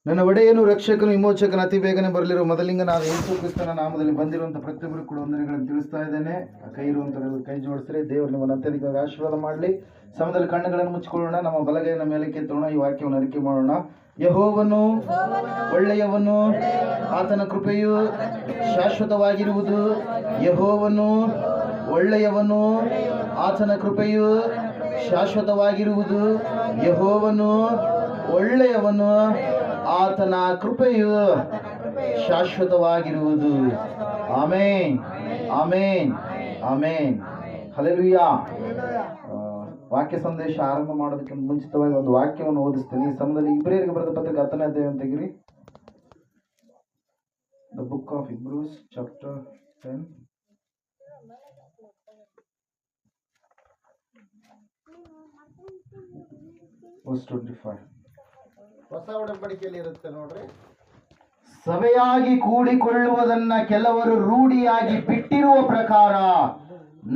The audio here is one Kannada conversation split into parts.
ನನ್ನ ಒಡೆಯನು ರಕ್ಷಕನು ವಿಮೋಚಕನ ಅತಿ ಬೇಗನೆ ಬರಲಿರುವ ಮೊದಲಿಂಗನಾದ ಯೇಸು ಕ್ರಿಸ್ತನ ನಾಮದಲ್ಲಿ ಬಂದಿರುವಂಥ ಪ್ರತಿಯೊಬ್ಬರು ಕೂಡ ವಂದನೆಗಳನ್ನು ತಿಳಿಸ್ತಾ ಇದ್ದೇನೆ. ಕೈ ಇರುವಂಥವರೆಲ್ಲ ಕೈ ಜೋಡಿಸ್ರೆ. ದೇವರು ನಿಮ್ಮನ್ನು ಅತ್ಯಧಿಕವಾಗಿ ಆಶೀರ್ವಾದ ಮಾಡಲಿ. ಸಮಯದಲ್ಲಿ ಕಣ್ಣುಗಳನ್ನು ಮುಚ್ಚಿಕೊಳ್ಳೋಣ. ನಮ್ಮ ಬಲಗೈನ ಮೇಲೆ ಕೆತ್ತೋಣ. ಈ ವಾಕ್ಯವನ್ನು ಅರಿಕೆ ಮಾಡೋಣ. ಯೆಹೋವನು ಒಳ್ಳೆಯವನು, ಆತನ ಕೃಪೆಯು ಶಾಶ್ವತವಾಗಿರುವುದು. ಯೆಹೋವನು ಒಳ್ಳೆಯವನು, ಆತನ ಕೃಪೆಯು ಶಾಶ್ವತವಾಗಿರುವುದು. ಯೆಹೋವನು ಒಳ್ಳೆಯವನು, ಆತನ ಕೃಪೆಯು ಶಾಶ್ವತವಾಗಿರುವುದು. ಆಮೇನ್, ಆಮೇನ್, ಆಮೇನ್. ಹಲ್ಲೆಲೂಯಾ. ವಾಕ್ಯ ಸಂದೇಶ ಆರಂಭ ಮಾಡೋದಕ್ಕೆ ಮುಂಚಿತವಾಗಿ ಒಂದು ವಾಕ್ಯವನ್ನು ಓದಿಸ್ತೀನಿ. ಈ ಸಮಯದಲ್ಲಿ ಇಬ್ರಿಯರಿಗೆ ಬರೆದ ಪತ್ರಿಕೆ 10ನೇ ಅಧ್ಯಾಯವನ್ನು ತೆಗಿರಿ. The book of Hebrews chapter 10 verse 25. ಹೊಸ ಒಡಂಬಡಿಕೆಯಲ್ಲಿ ಇರುತ್ತೆ ನೋಡ್ರಿ. ಸಭೆಯಾಗಿ ಕೂಡಿಕೊಳ್ಳುವುದನ್ನ ಕೆಲವರು ರೂಢಿಯಾಗಿ ಬಿಟ್ಟಿರುವ ಪ್ರಕಾರ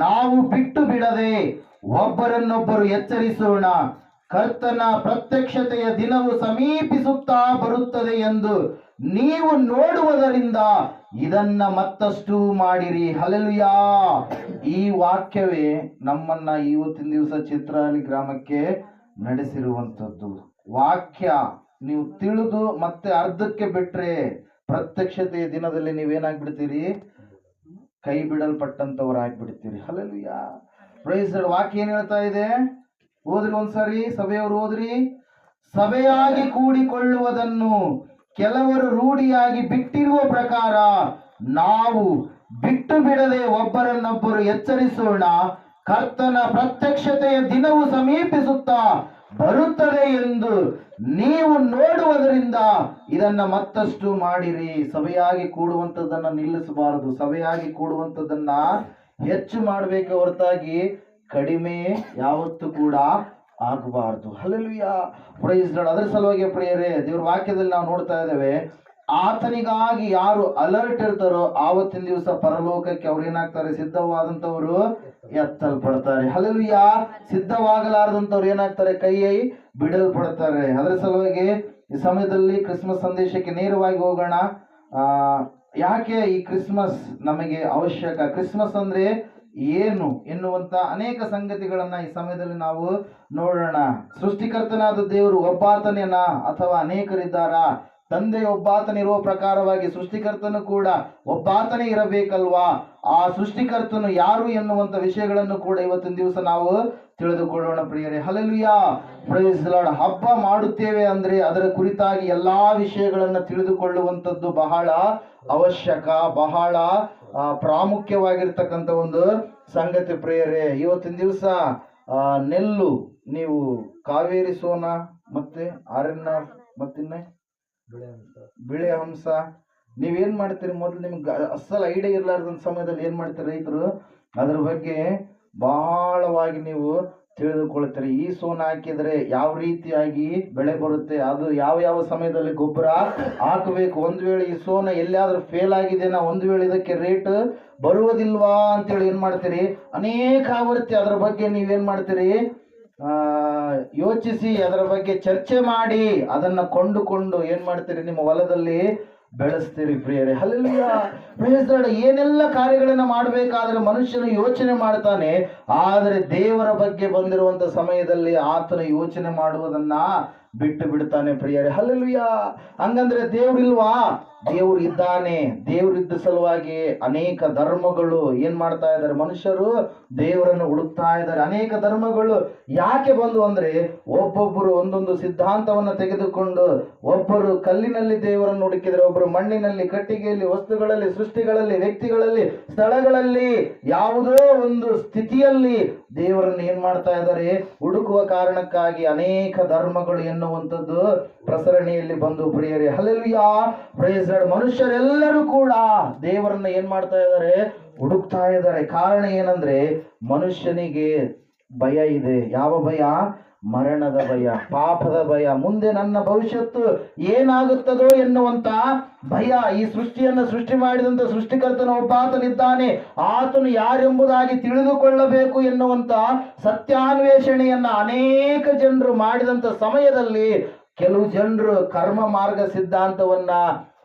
ನಾವು ಬಿಟ್ಟು ಬಿಡದೆ ಒಬ್ಬರನ್ನೊಬ್ಬರು ಎಚ್ಚರಿಸೋಣ. ಕರ್ತನ ಪ್ರತ್ಯಕ್ಷತೆಯ ದಿನವು ಸಮೀಪಿಸುತ್ತಾ ಬರುತ್ತದೆ ಎಂದು ನೀವು ನೋಡುವುದರಿಂದ ಇದನ್ನ ಮತ್ತಷ್ಟು ಮಾಡಿರಿ. ಹಲ್ಲೆಲೂಯಾ. ಈ ವಾಕ್ಯವೇ ನಮ್ಮನ್ನ ಇವತ್ತಿನ ದಿವಸ ಚಿತ್ರಹಳ್ಳಿ ಗ್ರಾಮಕ್ಕೆ ನಡೆಸಿರುವಂಥದ್ದು. ವಾಕ್ಯ ನೀವು ತಿಳಿದು ಮತ್ತೆ ಅರ್ಧಕ್ಕೆ ಬಿಟ್ರೆ ಪ್ರತ್ಯಕ್ಷತೆಯ ದಿನದಲ್ಲಿ ನೀವೇನಾಗ್ಬಿಡ್ತೀರಿ? ಕೈ ಬಿಡಲ್ಪಟ್ಟಂತವರಾಗ್ಬಿಡ್ತೀರಿ. ಹಲ್ಲೆಲೂಯಾ. Praise the Lord. ವಾಕ್ಯ ಏನ್ ಹೇಳ್ತಾ ಇದೆ? ಓದ್ರಿ ಒಂದ್ಸರಿ, ಸಭೆಯವರು ಓದ್ರಿ. ಸಭೆಯಾಗಿ ಕೂಡಿಕೊಳ್ಳುವುದನ್ನು ಕೆಲವರು ರೂಢಿಯಾಗಿ ಬಿಟ್ಟಿರುವ ಪ್ರಕಾರ ನಾವು ಬಿಟ್ಟು ಬಿಡದೆ ಒಬ್ಬರನ್ನೊಬ್ಬರು ಎಚ್ಚರಿಸೋಣ. ಕರ್ತನ ಪ್ರತ್ಯಕ್ಷತೆಯ ದಿನವು ಸಮೀಪಿಸುತ್ತಾ ಬರುತ್ತದೆ ಎಂದು ನೀವು ನೋಡುವುದರಿಂದ ಇದನ್ನ ಮತ್ತಷ್ಟು ಮಾಡಿರಿ. ಸಭೆಯಾಗಿ ಕೂಡುವಂಥದ್ದನ್ನ ನಿಲ್ಲಿಸಬಾರದು. ಸಭೆಯಾಗಿ ಕೂಡುವಂಥದ್ದನ್ನ ಹೆಚ್ಚು ಮಾಡಬೇಕು ಹೊರತಾಗಿ ಕಡಿಮೆ ಯಾವತ್ತೂ ಕೂಡ ಆಗಬಾರದು. ಹಲ್ಲೆಲೂಯಾ. Praise Lord. ಅದರ ಸಲುವಾಗಿ ಪ್ರಿಯರೇ, ದೇವರ ವಾಕ್ಯದಲ್ಲಿ ನಾವು ನೋಡ್ತಾ ಇದ್ದೇವೆ, ಆತನಿಗಾಗಿ ಯಾರು ಅಲರ್ಟ್ ಇರ್ತಾರೋ ಆವತ್ತಿನ ದಿವಸ ಪರಲೋಕಕ್ಕೆ ಅವ್ರು ಏನಾಗ್ತಾರೆ? ಸಿದ್ಧವಾದಂತವರು ಎತ್ತಲ್ಪಡ್ತಾರೆ. ಹಲ್ಲೆಲೂಯಾ. ಸಿದ್ಧವಾಗಲಾರದಂತವ್ರು ಏನಾಗ್ತಾರೆ? ಕೈ ಬಿಡಲ್ಪಡ್ತಾರೆ. ಅದರ ಸಲುವಾಗಿ ಈ ಸಮಯದಲ್ಲಿ ಕ್ರಿಸ್ಮಸ್ ಸಂದೇಶಕ್ಕೆ ನೇರವಾಗಿ ಹೋಗೋಣ. ಯಾಕೆ ಈ ಕ್ರಿಸ್ಮಸ್ ನಮಗೆ ಅವಶ್ಯಕ? ಕ್ರಿಸ್ಮಸ್ ಅಂದ್ರೆ ಏನು ಎನ್ನುವಂತ ಅನೇಕ ಸಂಗತಿಗಳನ್ನ ಈ ಸಮಯದಲ್ಲಿ ನಾವು ನೋಡೋಣ. ಸೃಷ್ಟಿಕರ್ತನಾದ ದೇವರು ಒಬ್ಬಾತನೇನಾ ಅಥವಾ ಅನೇಕರಿದ್ದಾರಾ? ತಂದೆ ಒಬ್ಬಾತನಿರುವ ಪ್ರಕಾರವಾಗಿ ಸೃಷ್ಟಿಕರ್ತನು ಕೂಡ ಒಬ್ಬಾತನೇ ಇರಬೇಕಲ್ವಾ? ಆ ಸೃಷ್ಟಿಕರ್ತನು ಯಾರು ಎನ್ನುವಂತ ವಿಷಯಗಳನ್ನು ಕೂಡ ಇವತ್ತಿನ ದಿವಸ ನಾವು ತಿಳಿದುಕೊಳ್ಳೋಣ ಪ್ರಿಯರೇ. ಹಲ್ಲೆಲೂಯಾ. Praise the Lord. ಹಬ್ಬ ಮಾಡುತ್ತೇವೆ ಅಂದ್ರೆ ಅದರ ಕುರಿತಾಗಿ ಎಲ್ಲಾ ವಿಷಯಗಳನ್ನ ತಿಳಿದುಕೊಳ್ಳುವಂಥದ್ದು ಬಹಳ ಅವಶ್ಯಕ, ಬಹಳ ಪ್ರಾಮುಖ್ಯವಾಗಿರ್ತಕ್ಕಂಥ ಒಂದು ಸಂಗತಿ ಪ್ರಿಯರೇ. ಇವತ್ತಿನ ದಿವಸ ನೆಲ್ಲು ನೀವು ಕಾವೇರಿ ಸೋನ ಮತ್ತೆ RNR ಮತ್ತಿನ್ನೆ ಬಿಳೆ ಹಂಸ ನೀವೇನ್ ಮಾಡ್ತೀರಿ? ಮೊದಲು ನಿಮ್ಗೆ ಅಸಲ್ ಐಡಿಯಾ ಇರ್ಲಾರ್ದಂತ ಸಮಯದಲ್ಲಿ ಏನ್ ಮಾಡ್ತೀರಿ ರೈತರು? ಅದ್ರ ಬಗ್ಗೆ ಬಹಳವಾಗಿ ನೀವು ತಿಳಿದುಕೊಳ್ತೀರಿ. ಈ ಸೋನ ಹಾಕಿದ್ರೆ ಯಾವ ರೀತಿಯಾಗಿ ಬೆಳೆ ಬರುತ್ತೆ, ಅದು ಯಾವ ಯಾವ ಸಮಯದಲ್ಲಿ ಗೊಬ್ಬರ ಹಾಕಬೇಕು, ಒಂದು ವೇಳೆ ಈ ಸೋನ ಎಲ್ಲಿಯಾದ್ರೂ ಫೇಲ್ ಆಗಿದೆನಾ, ಒಂದು ವೇಳೆ ಇದಕ್ಕೆ ರೇಟ್ ಬರುವುದಿಲ್ವಾ ಅಂತೇಳಿ ಏನ್ ಮಾಡ್ತೀರಿ? ಅನೇಕ ಆವೃತ್ತಿ ಅದರ ಬಗ್ಗೆ ನೀವೇನ್ ಮಾಡ್ತೀರಿ? ಯೋಚಿಸಿ ಅದರ ಬಗ್ಗೆ ಚರ್ಚೆ ಮಾಡಿ ಅದನ್ನ ಕೊಂಡುಕೊಂಡು ಏನ್ ಮಾಡ್ತೀರಿ? ನಿಮ್ಮ ಹೊಲದಲ್ಲಿ ಬೆಳೆಸ್ತೀರಿ ಪ್ರಿಯರೇ. ಹಲ್ಲೆಲೂಯಾ. Praise the Lord. ಏನೆಲ್ಲ ಕಾರ್ಯಗಳನ್ನ ಮಾಡಬೇಕಾದ್ರೆ ಮನುಷ್ಯನು ಯೋಚನೆ ಮಾಡ್ತಾನೆ, ಆದರೆ ದೇವರ ಬಗ್ಗೆ ಬಂದಿರುವಂತ ಸಮಯದಲ್ಲಿ ಆತನ ಯೋಚನೆ ಮಾಡುವುದನ್ನ ಬಿಟ್ಟು ಬಿಡ್ತಾನೆ ಪ್ರಿಯರೇ. ಹಲ್ಲೆಲೂಯಾ. ಹಂಗಂದ್ರೆ ದೇವ್ರಿಲ್ವಾ? ದೇವ್ರು ಇದ್ದಾನೆ. ದೇವ್ರಿದ್ದ ಸಲುವಾಗಿ ಅನೇಕ ಧರ್ಮಗಳು ಏನ್ ಮಾಡ್ತಾ ಇದ್ದಾರೆ? ಮನುಷ್ಯರು ದೇವರನ್ನು ಹುಡುಕ್ತಾ ಇದ್ದಾರೆ. ಅನೇಕ ಧರ್ಮಗಳು ಯಾಕೆ ಬಂದು ಅಂದ್ರೆ ಒಬ್ಬೊಬ್ಬರು ಒಂದೊಂದು ಸಿದ್ಧಾಂತವನ್ನ ತೆಗೆದುಕೊಂಡು, ಒಬ್ಬರು ಕಲ್ಲಿನಲ್ಲಿ ದೇವರನ್ನು ಹುಡುಕಿದರೆ, ಒಬ್ಬರು ಮಣ್ಣಿನಲ್ಲಿ, ಕಟ್ಟಿಗೆಯಲ್ಲಿ, ವಸ್ತುಗಳಲ್ಲಿ, ಸೃಷ್ಟಿಗಳಲ್ಲಿ, ವ್ಯಕ್ತಿಗಳಲ್ಲಿ, ಸ್ಥಳಗಳಲ್ಲಿ, ಯಾವುದೋ ಒಂದು ಸ್ಥಿತಿಯಲ್ಲಿ ದೇವರನ್ನು ಏನ್ ಮಾಡ್ತಾ ಇದ್ದಾರೆ? ಹುಡುಕುವ ಕಾರಣಕ್ಕಾಗಿ ಅನೇಕ ಧರ್ಮಗಳು ಎನ್ನುವಂಥದ್ದು ಪ್ರಸರಣೆಯಲ್ಲಿ ಬಂದು ಪ್ರಿಯರೇ. ಹಲ್ಲೆಲೂಯಾ. Praise the lord. ಮನುಷ್ಯರೆಲ್ಲರೂ ಕೂಡ ದೇವರನ್ನ ಏನ್ ಮಾಡ್ತಾ ಇದ್ದಾರೆ? ಹುಡುಕ್ತಾ ಇದ್ದಾರೆ. ಕಾರಣ ಏನಂದ್ರೆ ಮನುಷ್ಯನಿಗೆ ಭಯ ಇದೆ. ಯಾವ ಭಯ? ಮರಣದ ಭಯ, ಪಾಪದ ಭಯ, ಮುಂದೆ ನನ್ನ ಭವಿಷ್ಯತ್ತು ಏನಾಗುತ್ತದೋ ಎನ್ನುವಂತ ಭಯ. ಈ ಸೃಷ್ಟಿಯನ್ನು ಸೃಷ್ಟಿ ಮಾಡಿದಂತ ಸೃಷ್ಟಿಕರ್ತನ ಒಬ್ಬಾತನಿದ್ದಾನೆ, ಆತನು ಯಾರೆಂಬುದಾಗಿ ತಿಳಿದುಕೊಳ್ಳಬೇಕು ಎನ್ನುವಂತ ಸತ್ಯಾನ್ವೇಷಣೆಯನ್ನ ಅನೇಕ ಜನರು ಮಾಡಿದಂತ ಸಮಯದಲ್ಲಿ ಕೆಲವು ಜನರು ಕರ್ಮ ಮಾರ್ಗ ಸಿದ್ಧಾಂತವನ್ನ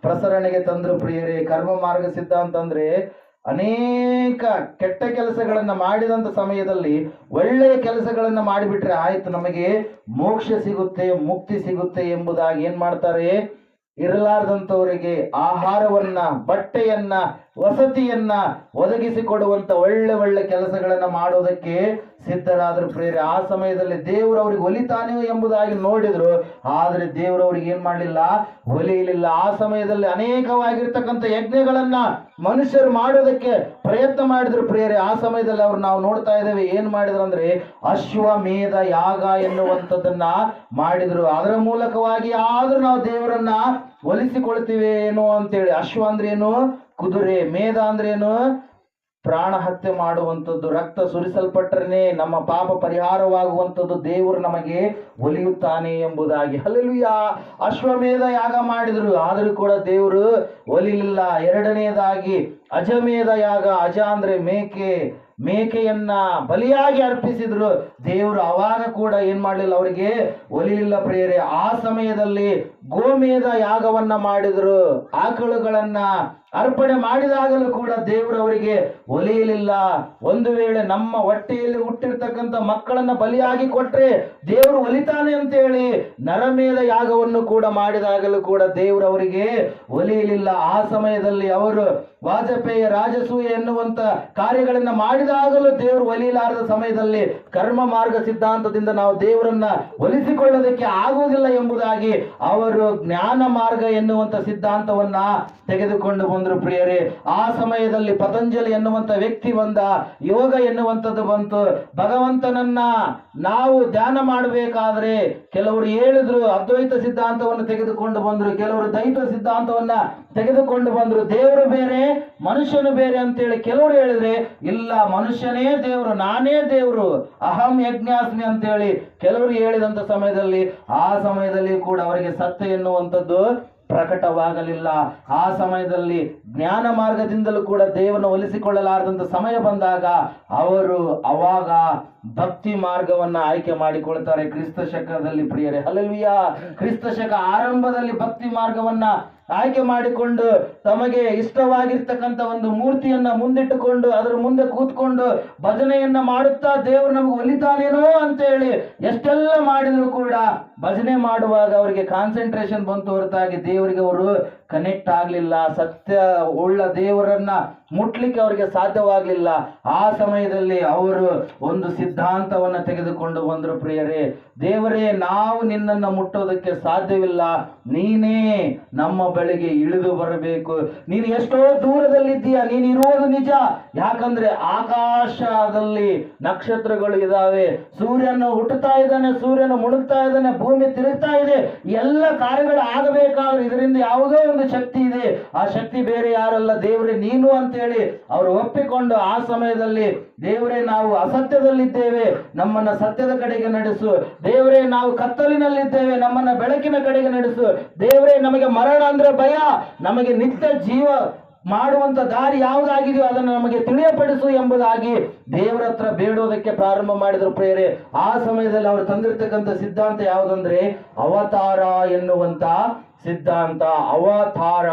ಪ್ರಸರಣೆಗೆ ತಂದ್ರು ಪ್ರಿಯರೇ. ಕರ್ಮ ಮಾರ್ಗ ಸಿದ್ಧಾಂತ ಅಂದ್ರೆ ಅನೇಕ ಕೆಟ್ಟ ಕೆಲಸಗಳನ್ನ ಮಾಡಿದಂತ ಸಮಯದಲ್ಲಿ ಒಳ್ಳೆಯ ಕೆಲಸಗಳನ್ನ ಮಾಡಿಬಿಟ್ರೆ ಆಯ್ತು, ನಮಗೆ ಮೋಕ್ಷ ಸಿಗುತ್ತೆ, ಮುಕ್ತಿ ಸಿಗುತ್ತೆ ಎಂಬುದಾಗಿ ಏನ್ ಮಾಡ್ತಾರೆ, ಇರಲಾರ್ದಂಥವರಿಗೆ ಆಹಾರವನ್ನ, ಬಟ್ಟೆಯನ್ನ, ವಸತಿಯನ್ನ ಒದಗಿಸಿಕೊಡುವಂತ ಒಳ್ಳೆ ಒಳ್ಳೆ ಕೆಲಸಗಳನ್ನ ಮಾಡೋದಕ್ಕೆ ಸಿದ್ಧರಾದ್ರು ಪ್ರೇರೆ. ಆ ಸಮಯದಲ್ಲಿ ದೇವರು ಅವ್ರಿಗೆ ಒಲಿತಾನೆ ಎಂಬುದಾಗಿ ನೋಡಿದ್ರು, ಆದ್ರೆ ದೇವರು ಅವ್ರಿಗೆ ಏನ್ ಮಾಡ್ಲಿಲ್ಲ, ಒಲಿಯಲಿಲ್ಲ. ಆ ಸಮಯದಲ್ಲಿ ಅನೇಕವಾಗಿರ್ತಕ್ಕಂಥ ಯಜ್ಞಗಳನ್ನ ಮನುಷ್ಯರು ಮಾಡೋದಕ್ಕೆ ಪ್ರಯತ್ನ ಮಾಡಿದ್ರು ಪ್ರೇರೆ. ಆ ಸಮಯದಲ್ಲಿ ಅವ್ರು ನಾವು ನೋಡ್ತಾ ಇದ್ದೇವೆ ಏನ್ ಮಾಡಿದ್ರು ಅಂದ್ರೆ ಅಶ್ವಮೇಧ ಯಾಗ ಎನ್ನುವಂಥದ್ದನ್ನ ಮಾಡಿದ್ರು. ಅದರ ಮೂಲಕವಾಗಿ ಆದ್ರೂ ನಾವು ದೇವರನ್ನ ಒಲಿಸಿಕೊಳ್ತೀವಿ ಏನೋ ಅಂತೇಳಿ. ಅಶ್ವ ಅಂದ್ರೆ ಏನು, ಕುದುರೆ. ಮೇಧ ಅಂದ್ರೆ ಏನು, ಪ್ರಾಣ ಹತ್ಯೆ ಮಾಡುವಂಥದ್ದು. ರಕ್ತ ಸುರಿಸಲ್ಪಟ್ಟರೆ ನಮ್ಮ ಪಾಪ ಪರಿಹಾರವಾಗುವಂಥದ್ದು ದೇವರು ನಮಗೆ ಒಲಿಯುತ್ತಾನೆ ಎಂಬುದಾಗಿ. ಹಲ್ಲೆಲೂಯಾ. ಅಶ್ವಮೇಧ ಯಾಗ ಮಾಡಿದ್ರು, ಆದರೂ ಕೂಡ ದೇವರು ಒಲಿಲಿಲ್ಲ. ಎರಡನೆಯದಾಗಿ ಅಜಮೇಧ ಯಾಗ. ಅಜ ಅಂದ್ರೆ ಮೇಕೆಯನ್ನ ಬಲಿಯಾಗಿ ಅರ್ಪಿಸಿದ್ರು. ದೇವರು ಅವಾಗ ಕೂಡ ಏನ್ ಮಾಡಲಿಲ್ಲ, ಅವರಿಗೆ ಒಲಿಲಿಲ್ಲ ಪ್ರಿಯರೇ. ಆ ಸಮಯದಲ್ಲಿ ಗೋಮೇಧ ಯಾಗವನ್ನ ಮಾಡಿದ್ರು. ಆಕಳುಗಳನ್ನ ಅರ್ಪಣೆ ಮಾಡಿದಾಗಲೂ ಕೂಡ ದೇವರು ಅವರಿಗೆ ಒಲಿಯಲಿಲ್ಲ. ಒಂದು ವೇಳೆ ನಮ್ಮ ಹೊಟ್ಟೆಯಲ್ಲಿ ಹುಟ್ಟಿರ್ತಕ್ಕಂಥ ಮಕ್ಕಳನ್ನ ಬಲಿಯಾಗಿ ಕೊಟ್ರೆ ದೇವರು ಒಲಿತಾನೆ ಅಂತೇಳಿ ನರಮೇಧ ಯಾಗವನ್ನು ಕೂಡ ಮಾಡಿದಾಗಲೂ ಕೂಡ ದೇವರು ಅವರಿಗೆ ಒಲಿಯಲಿಲ್ಲ. ಆ ಸಮಯದಲ್ಲಿ ಅವರು ವಾಜಪೇಯಿ ರಾಜಸೂಯ ಎನ್ನುವಂತ ಕಾರ್ಯಗಳನ್ನ ಮಾಡಿದಾಗಲೂ ದೇವರು ಒಲಿಯಲಾರದ ಸಮಯದಲ್ಲಿ ಕರ್ಮ ಮಾರ್ಗ ಸಿದ್ಧಾಂತದಿಂದ ನಾವು ದೇವರನ್ನ ಒಲಿಸಿಕೊಳ್ಳೋದಕ್ಕೆ ಆಗುವುದಿಲ್ಲ ಎಂಬುದಾಗಿ ಅವರು ಜ್ಞಾನ ಮಾರ್ಗ ಎನ್ನುವಂತ ಸಿದ್ಧಾಂತವನ್ನ ತೆಗೆದುಕೊಂಡು ಬಂದರು ಪ್ರಿಯರೇ. ಆ ಸಮಯದಲ್ಲಿ ಪತಂಜಲಿ ಎನ್ನುವಂತ ವ್ಯಕ್ತಿ ಬಂದ, ಯೋಗ ಎನ್ನುವಂಥದ್ದು ಬಂತು. ಭಗವಂತನನ್ನ ನಾವು ಧ್ಯಾನ ಮಾಡಬೇಕಾದ್ರೆ ಕೆಲವರು ಹೇಳಿದ್ರು ಅದ್ವೈತ ಸಿದ್ಧಾಂತವನ್ನು ತೆಗೆದುಕೊಂಡು ಬಂದ್ರು, ಕೆಲವರು ದ್ವೈತ ಸಿದ್ಧಾಂತವನ್ನ ತೆಗೆದುಕೊಂಡು ಬಂದ್ರು. ದೇವರು ಬೇರೆ, ಮನುಷ್ಯನು ಬೇರೆ ಅಂತೇಳಿ ಕೆಲವರು ಹೇಳಿದ್ರೆ, ಇಲ್ಲ ಮನುಷ್ಯನೇ ದೇವರು, ನಾನೇ ದೇವರು, ಅಹಂ ಯಜ್ಞಾಸ್ಮಿ ಅಂತೇಳಿ ಕೆಲವರು ಹೇಳಿದಂತ ಸಮಯದಲ್ಲಿ ಆ ಸಮಯದಲ್ಲಿ ಕೂಡ ಅವರಿಗೆ ಸತ್ಯ ಎನ್ನುವಂಥದ್ದು ಪ್ರಕಟವಾಗಲಿಲ್ಲ. ಆ ಸಮಯದಲ್ಲಿ ಜ್ಞಾನ ಮಾರ್ಗದಿಂದಲೂ ಕೂಡ ದೇವರನ್ನು ಒಲಿಸಿಕೊಳ್ಳಲಾರದಂತ ಸಮಯ ಬಂದಾಗ ಅವರು ಅವಾಗ ಭಕ್ತಿ ಮಾರ್ಗವನ್ನ ಆಯ್ಕೆ ಮಾಡಿಕೊಳ್ತಾರೆ ಕ್ರಿಸ್ತ ಶಕದಲ್ಲಿ ಪ್ರಿಯರೇ. ಹಲ್ಲೆಲೂಯಾ. ಕ್ರಿಸ್ತ ಶಕ ಆರಂಭದಲ್ಲಿ ಭಕ್ತಿ ಮಾರ್ಗವನ್ನ ಆಯ್ಕೆ ಮಾಡಿಕೊಂಡು ತಮಗೆ ಇಷ್ಟವಾಗಿರ್ತಕ್ಕಂಥ ಒಂದು ಮೂರ್ತಿಯನ್ನ ಮುಂದಿಟ್ಟುಕೊಂಡು ಅದರ ಮುಂದೆ ಕೂತ್ಕೊಂಡು ಭಜನೆಯನ್ನ ಮಾಡುತ್ತಾ ದೇವರು ನಮಗೆ ಒಲಿತಾನೇನೋ ಅಂತೇಳಿ ಎಷ್ಟೆಲ್ಲ ಮಾಡಿದ್ರು ಕೂಡ ಭಜನೆ ಮಾಡುವಾಗ ಅವರಿಗೆ ಕಾನ್ಸಂಟ್ರೇಷನ್ ಬಂತು ಹೊರತಾಗಿ ದೇವರಿಗೆ ಅವರು ಕನೆಕ್ಟ್ ಆಗ್ಲಿಲ್ಲ. ಸತ್ಯ ಉಳ್ಳ ದೇವರನ್ನ ಮುಟ್ಲಿಕ್ಕೆ ಅವರಿಗೆ ಸಾಧ್ಯವಾಗ್ಲಿಲ್ಲ. ಆ ಸಮಯದಲ್ಲಿ ಅವರು ಒಂದು ಸಿದ್ಧಾಂತವನ್ನ ತೆಗೆದುಕೊಂಡು ಬಂದರು ಪ್ರಿಯರೇ. ದೇವರೇ, ನಾವು ನಿನ್ನನ್ನು ಮುಟ್ಟೋದಕ್ಕೆ ಸಾಧ್ಯವಿಲ್ಲ, ನೀನೇ ನಮ್ಮ ಬಳಿಗೆ ಇಳಿದು ಬರಬೇಕು. ನೀನು ಎಷ್ಟೋ ದೂರದಲ್ಲಿದ್ದೀಯ, ನೀನು ಇರುವುದು ನಿಜ. ಯಾಕಂದ್ರೆ ಆಕಾಶದಲ್ಲಿ ನಕ್ಷತ್ರಗಳು ಇದಾವೆ, ಸೂರ್ಯನು ಹುಟ್ಟುತ್ತಾ ಇದ್ದಾನೆ, ಸೂರ್ಯನು ಮುಳುಗ್ತಾ ಇದ್ದಾನೆ, ಭೂಮಿ ತಿರುಗ್ತಾ ಇದೆ. ಎಲ್ಲ ಕಾರ್ಯಗಳು ಆಗಬೇಕಾದ್ರೆ ಇದರಿಂದ ಯಾವುದೋ ಒಂದು ಶಕ್ತಿ ಇದೆ. ಆ ಶಕ್ತಿ ಬೇರೆ ಯಾರಲ್ಲ, ದೇವರೇ ನೀನು ಅಂತೇಳಿ ಅವರು ಒಪ್ಪಿಕೊಂಡು ಆ ಸಮಯದಲ್ಲಿ ದೇವರೇ ನಾವು ಅಸತ್ಯದಲ್ಲಿದ್ದೇವೆ, ನಮ್ಮನ್ನ ಸತ್ಯದ ಕಡೆಗೆ ನಡೆಸು. ದೇವರೇ ನಾವು ಕತ್ತಲಿನಲ್ಲಿದ್ದೇವೆ, ನಮ್ಮನ್ನ ಬೆಳಕಿನ ಕಡೆಗೆ ನಡೆಸು. ದೇವರೇ ನಮಗೆ ಮರಣ ಅಂದ್ರೆ ಭಯ, ನಮಗೆ ನಿತ್ಯ ಜೀವ ಮಾಡುವಂತ ದಾರಿ ಯಾವುದಾಗಿದೆಯೋ ಅದನ್ನು ನಮಗೆ ತಿಳಿಯಪಡಿಸು ಎಂಬುದಾಗಿ ದೇವರ ಹತ್ರ ಬೇಡೋದಕ್ಕೆ ಪ್ರಾರಂಭ ಮಾಡಿದ್ರು ಪ್ರಿಯರೇ. ಆ ಸಮಯದಲ್ಲಿ ಅವರು ತಂದಿರ್ತಕ್ಕಂಥ ಸಿದ್ಧಾಂತ ಯಾವುದಂದ್ರೆ ಅವತಾರ ಎನ್ನುವಂತ ಸಿದ್ಧಾಂತ. ಅವತಾರ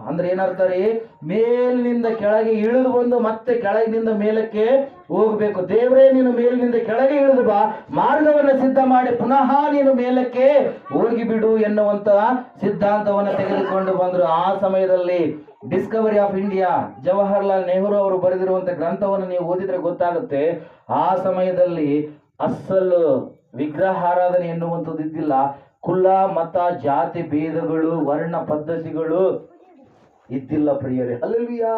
ಅಂದ್ರೆ ಏನರ್ಥ ರೀ? ಮೇಲಿನಿಂದ ಕೆಳಗೆ ಇಳಿದು ಬಂದು ಮತ್ತೆ ಕೆಳಗಿನಿಂದ ಮೇಲಕ್ಕೆ ಹೋಗ್ಬೇಕು. ದೇವರೇ ನೀನು ಮೇಲಿನಿಂದ ಕೆಳಗೆ ಇಳಿದು ಬಾ, ಮಾರ್ಗವನ್ನು ಸಿದ್ಧ ಮಾಡಿ ಪುನಃ ನೀನು ಮೇಲಕ್ಕೆ ಹೋಗಿಬಿಡು ಎನ್ನುವಂತ ಸಿದ್ಧಾಂತವನ್ನು ತೆಗೆದುಕೊಂಡು ಬಂದ್ರು. ಆ ಸಮಯದಲ್ಲಿ Discovery of India, Jawaharlal Nehru ಅವರು ಬರೆದಿರುವಂತ ಗ್ರಂಥವನ್ನು ನೀವು ಓದಿದ್ರೆ ಗೊತ್ತಾಗುತ್ತೆ. ಆ ಸಮಯದಲ್ಲಿ ಅಸಲು ವಿಗ್ರಹಾರಾಧನೆ ಎನ್ನುವಂಥದ್ದು ಇದ್ದಿಲ್ಲ. ಕುಲ, ಮತ, ಜಾತಿ ಭೇದಗಳು, ವರ್ಣ ಪದ್ಧತಿಗಳು ಇದ್ದಿಲ್ಲ ಪ್ರಿಯರೇ. ಹಲ್ಲೆಲೂಯಾ.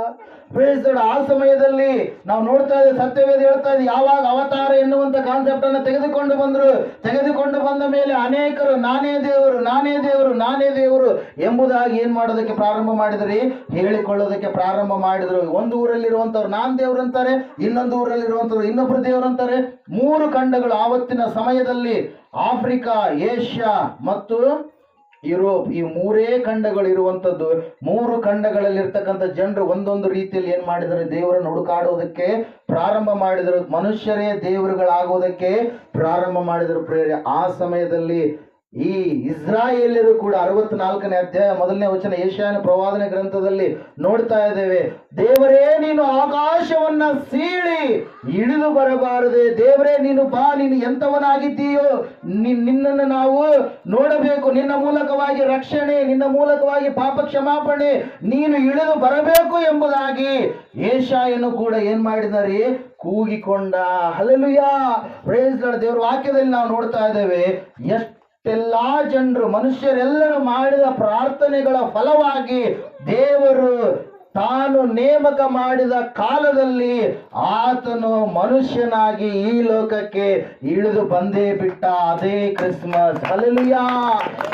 Praise the Lord. ಆ ಸಮಯದಲ್ಲಿ ನಾವು ನೋಡ್ತಾ ಇದ್ದೇವೆ, ಸತ್ಯವೇದ ಹೇಳ್ತಾ ಇದೆ, ಯಾವಾಗ ಅವತಾರ ಎನ್ನುವಂತ ಕಾನ್ಸೆಪ್ಟ್ ಅನ್ನು ತೆಗೆದುಕೊಂಡು ಬಂದ್ರು, ತೆಗೆದುಕೊಂಡು ಬಂದ ಮೇಲೆ ಅನೇಕರು ನಾನೇ ದೇವರು, ನಾನೇ ದೇವರು, ನಾನೇ ದೇವರು ಎಂಬುದಾಗಿ ಏನ್ ಮಾಡೋದಕ್ಕೆ ಪ್ರಾರಂಭ ಮಾಡಿದ್ರಿ? ಹೇಳಿಕೊಳ್ಳೋದಕ್ಕೆ ಪ್ರಾರಂಭ ಮಾಡಿದ್ರು. ಒಂದು ಊರಲ್ಲಿರುವಂತವ್ರು ನಾನ್ ದೇವ್ರು ಅಂತಾರೆ, ಇನ್ನೊಂದು ಊರಲ್ಲಿರುವಂತವ್ರು ಇನ್ನೊಬ್ರು ದೇವ್ರು ಅಂತಾರೆ. 3 ಖಂಡಗಳು ಆವತ್ತಿನ ಸಮಯದಲ್ಲಿ, ಆಫ್ರಿಕಾ, ಏಷ್ಯಾ ಮತ್ತು ಯುರೋಪ್, ಈ 3 ಖಂಡಗಳು ಇರುವಂತದ್ದು. 3 ಖಂಡಗಳಲ್ಲಿರ್ತಕ್ಕಂಥ ಜನರು ಒಂದೊಂದು ರೀತಿಯಲ್ಲಿ ಏನ್ ಮಾಡಿದರೆ ದೇವರನ್ನು ಹುಡುಕಾಡೋದಕ್ಕೆ ಪ್ರಾರಂಭ ಮಾಡಿದರು. ಮನುಷ್ಯರೇ ದೇವರುಗಳಾಗೋದಕ್ಕೆ ಪ್ರಾರಂಭ ಮಾಡಿದರು ಪ್ರೇರೆ. ಆ ಸಮಯದಲ್ಲಿ ಈ ಇಸ್ರಾಯೇಲ್ಯರು ಕೂಡ 64ನೇ ಅಧ್ಯಾಯ 1ನೇ ವಚನ ಯೆಶಾಯನ ಪ್ರವಾದನೆ ಗ್ರಂಥದಲ್ಲಿ ನೋಡ್ತಾ ಇದ್ದೇವೆ. ದೇವರೇ ನೀನು ಆಕಾಶವನ್ನ ಸೀಳಿ ಇಳಿದು ಬರಬಾರದೆ, ದೇವರೇ ನೀನು ಬಾ, ನೀನು ಎಂತವನಾಗಿದ್ದೀಯೋ, ನಿನ್ನನ್ನು ನಾವು ನೋಡಬೇಕು, ನಿನ್ನ ಮೂಲಕವಾಗಿ ರಕ್ಷಣೆ, ನಿನ್ನ ಮೂಲಕವಾಗಿ ಪಾಪ ಕ್ಷಮಾಪಣೆ, ನೀನು ಇಳಿದು ಬರಬೇಕು ಎಂಬುದಾಗಿ ಯೆಶಾಯನು ಕೂಡ ಏನ್ ಮಾಡಿದ್ದಾರೆ, ಕೂಗಿಕೊಂಡ. Hallelujah, praise Lord. ದೇವರ ವಾಕ್ಯದಲ್ಲಿ ನಾವು ನೋಡ್ತಾ ಇದ್ದೇವೆ, ಎಲ್ಲಾ ಜನರು, ಮನುಷ್ಯರೆಲ್ಲರೂ ಮಾಡಿದ ಪ್ರಾರ್ಥನೆಗಳ ಫಲವಾಗಿ ದೇವರು ತಾನು ನೇಮಕ ಮಾಡಿದ ಕಾಲದಲ್ಲಿ ಆತನು ಮನುಷ್ಯನಾಗಿ ಈ ಲೋಕಕ್ಕೆ ಇಳಿದು ಬಂದೇ ಬಿಟ್ಟ. ಅದೇ ಕ್ರಿಸ್ಮಸ್. Hallelujah,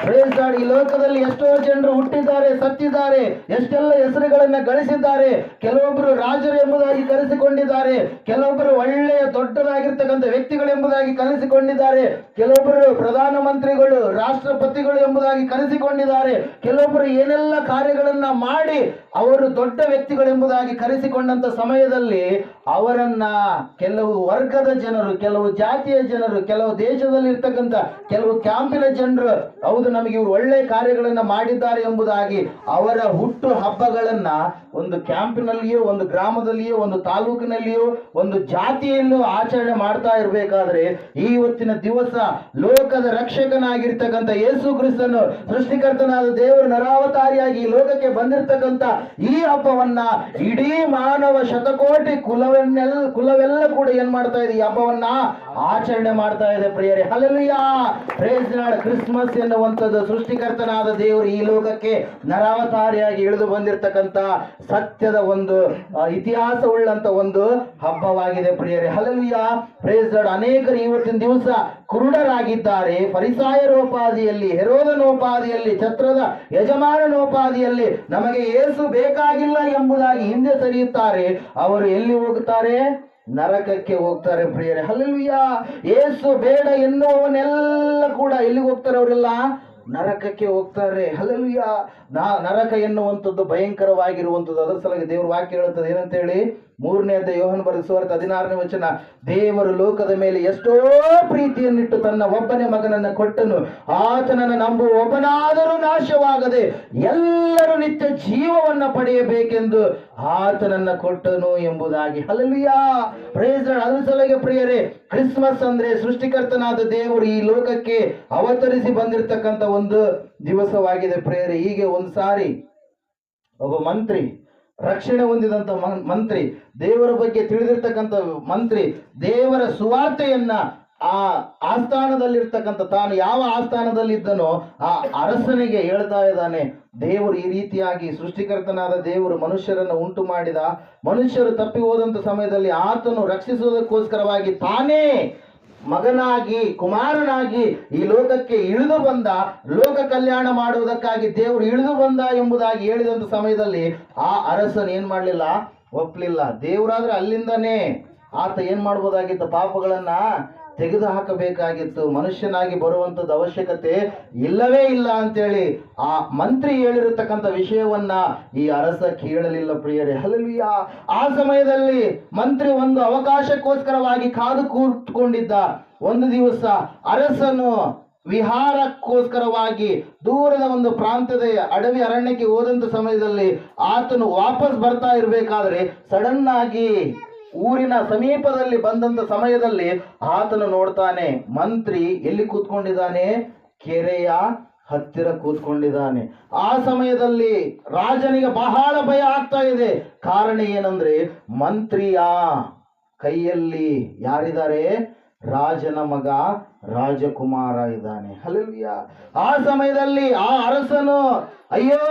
praise God. ಈ ಲೋಕದಲ್ಲಿ ಎಷ್ಟೋ ಜನರು ಹುಟ್ಟಿದ್ದಾರೆ, ಸತ್ತಿದ್ದಾರೆ, ಎಷ್ಟೆಲ್ಲ ಹೆಸರುಗಳನ್ನ ಗಳಿಸಿದ್ದಾರೆ. ಕೆಲವೊಬ್ಬರು ರಾಜರು ಎಂಬುದಾಗಿ ಕರೆಸಿಕೊಂಡಿದ್ದಾರೆ, ಕೆಲವೊಬ್ಬರು ಒಳ್ಳೆಯ ದೊಡ್ಡದಾಗಿರ್ತಕ್ಕಂಥ ವ್ಯಕ್ತಿಗಳು ಎಂಬುದಾಗಿ ಕರೆಸಿಕೊಂಡಿದ್ದಾರೆ, ಕೆಲವೊಬ್ಬರು ಪ್ರಧಾನಮಂತ್ರಿಗಳು, ರಾಷ್ಟ್ರಪತಿಗಳು ಎಂಬುದಾಗಿ ಕರೆಸಿಕೊಂಡಿದ್ದಾರೆ, ಕೆಲವೊಬ್ಬರು ಏನೆಲ್ಲ ಕಾರ್ಯಗಳನ್ನ ಮಾಡಿ ಅವರು ದೊಡ್ಡ ವ್ಯಕ್ತಿಗಳೆಂಬುದಾಗಿ ಕರೆಸಿಕೊಂಡಂತ ಸಮಯದಲ್ಲಿ ಅವರನ್ನ ಕೆಲವು ವರ್ಗದ ಜನರು, ಕೆಲವು ಜಾತಿಯ ಜನರು, ಕೆಲವು ದೇಶದಲ್ಲಿ ಇರ್ತಕ್ಕಂಥ ಕೆಲವು ಕ್ಯಾಂಪಿನ ಜನರು, ಹೌದು ನಮಗೆ ಇವರು ಒಳ್ಳೆ ಕಾರ್ಯಗಳನ್ನ ಮಾಡಿದ್ದಾರೆ ಎಂಬುದಾಗಿ ಅವರ ಹುಟ್ಟು ಹಬ್ಬಗಳನ್ನ ಒಂದು ಕ್ಯಾಂಪಿನಲ್ಲಿಯೋ, ಒಂದು ಗ್ರಾಮದಲ್ಲಿಯೋ, ಒಂದು ತಾಲೂಕಿನಲ್ಲಿಯೋ, ಒಂದು ಜಾತಿಯಲ್ಲೂ ಆಚರಣೆ ಮಾಡ್ತಾ ಇರಬೇಕಾದ್ರೆ ಇವತ್ತಿನ ದಿವಸ ಲೋಕದ ರಕ್ಷಕನಾಗಿರ್ತಕ್ಕಂಥ ಯೇಸು ಕ್ರಿಸ್ತನು, ಸೃಷ್ಟಿಕರ್ತನಾದ ದೇವರು ನರಾವತಾರಿಯಾಗಿ ಈ ಲೋಕಕ್ಕೆ ಬಂದಿರತಕ್ಕಂಥ ಈ ಹಬ್ಬವನ್ನ ಇಡೀ ಮಾನವ ಶತಕೋಟಿ ಕುಲವೆಲ್ಲ ಕೂಡ ಏನ್ ಮಾಡ್ತಾ ಇದೆ, ಈ ಹಬ್ಬವನ್ನ ಆಚರಣೆ ಮಾಡ್ತಾ ಇದೆ ಪ್ರಿಯರೇ. Hallelujah, praise lord. ಕ್ರಿಸ್ಮಸ್ ಎನ್ನುವಂಥದ್ದು ಸೃಷ್ಟಿಕರ್ತನಾದ ದೇವರು ಈ ಲೋಕಕ್ಕೆ ನರಾವತಾರಿಯಾಗಿ ಇಳಿದು ಬಂದಿರತಕ್ಕಂತ ಸತ್ಯದ ಒಂದು ಇತಿಹಾಸವುಳ್ಳಂತ ಒಂದು ಹಬ್ಬವಾಗಿದೆ ಪ್ರಿಯರೇ. Hallelujah, praise Lord. ಅನೇಕರು ಇವತ್ತಿನ ದಿವಸ ಕುರುಡರಾಗಿದ್ದಾರೆ. ಫರಿಸಾಯರೋಪಾದಿಯಲ್ಲಿ, ಹೆರೋದನೋಪಾದಿಯಲ್ಲಿ, ಛತ್ರದ ಯಜಮಾನನೋಪಾದಿಯಲ್ಲಿ ನಮಗೆ ಯೇಸು ಬೇಕಾಗಿಲ್ಲ ಎಂಬುದಾಗಿ ಹಿಂದೆ ಸರಿಯುತ್ತಾರೆ. ಅವರು ಎಲ್ಲಿ ಹೋಗುತ್ತಾರೆ? ನರಕಕ್ಕೆ ಹೋಗ್ತಾರೆ ಪ್ರಿಯರೇ. ಹಲ್ಲೆಲೂಯಾ, ಯೇಸು ಬೇಡ ಎನ್ನುವವನೆಲ್ಲ ಕೂಡ ಎಲ್ಲಿಗೆ ಹೋಗ್ತಾರೆ? ಅವರೆಲ್ಲ ನರಕಕ್ಕೆ ಹೋಗ್ತಾರೆ. ಹಲ್ಲೆಲೂಯಾ. ನರಕ ಎನ್ನುವಂಥದ್ದು ಭಯಂಕರವಾಗಿರುವಂಥದ್ದು. ಅದರ ಸಲುವಾಗಿ ದೇವ್ರ ವಾಕ್ಯ ಹೇಳುತ್ತದೆ ಏನಂತ ಹೇಳಿ, 3ನೇ ಅಧ್ಯಾಯ ಯೋಹನ ಬರೆದ ಸುವಾರ್ತೆ 16ನೇ ವಚನ, ದೇವರು ಲೋಕದ ಮೇಲೆ ಎಷ್ಟೋ ಪ್ರೀತಿಯನ್ನಿಟ್ಟು ತನ್ನ ಒಬ್ಬನೇ ಮಗನನ್ನು ಕೊಟ್ಟನು, ಆತನನ್ನು ನಂಬುವ ಒಬ್ಬನಾದರೂ ನಾಶವಾಗದೆ ಎಲ್ಲರೂ ನಿತ್ಯ ಜೀವವನ್ನ ಪಡೆಯಬೇಕೆಂದು ಆತನನ್ನ ಕೊಟ್ಟನು ಎಂಬುದಾಗಿ. Hallelujah, praise Lord. ಅದರ ಸಲುವಾಗಿ ಪ್ರಿಯರೇ, ಕ್ರಿಸ್ಮಸ್ ಅಂದ್ರೆ ಸೃಷ್ಟಿಕರ್ತನಾದ ದೇವರು ಈ ಲೋಕಕ್ಕೆ ಅವತರಿಸಿ ಬಂದಿರತಕ್ಕಂತ ಒಂದು ದಿವಸವಾಗಿದೆ ಪ್ರಿಯರೇ. ಹೀಗೆ ಒಂದು ಸಾರಿ ಒಬ್ಬ ಮಂತ್ರಿ, ರಕ್ಷಣೆ ಹೊಂದಿದಂತ ಮಂತ್ರಿ, ದೇವರ ಬಗ್ಗೆ ತಿಳಿದಿರ್ತಕ್ಕಂಥ ಮಂತ್ರಿ, ದೇವರ ಸುವಾರ್ತೆಯನ್ನ ಆ ಆಸ್ಥಾನದಲ್ಲಿರ್ತಕ್ಕಂಥ, ತಾನು ಯಾವ ಆಸ್ಥಾನದಲ್ಲಿದ್ದನೋ ಆ ಅರಸನಿಗೆ ಹೇಳ್ತಾ ಇದ್ದಾನೆ, ದೇವರು ಈ ರೀತಿಯಾಗಿ ಸೃಷ್ಟಿಕರ್ತನಾದ ದೇವರು ಮನುಷ್ಯರನ್ನು ಉಂಟು ಮಾಡಿದ, ಮನುಷ್ಯರು ತಪ್ಪಿ ಹೋದಂತ ಸಮಯದಲ್ಲಿ ಆತನು ರಕ್ಷಿಸುವುದಕ್ಕೋಸ್ಕರವಾಗಿ ತಾನೇ ಮಗನಾಗಿ, ಕುಮಾರನಾಗಿ ಈ ಲೋಕಕ್ಕೆ ಇಳಿದು ಬಂದ, ಲೋಕ ಕಲ್ಯಾಣ ಮಾಡುವುದಕ್ಕಾಗಿ ದೇವರು ಇಳಿದು ಬಂದ ಎಂಬುದಾಗಿ ಹೇಳಿದಂತ ಸಮಯದಲ್ಲಿ ಆ ಅರಸನ್ ಏನ್ ಮಾಡಲಿಲ್ಲ, ಒಪ್ಪಲಿಲ್ಲ. ದೇವರಾದ್ರೆ ಅಲ್ಲಿಂದನೇ ಆತ ಏನ್ ಮಾಡ್ಬೋದಾಗಿತ್ತು, ಪಾಪಗಳನ್ನ ತೆಗೆದು ಹಾಕಬೇಕಾಗಿತ್ತು. ಮನುಷ್ಯನಾಗಿ ಬರುವಂತದ್ದು ಅವಶ್ಯಕತೆ ಇಲ್ಲವೇ ಇಲ್ಲ ಅಂತೇಳಿ ಆ ಮಂತ್ರಿ ಹೇಳಿರತಕ್ಕಂಥ ವಿಷಯವನ್ನ ಈ ಅರಸ ಕೇಳಲಿಲ್ಲ ಪ್ರಿಯರೇ. ಹಲ್ಲೆಲೂಯಾ. ಆ ಸಮಯದಲ್ಲಿ ಮಂತ್ರಿ ಒಂದು ಅವಕಾಶಕ್ಕೋಸ್ಕರವಾಗಿ ಕಾದು ಕೂತ್ಕೊಂಡಿದ್ದ. ಒಂದು ದಿವಸ ಅರಸನು ವಿಹಾರಕ್ಕೋಸ್ಕರವಾಗಿ ದೂರದ ಒಂದು ಪ್ರಾಂತ್ಯದ ಅಡವಿ ಅರಣ್ಯಕ್ಕೆ ಹೋದಂತ ಸಮಯದಲ್ಲಿ ಆತನು ವಾಪಸ್ ಬರ್ತಾ ಇರಬೇಕಾದ್ರೆ ಸಡನ್ ಆಗಿ ಊರಿನ ಸಮೀಪದಲ್ಲಿ ಬಂದಂತ ಸಮಯದಲ್ಲಿ ಆತನು ನೋಡ್ತಾನೆ, ಮಂತ್ರಿ ಎಲ್ಲಿ ಕೂತ್ಕೊಂಡಿದ್ದಾನೆ? ಕೆರೆಯ ಹತ್ತಿರ ಕೂತ್ಕೊಂಡಿದ್ದಾನೆ. ಆ ಸಮಯದಲ್ಲಿ ರಾಜನಿಗೆ ಬಹಳ ಭಯ ಆಗ್ತಾ ಇದೆ. ಕಾರಣ ಏನಂದ್ರೆ, ಮಂತ್ರಿಯ ಕೈಯಲ್ಲಿ ಯಾರಿದ್ದಾರೆ? ರಾಜನ ಮಗ ರಾಜಕುಮಾರ ಇದ್ದಾನೆ. ಹಲ್ಲೆಲೂಯಾ. ಆ ಸಮಯದಲ್ಲಿ ಆ ಅರಸನು, ಅಯ್ಯೋ,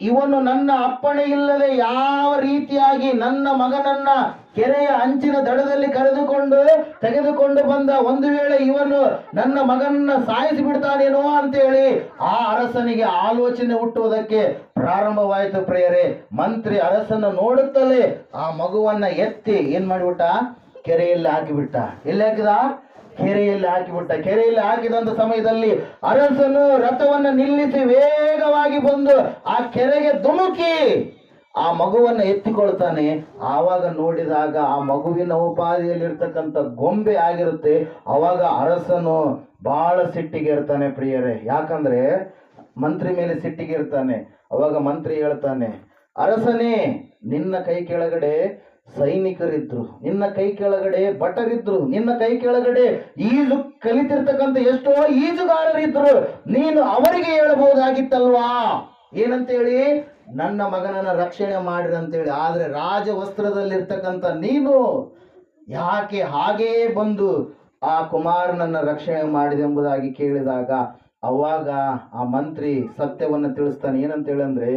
ಇವನು ನನ್ನ ಅಪ್ಪಣೆ ಇಲ್ಲದೆ ಯಾವ ರೀತಿಯಾಗಿ ನನ್ನ ಮಗನನ್ನ ಕೆರೆಯ ಅಂಚಿನ ದಡದಲ್ಲಿ ತೆಗೆದುಕೊಂಡು ಬಂದ, ಒಂದು ವೇಳೆ ಇವನು ನನ್ನ ಮಗನನ್ನ ಸಾಯಿಸಿ ಬಿಡ್ತಾನೇನೋ ಅಂತೇಳಿ ಆ ಅರಸನಿಗೆ ಆಲೋಚನೆ ಹುಟ್ಟುವುದಕ್ಕೆ ಪ್ರಾರಂಭವಾಯಿತು ಪ್ರಿಯರೇ. ಮಂತ್ರಿ ಅರಸನ ನೋಡುತ್ತಲೇ ಆ ಮಗುವನ್ನ ಎತ್ತಿ ಏನ್ ಮಾಡಿಬಿಟ್ಟ? ಕೆರೆಯಲ್ಲಿ ಹಾಕಿಬಿಟ್ಟ. ಎಲ್ಲಿ ಹಾಕಿದ? ಕೆರೆಯಲ್ಲಿ ಹಾಕಿಬಿಟ್ಟ. ಕೆರೆಯಲ್ಲಿ ಹಾಕಿದಂತ ಸಮಯದಲ್ಲಿ ಅರಸನು ರಥವನ್ನು ನಿಲ್ಲಿಸಿ ವೇಗವಾಗಿ ಬಂದು ಆ ಕೆರೆಗೆ ಧುಮುಕಿ ಆ ಮಗುವನ್ನು ಎತ್ತಿಕೊಳ್ತಾನೆ. ಆವಾಗ ನೋಡಿದಾಗ ಆ ಮಗುವಿನ ಉಪಾಧಿಯಲ್ಲಿರ್ತಕ್ಕಂಥ ಗೊಂಬೆ ಆಗಿರುತ್ತೆ. ಅವಾಗ ಅರಸನು ಬಹಳ ಸಿಟ್ಟಿಗೆ ಇರ್ತಾನೆ ಪ್ರಿಯರೇ. ಯಾಕಂದ್ರೆ ಮಂತ್ರಿ ಮೇಲೆ ಸಿಟ್ಟಿಗೆ ಇರ್ತಾನೆ. ಅವಾಗ ಮಂತ್ರಿ ಹೇಳ್ತಾನೆ, ಅರಸನೇ, ನಿನ್ನ ಕೈ ಕೆಳಗಡೆ ಸೈನಿಕರಿದ್ರು, ನಿನ್ನ ಕೈ ಕೆಳಗಡೆ ಭಟರಿದ್ರು, ನಿನ್ನ ಕೈ ಕೆಳಗಡೆ ಈಜು ಕಲಿತಿರ್ತಕ್ಕಂಥ ಎಷ್ಟೋ ಈಜುಗಾರರಿದ್ರು. ನೀನು ಅವರಿಗೆ ಹೇಳಬಹುದಾಗಿತ್ತಲ್ವಾ ಏನಂತೇಳಿ, ನನ್ನ ಮಗನನ್ನ ರಕ್ಷಣೆ ಮಾಡಿರಿ ಅಂತೇಳಿ. ಆದ್ರೆ ರಾಜವಸ್ತ್ರದಲ್ಲಿರ್ತಕ್ಕಂಥ ನೀನು ಯಾಕೆ ಹಾಗೇ ಬಂದು ಆ ಕುಮಾರನನ್ನ ರಕ್ಷಣೆ ಮಾಡಿದೆ ಎಂಬುದಾಗಿ ಕೇಳಿದಾಗ ಅವಾಗ ಆ ಮಂತ್ರಿ ಸತ್ಯವನ್ನು ತಿಳಿಸ್ತಾನೆ. ಏನಂತೇಳಿ ಅಂದ್ರೆ,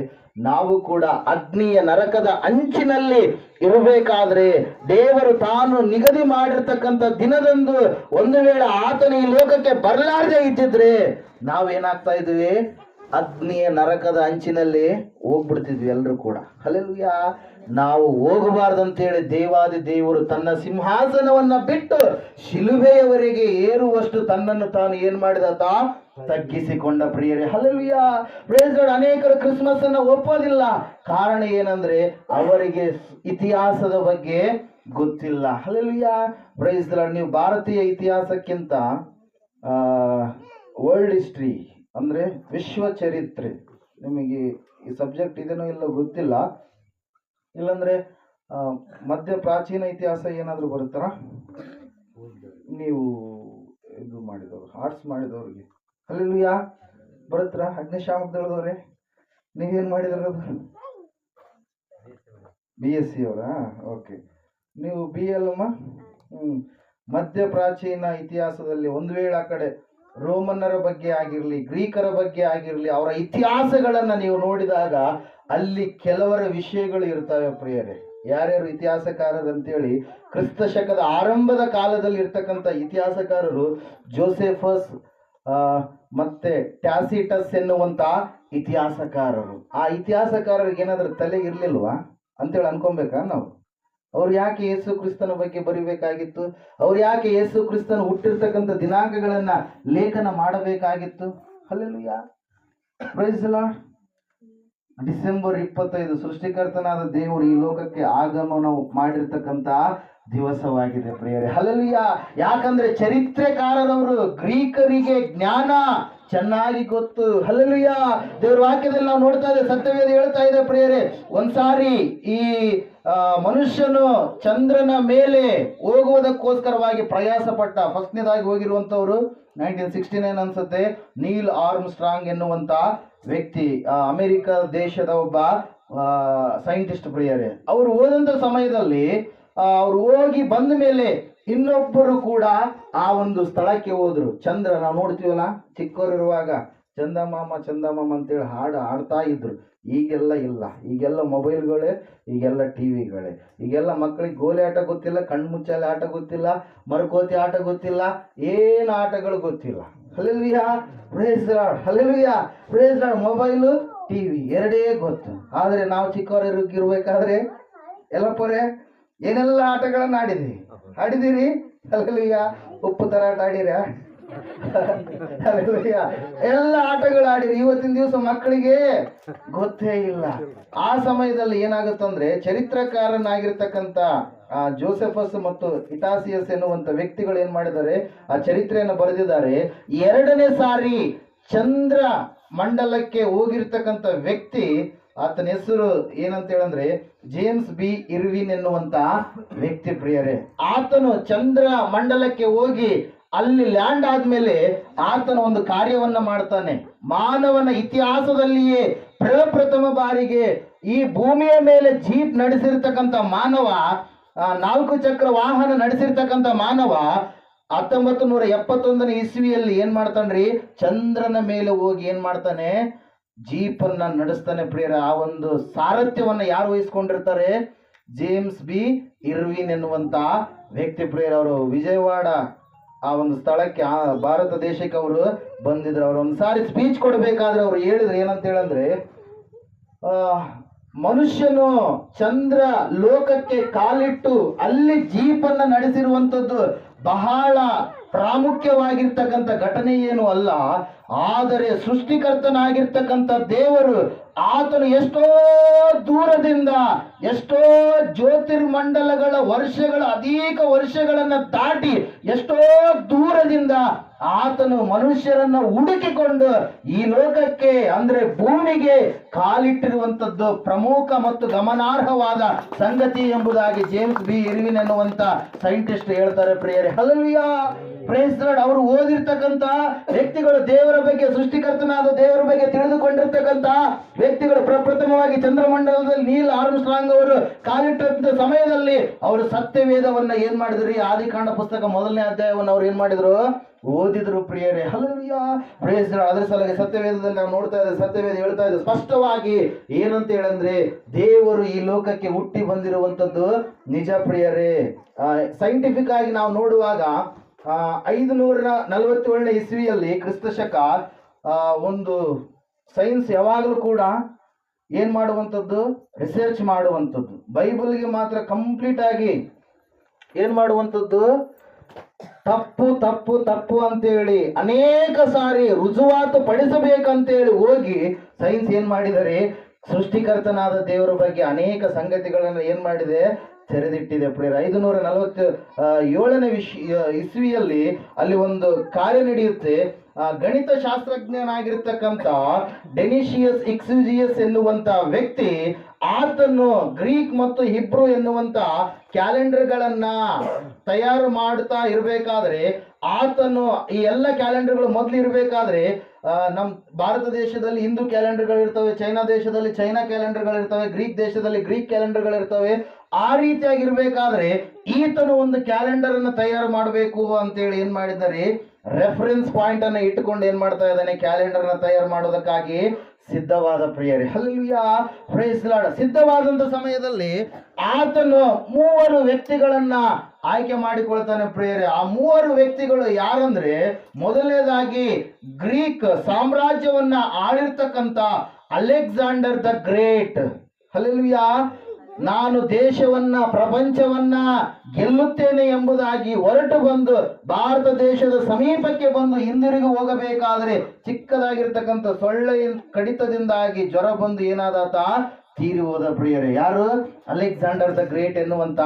ನಾವು ಕೂಡ ಅಗ್ನಿಯ ನರಕದ ಅಂಚಿನಲ್ಲಿ ಇರಬೇಕಾದ್ರೆ ದೇವರು ತಾನು ನಿಗದಿ ಮಾಡಿರ್ತಕ್ಕಂಥ ದಿನದಂದು ಒಂದು ವೇಳೆ ಆತನು ಈ ಲೋಕಕ್ಕೆ ಬರಲಾರದೆ ಇದ್ದಿದ್ರೆ ನಾವೇನಾಗ್ತಾ ಇದ್ವಿ, ಅಗ್ನಿಯ ನರಕದ ಅಂಚಿನಲ್ಲಿ ಹೋಗ್ಬಿಡ್ತಿದ್ವಿ ಎಲ್ಲರೂ ಕೂಡ. ಹಲ್ಲೆಲೂಯಾ. ನಾವು ಹೋಗಬಾರ್ದಂತೇಳಿ ದೇವಾದಿ ದೇವರು ತನ್ನ ಸಿಂಹಾಸನವನ್ನ ಬಿಟ್ಟು ಶಿಲುಬೆಯವರೆಗೆ ಏರುವಷ್ಟು ತನ್ನನ್ನು ತಾನು ಏನ್ ಮಾಡಿದ, ತಗ್ಗಿಸಿಕೊಂಡ ಪ್ರಿಯರೇ. ಹಲ್ಲೆಲೂಯಾ. Praise God. ಅನೇಕರು ಕ್ರಿಸ್ಮಸ್ ಅನ್ನ ಒಪ್ಪೋದಿಲ್ಲ. ಕಾರಣ ಏನಂದ್ರೆ ಅವರಿಗೆ ಇತಿಹಾಸದ ಬಗ್ಗೆ ಗೊತ್ತಿಲ್ಲ. ಹಲ್ಲೆಲೂಯಾ. Praise God. ನೀವು ಭಾರತೀಯ ಇತಿಹಾಸಕ್ಕಿಂತ ವರ್ಲ್ಡ್ ಹಿಸ್ಟ್ರಿ ಅಂದ್ರೆ ವಿಶ್ವ ಚರಿತ್ರೆ, ನಿಮಗೆ ಈ ಸಬ್ಜೆಕ್ಟ್ ಇದೇನೋ ಇಲ್ಲ ಗೊತ್ತಿಲ್ಲ, ಇಲ್ಲಾಂದ್ರೆ ಮಧ್ಯ ಪ್ರಾಚೀನ ಇತಿಹಾಸ ಏನಾದರೂ ಬರುತ್ತಾರ? ನೀವು ಇದು ಮಾಡಿದವರು, ಆರ್ಟ್ಸ್ ಮಾಡಿದವ್ರಿಗೆ ಹಲ್ಲೆಲೂಯಾ ಬರುತ್ತಾ? ಅಗ್ನಿಶಾಮಕ ದಳದವ್ರೆ ನೀವೇನು ಮಾಡಿದಾರ? BSc ಅವರಾ? ಓಕೆ. ನೀವು BL ಅಮ್ಮ? ಮಧ್ಯ ಪ್ರಾಚೀನ ಇತಿಹಾಸದಲ್ಲಿ ಒಂದು ವೇಳೆ ಆ ಕಡೆ ರೋಮನ್ನರ ಬಗ್ಗೆ ಆಗಿರಲಿ, ಗ್ರೀಕರ ಬಗ್ಗೆ ಆಗಿರಲಿ, ಅವರ ಇತಿಹಾಸಗಳನ್ನ ನೀವು ನೋಡಿದಾಗ ಅಲ್ಲಿ ಕೆಲವರ ವಿಷಯಗಳು ಇರ್ತವೆ ಪ್ರಿಯರೇ. ಯಾರ್ಯಾರು ಇತಿಹಾಸಕಾರರು ಅಂತೇಳಿ, ಕ್ರಿಸ್ತ ಶಕದ ಆರಂಭದ ಕಾಲದಲ್ಲಿ ಇರ್ತಕ್ಕಂಥ ಇತಿಹಾಸಕಾರರು ಜೋಸೆಫಸ್ ಮತ್ತೆ ಟ್ಯಾಸಿಟಸ್ ಎನ್ನುವಂತ ಇತಿಹಾಸಕಾರರು. ಆ ಇತಿಹಾಸಕಾರರಿಗೆ ಏನಾದ್ರೂ ತಲೆ ಇರ್ಲಿಲ್ವಾ ಅಂತೇಳಿ ಅನ್ಕೊಬೇಕಾ ನಾವು? ಅವ್ರು ಯಾಕೆ ಯೇಸು ಕ್ರಿಸ್ತನ ಬಗ್ಗೆ ಬರಿಬೇಕಾಗಿತ್ತು? ಅವ್ರು ಯಾಕೆ ಯೇಸು ಕ್ರಿಸ್ತನ ಹುಟ್ಟಿರ್ತಕ್ಕಂಥ ದಿನಾಂಕಗಳನ್ನ ಲೇಖನ ಮಾಡಬೇಕಾಗಿತ್ತು? Hallelujah. Praise the Lord. December 25 ಸೃಷ್ಟಿಕರ್ತನಾದ ದೇವರು ಈ ಲೋಕಕ್ಕೆ ಆಗಮನ ಮಾಡಿರ್ತಕ್ಕಂಥ ದಿವಸವಾಗಿದೆ ಪ್ರಿಯರೇ. ಹಲ್ಲೆಲೂಯಾ. ಯಾಕಂದ್ರೆ ಚರಿತ್ರೆಕಾರರವರು ಗ್ರೀಕರಿಗೆ ಜ್ಞಾನ ಚೆನ್ನಾಗಿ ಗೊತ್ತು. ಹಲ್ಲೆಲೂಯಾ. ದೇವರ ವಾಕ್ಯದಲ್ಲಿ ನಾವು ನೋಡ್ತಾ ಇದ್ದೇವೆ, ಸತ್ಯವೇದ ಹೇಳ್ತಾ ಇದೆ ಪ್ರಿಯರೇ, ಒಂದ್ಸಾರಿ ಈ ಮನುಷ್ಯನು ಚಂದ್ರನ ಮೇಲೆ ಹೋಗುವುದಕ್ಕೋಸ್ಕರವಾಗಿ ಪ್ರಯಾಸ ಪಟ್ಟ. ಫಸ್ಟ್ನೇದಾಗಿ ಹೋಗಿರುವಂತವ್ರು 1969 ಅನ್ಸುತ್ತೆ, ನೀಲ್ ಆರ್ಮ್ ಸ್ಟ್ರಾಂಗ್ ಎನ್ನುವಂತ ವ್ಯಕ್ತಿ, ಅಮೆರಿಕ ದೇಶದ ಒಬ್ಬ ಸೈಂಟಿಸ್ಟ್ ಪ್ರಿಯರೇ. ಅವರು ಹೋದಂತ ಸಮಯದಲ್ಲಿ ಅವ್ರು ಹೋಗಿ ಬಂದ ಮೇಲೆ ಇನ್ನೊಬ್ಬರು ಕೂಡ ಆ ಒಂದು ಸ್ಥಳಕ್ಕೆ ಹೋದ್ರು. ಚಂದ್ರ, ನಾವು ನೋಡ್ತೀವಲ್ಲ ಚಿಕ್ಕವರಿರುವಾಗ ಚಂದಮಾಮ ಚಂದಮಾಮ ಅಂತೇಳಿ ಹಾಡು ಹಾಡ್ತಾ ಇದ್ರು. ಈಗೆಲ್ಲ ಇಲ್ಲ, ಈಗೆಲ್ಲ ಮೊಬೈಲ್ಗಳೇ, ಈಗೆಲ್ಲ ಟಿವಿಗಳೇ. ಈಗೆಲ್ಲ ಮಕ್ಕಳಿಗೆ ಗೋಲಿ ಆಟ ಗೊತ್ತಿಲ್ಲ, ಕಣ್ಮುಚ್ಚಾಲೆ ಆಟ ಗೊತ್ತಿಲ್ಲ, ಮರಕೋತಿ ಆಟ ಗೊತ್ತಿಲ್ಲ, ಏನು ಆಟಗಳು ಗೊತ್ತಿಲ್ಲ. Hallelujah. Praise the Lord. Hallelujah. Praise the Lord. Mobile, TV ಎರಡೇ ಗೊತ್ತು. ಆದರೆ ನಾವು ಚಿಕ್ಕವರಿರ್ಬೇಕಾದ್ರೆ ಎಲ್ಲಪ್ಪರೇ ಏನೆಲ್ಲ ಆಟಗಳನ್ನ ಆಡಿದಿರಿ? ಹಲ್ಲೆಲೂಯಾ. ಉಪ್ಪು ತರಾಟ ಆಡಿರ? ಹಲ್ಲೆಲೂಯಾ. ಎಲ್ಲ ಆಟಗಳು ಆಡಿರಿ. ಇವತ್ತಿನ ದಿವಸ ಮಕ್ಕಳಿಗೆ ಗೊತ್ತೇ ಇಲ್ಲ. ಆ ಸಮಯದಲ್ಲಿ ಏನಾಗುತ್ತಂದ್ರೆ, ಚರಿತ್ರಕಾರನಾಗಿರ್ತಕ್ಕಂಥ ಜೋಸೆಫಸ್ ಮತ್ತು ಇಟಾಸಿಯಸ್ ಎನ್ನುವಂತ ವ್ಯಕ್ತಿಗಳು ಏನ್ ಮಾಡಿದ್ದಾರೆ, ಆ ಚರಿತ್ರೆಯನ್ನು ಬರೆದಿದ್ದಾರೆ. 2ನೇ ಸಾರಿ ಚಂದ್ರ ಮಂಡಲಕ್ಕೆ ಹೋಗಿರ್ತಕ್ಕಂಥ ವ್ಯಕ್ತಿ, ಆತನ ಹೆಸರು ಏನಂತ ಹೇಳಂದ್ರೆ ಜೇಮ್ಸ್ ಬಿ ಇರ್ವಿನ್ ಎನ್ನುವಂತ ವ್ಯಕ್ತಿ ಪ್ರಿಯರೇ. ಆತನು ಚಂದ್ರ ಮಂಡಲಕ್ಕೆ ಹೋಗಿ ಅಲ್ಲಿ ಲ್ಯಾಂಡ್ ಆದ್ಮೇಲೆ ಆತನ ಒಂದು ಕಾರ್ಯವನ್ನ ಮಾಡ್ತಾನೆ. ಮಾನವನ ಇತಿಹಾಸದಲ್ಲಿಯೇ ಪ್ರಪ್ರಥಮ ಬಾರಿಗೆ ಈ ಭೂಮಿಯ ಮೇಲೆ ಜೀಪ್ ನಡೆಸಿರ್ತಕ್ಕಂಥ ಮಾನವ, 4 ಚಕ್ರ ವಾಹನ ನಡೆಸಿರ್ತಕ್ಕಂಥ ಮಾನವ 1971ನೇ ಇಸ್ವಿಯಲ್ಲಿ ಏನ್ ಮಾಡ್ತಾನ್ರಿ, ಚಂದ್ರನ ಮೇಲೆ ಹೋಗಿ ಏನ್ ಮಾಡ್ತಾನೆ, ಜೀಪನ್ನ ನಡೆಸ್ತಾನೆ ಪ್ರಿಯರ. ಆ ಒಂದು ಸಾರಥ್ಯವನ್ನ ಯಾರು ವಹಿಸ್ಕೊಂಡಿರ್ತಾರೆ, ಜೇಮ್ಸ್ ಬಿ ಇರ್ವಿನ್ ಎನ್ನುವಂತ ವ್ಯಕ್ತಿ ಪ್ರಿಯರ. ಅವರು ವಿಜಯವಾಡ ಆ ಒಂದು ಸ್ಥಳಕ್ಕೆ, ಭಾರತ ದೇಶಕ್ಕೆ ಅವರು ಬಂದಿದ್ರು. ಅವರು ಒಂದ್ಸಾರಿ ಸ್ಪೀಚ್ ಕೊಡಬೇಕಾದ್ರೆ ಅವ್ರು ಹೇಳಿದ್ರು ಏನಂತ ಹೇಳಂದ್ರೆ, ಮನುಷ್ಯನು ಚಂದ್ರ ಲೋಕಕ್ಕೆ ಕಾಲಿಟ್ಟು ಅಲ್ಲಿ ಜೀಪನ್ನ ನಡೆಸಿರುವಂಥದ್ದು ಬಹಳ ಪ್ರಾಮುಖ್ಯವಾಗಿರ್ತಕ್ಕಂಥ ಘಟನೆ ಏನು ಅಲ್ಲ, ಆದರೆ ಸೃಷ್ಟಿಕರ್ತನಾಗಿರ್ತಕ್ಕಂಥ ದೇವರು ಆತನು ಎಷ್ಟೋ ದೂರದಿಂದ, ಎಷ್ಟೋ ಜ್ಯೋತಿರ್ಮಂಡಲಗಳ ವರ್ಷಗಳು, ಅನೇಕ ವರ್ಷಗಳನ್ನ ದಾಟಿ ಎಷ್ಟೋ ದೂರದಿಂದ ಆತನು ಮನುಷ್ಯರನ್ನ ಹುಡುಕಿಕೊಂಡು ಈ ಲೋಕಕ್ಕೆ ಅಂದ್ರೆ ಭೂಮಿಗೆ ಕಾಲಿಟ್ಟಿರುವಂತದ್ದು ಪ್ರಮುಖ ಮತ್ತು ಗಮನಾರ್ಹವಾದ ಸಂಗತಿ ಎಂಬುದಾಗಿ ಜೇಮ್ಸ್ ಬಿ ಇರ್ವಿನ್ ಎನ್ನುವಂತ ಸೈಂಟಿಸ್ಟ್ ಹೇಳ್ತಾರೆ ಪ್ರಿಯರೇ. Hallelujah, praise Lord. ಅವರು ಓದಿರ್ತಕ್ಕಂತ ವ್ಯಕ್ತಿಗಳು, ದೇವರ ಬಗ್ಗೆ, ಸೃಷ್ಟಿಕರ್ತನಾದ ದೇವರ ಬಗ್ಗೆ ತಿಳಿದುಕೊಂಡಿರ್ತಕ್ಕಂತ ವ್ಯಕ್ತಿಗಳು, ಪ್ರಪ್ರಥಮವಾಗಿ ಚಂದ್ರಮಂಡಲದಲ್ಲಿ ನೀಲ್ ಆರ್ಮ್ಸ್ಟ್ರಾಂಗ್ ಅವರು ಕಾಲಿಟ್ಟಂತ ಸಮಯದಲ್ಲಿ ಅವರು ಸತ್ಯವೇದವನ್ನ ಏನ್ ಮಾಡಿದ್ರಿ, ಆದಿಕಾಂಡ ಪುಸ್ತಕ 1ನೇ ಅಧ್ಯಾಯವನ್ನು ಅವ್ರು ಏನ್ ಮಾಡಿದ್ರು, ಓದಿದ್ರು ಪ್ರಿಯರೇ. Hallelujah, praise Lord. ಅದರ ಸಲುವಾಗಿ ಸತ್ಯವೇದದಲ್ಲಿ ನಾವು ನೋಡ್ತಾ ಇದ್ದೇವೆ, ಸತ್ಯವೇದ ಹೇಳ್ತಾ ಇದೆ ಸ್ಪಷ್ಟವಾಗಿ ಏನಂತ ಹೇಳಂದ್ರೆ, ದೇವರು ಈ ಲೋಕಕ್ಕೆ ಹುಟ್ಟಿ ಬಂದಿರುವಂತದ್ದು ನಿಜ ಪ್ರಿಯರೇ. ಸೈಂಟಿಫಿಕ್ ಆಗಿ ನಾವು ನೋಡುವಾಗ 547ನೇ ಇಸ್ವಿಯಲ್ಲಿ ಕ್ರಿಸ್ತ ಶಕ ಒಂದು ಸೈನ್ಸ್ ಯಾವಾಗಲೂ ಕೂಡ ಏನ್ ಮಾಡುವಂಥದ್ದು, ರಿಸರ್ಚ್ ಮಾಡುವಂಥದ್ದು. ಬೈಬಲ್ಗೆ ಮಾತ್ರ ಕಂಪ್ಲೀಟ್ ಆಗಿ ಏನ್ ಮಾಡುವಂಥದ್ದು, ತಪ್ಪು ತಪ್ಪು ತಪ್ಪು ಅಂತೇಳಿ ಅನೇಕ ಸಾರಿ ರುಜುವಾತು ಪಡಿಸಬೇಕಂತೇಳಿ ಹೋಗಿ ಸೈನ್ಸ್ ಏನ್ ಮಾಡಿದರೆ, ಸೃಷ್ಟಿಕರ್ತನಾದ ದೇವರ ಬಗ್ಗೆ ಅನೇಕ ಸಂಗತಿಗಳನ್ನು ಏನ್ ಮಾಡಿದೆ, ತೆರೆದಿಟ್ಟಿದೆ ಪ್ರಿಯರೇ. 547ನೇ ಇಸ್ವಿಯಲ್ಲಿ ಅಲ್ಲಿ ಒಂದು ಕಾರ್ಯ ನಡೆಯುತ್ತೆ. ಗಣಿತ ಶಾಸ್ತ್ರಜ್ಞನಾಗಿರ್ತಕ್ಕಂಥ ಡೆನಿಷಿಯಸ್ ಇಕ್ಸುಜಿಯಸ್ ಎನ್ನುವಂತ ವ್ಯಕ್ತಿ, ಆತನು ಗ್ರೀಕ್ ಮತ್ತು ಹಿಬ್ರು ಎನ್ನುವಂತ ಕ್ಯಾಲೆಂಡರ್ಗಳನ್ನ ತಯಾರು ಮಾಡ್ತಾ ಇರಬೇಕಾದ್ರೆ, ಆತನು ಈ ಎಲ್ಲ ಕ್ಯಾಲೆಂಡರ್ಗಳು ಮೊದಲು ಇರಬೇಕಾದ್ರೆ ನಮ್ಮ ಭಾರತ ದೇಶದಲ್ಲಿ ಹಿಂದೂ ಕ್ಯಾಲೆಂಡರ್ಗಳು ಇರ್ತವೆ, ಚೈನಾ ದೇಶದಲ್ಲಿ ಚೈನಾ ಕ್ಯಾಲೆಂಡರ್ಗಳು ಇರ್ತವೆ, ಗ್ರೀಕ್ ದೇಶದಲ್ಲಿ ಗ್ರೀಕ್ ಕ್ಯಾಲೆಂಡರ್ಗಳು ಇರ್ತವೆ. ಆ ರೀತಿಯಾಗಿರ್ಬೇಕಾದ್ರೆ ಈತನು ಒಂದು ಕ್ಯಾಲೆಂಡರ್ ಅನ್ನು ತಯಾರು ಮಾಡಬೇಕು ಅಂತೇಳಿ ಏನ್ ಮಾಡಿದ್ದಾರೆ, ರೆಫರೆನ್ಸ್ ಪಾಯಿಂಟ್ ಅನ್ನ ಇಟ್ಟುಕೊಂಡು ಏನ್ ಮಾಡ್ತಾ ಇದ್ದಾನೆ, ಕ್ಯಾಲೆಂಡರ್ ನ ತಯಾರು ಮಾಡೋದಕ್ಕಾಗಿ ಸಿದ್ಧವಾದ ಪ್ರಿಯರೇ. Hallelujah, praise lord. ಸಿದ್ಧವಾದಂತ ಸಮಯದಲ್ಲಿ ಆತನು 3 ವ್ಯಕ್ತಿಗಳನ್ನ ಆಯ್ಕೆ ಮಾಡಿಕೊಳ್ತಾನೆ ಪ್ರಿಯರೇ. ಆ 3 ವ್ಯಕ್ತಿಗಳು ಯಾರಂದ್ರೆ, ಮೊದಲನೇದಾಗಿ ಗ್ರೀಕ್ ಸಾಮ್ರಾಜ್ಯವನ್ನ ಆಳಿರ್ತಕ್ಕಂಥ ಅಲೆಕ್ಸಾಂಡರ್ ದ ಗ್ರೇಟ್. ಹಲ್ಲೆಲೂಯಾ, ನಾನು ದೇಶವನ್ನ, ಪ್ರಪಂಚವನ್ನ ಗೆಲ್ಲುತ್ತೇನೆ ಎಂಬುದಾಗಿ ಹೊರಟು ಬಂದು ಭಾರತ ದೇಶದ ಸಮೀಪಕ್ಕೆ ಬಂದು ಹಿಂದಿರುಗಿ ಹೋಗಬೇಕಾದ್ರೆ ಚಿಕ್ಕದಾಗಿರ್ತಕ್ಕಂಥ ಸೊಳ್ಳೆಯ ಕಡಿತದಿಂದಾಗಿ ಜ್ವರ ಬಂದು ಏನಾದಾತ, ತೀರಿ ಹೋದ ಪ್ರಿಯರೇ. ಯಾರು, ಅಲೆಕ್ಸಾಂಡರ್ ದ ಗ್ರೇಟ್ ಎನ್ನುವಂತ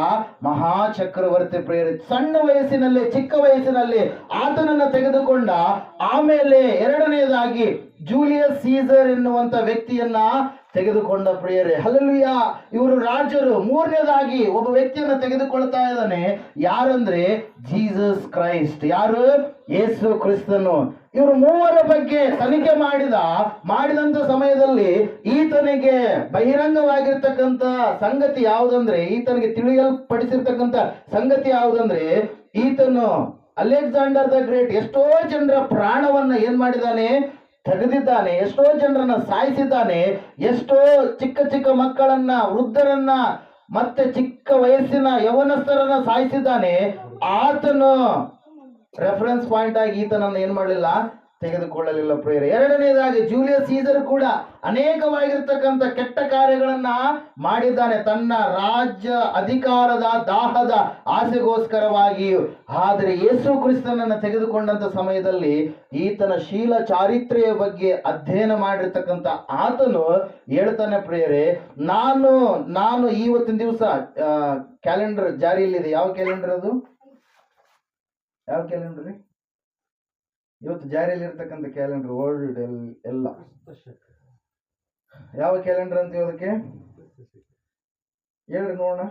ಮಹಾ ಚಕ್ರವರ್ತಿ ಪ್ರಿಯರೇ. ಸಣ್ಣ ವಯಸ್ಸಿನಲ್ಲಿ, ಚಿಕ್ಕ ವಯಸ್ಸಿನಲ್ಲಿ ಆತನನ್ನ ತೆಗೆದುಕೊಂಡ. ಆಮೇಲೆ ಎರಡನೆಯದಾಗಿ ಜೂಲಿಯಸ್ ಸೀಸರ್ ಎನ್ನುವಂತ ವ್ಯಕ್ತಿಯನ್ನ ತೆಗೆದುಕೊಂಡ ಪ್ರಿಯರೇ. ಹಲ್ಲೆಲೂಯಾ, ಇವರು ರಾಜರು. ಮೂರನೇದಾಗಿ ಒಬ್ಬ ವ್ಯಕ್ತಿಯನ್ನ ತೆಗೆದುಕೊಳ್ತಾ ಇದ್ದಾನೆ. ಯಾರಂದ್ರೆ ಜೀಸಸ್ ಕ್ರೈಸ್ಟ್. ಯಾರು, ಯೇಸು ಕ್ರಿಸ್ತನು. ಇವರು 3 ಬಗ್ಗೆ ತನಿಖೆ ಮಾಡಿದಂತ ಸಮಯದಲ್ಲಿ ಈತನಿಗೆ ಬಹಿರಂಗವಾಗಿರ್ತಕ್ಕಂಥ ಸಂಗತಿ ಯಾವುದಂದ್ರೆ, ಈತನಿಗೆ ತಿಳಿಯಲ್ಪಡಿಸಿರ್ತಕ್ಕಂಥ ಸಂಗತಿ ಯಾವುದಂದ್ರೆ, ಈತನು ಅಲೆಕ್ಸಾಂಡರ್ ದ ಗ್ರೇಟ್ ಎಷ್ಟೋ ಜನರ ಪ್ರಾಣವನ್ನ ಏನ್ ಮಾಡಿದಾನೆ, ತೆಗೆದಿದ್ದಾನೆ. ಎಷ್ಟೋ ಜನರನ್ನ ಸಾಯಿಸಿದ್ದಾನೆ. ಎಷ್ಟೋ ಚಿಕ್ಕ ಚಿಕ್ಕ ಮಕ್ಕಳನ್ನ, ವೃದ್ಧರನ್ನ, ಮತ್ತೆ ಚಿಕ್ಕ ವಯಸ್ಸಿನ ಯವನಸ್ಥರನ್ನ ಸಾಯಿಸಿದ್ದಾನೆ. ಆತನು ರೆಫರೆನ್ಸ್ ಪಾಯಿಂಟ್ ಆಗಿ ಈತನನ್ನು ಏನ್ ಮಾಡಲಿಲ್ಲ, ತೆಗೆದುಕೊಳ್ಳಲಿಲ್ಲ ಪ್ರಿಯರೇ. ಎರಡನೇದಾಗಿ ಜೂಲಿಯಸ್ ಸೀಸರ್ ಕೂಡ ಅನೇಕವಾಗಿರ್ತಕ್ಕಂಥ ಕೆಟ್ಟ ಕಾರ್ಯಗಳನ್ನ ಮಾಡಿದ್ದಾನೆ, ತನ್ನ ರಾಜ್ಯ ಅಧಿಕಾರದ ದಾಹದ ಆಸೆಗೋಸ್ಕರವಾಗಿಯೂ. ಆದರೆ ಯೇಸು ಕ್ರಿಸ್ತನನ್ನು ತೆಗೆದುಕೊಂಡಂತ ಸಮಯದಲ್ಲಿ ಈತನ ಶೀಲ ಚಾರಿತ್ರ್ಯ ಬಗ್ಗೆ ಅಧ್ಯಯನ ಮಾಡಿರ್ತಕ್ಕಂಥ ಆತನು ಹೇಳ್ತಾನೆ ಪ್ರಿಯರೇ, ನಾನು ಇವತ್ತಿನ ದಿವಸ ಕ್ಯಾಲೆಂಡರ್ ಜಾರಿಯಲ್ಲಿದೆ. ಯಾವ ಕ್ಯಾಲೆಂಡರ್ ಅದು, ಯಾವ ಕ್ಯಾಲೆಂಡರ್ ರೀ? ಇವತ್ತು ಜಾರಿಯಲ್ಲಿ ಇರ್ತಕ್ಕಂಥ ಕ್ಯಾಲೆಂಡರ್ ವರ್ಲ್ಡ್ ಎಲ್ಲ ಯಾವ ಕ್ಯಾಲೆಂಡರ್ ಅಂತ ಹೇಳೋದಕ್ಕೆ ಹೇಳ್ರಿ ನೋಡೋಣ.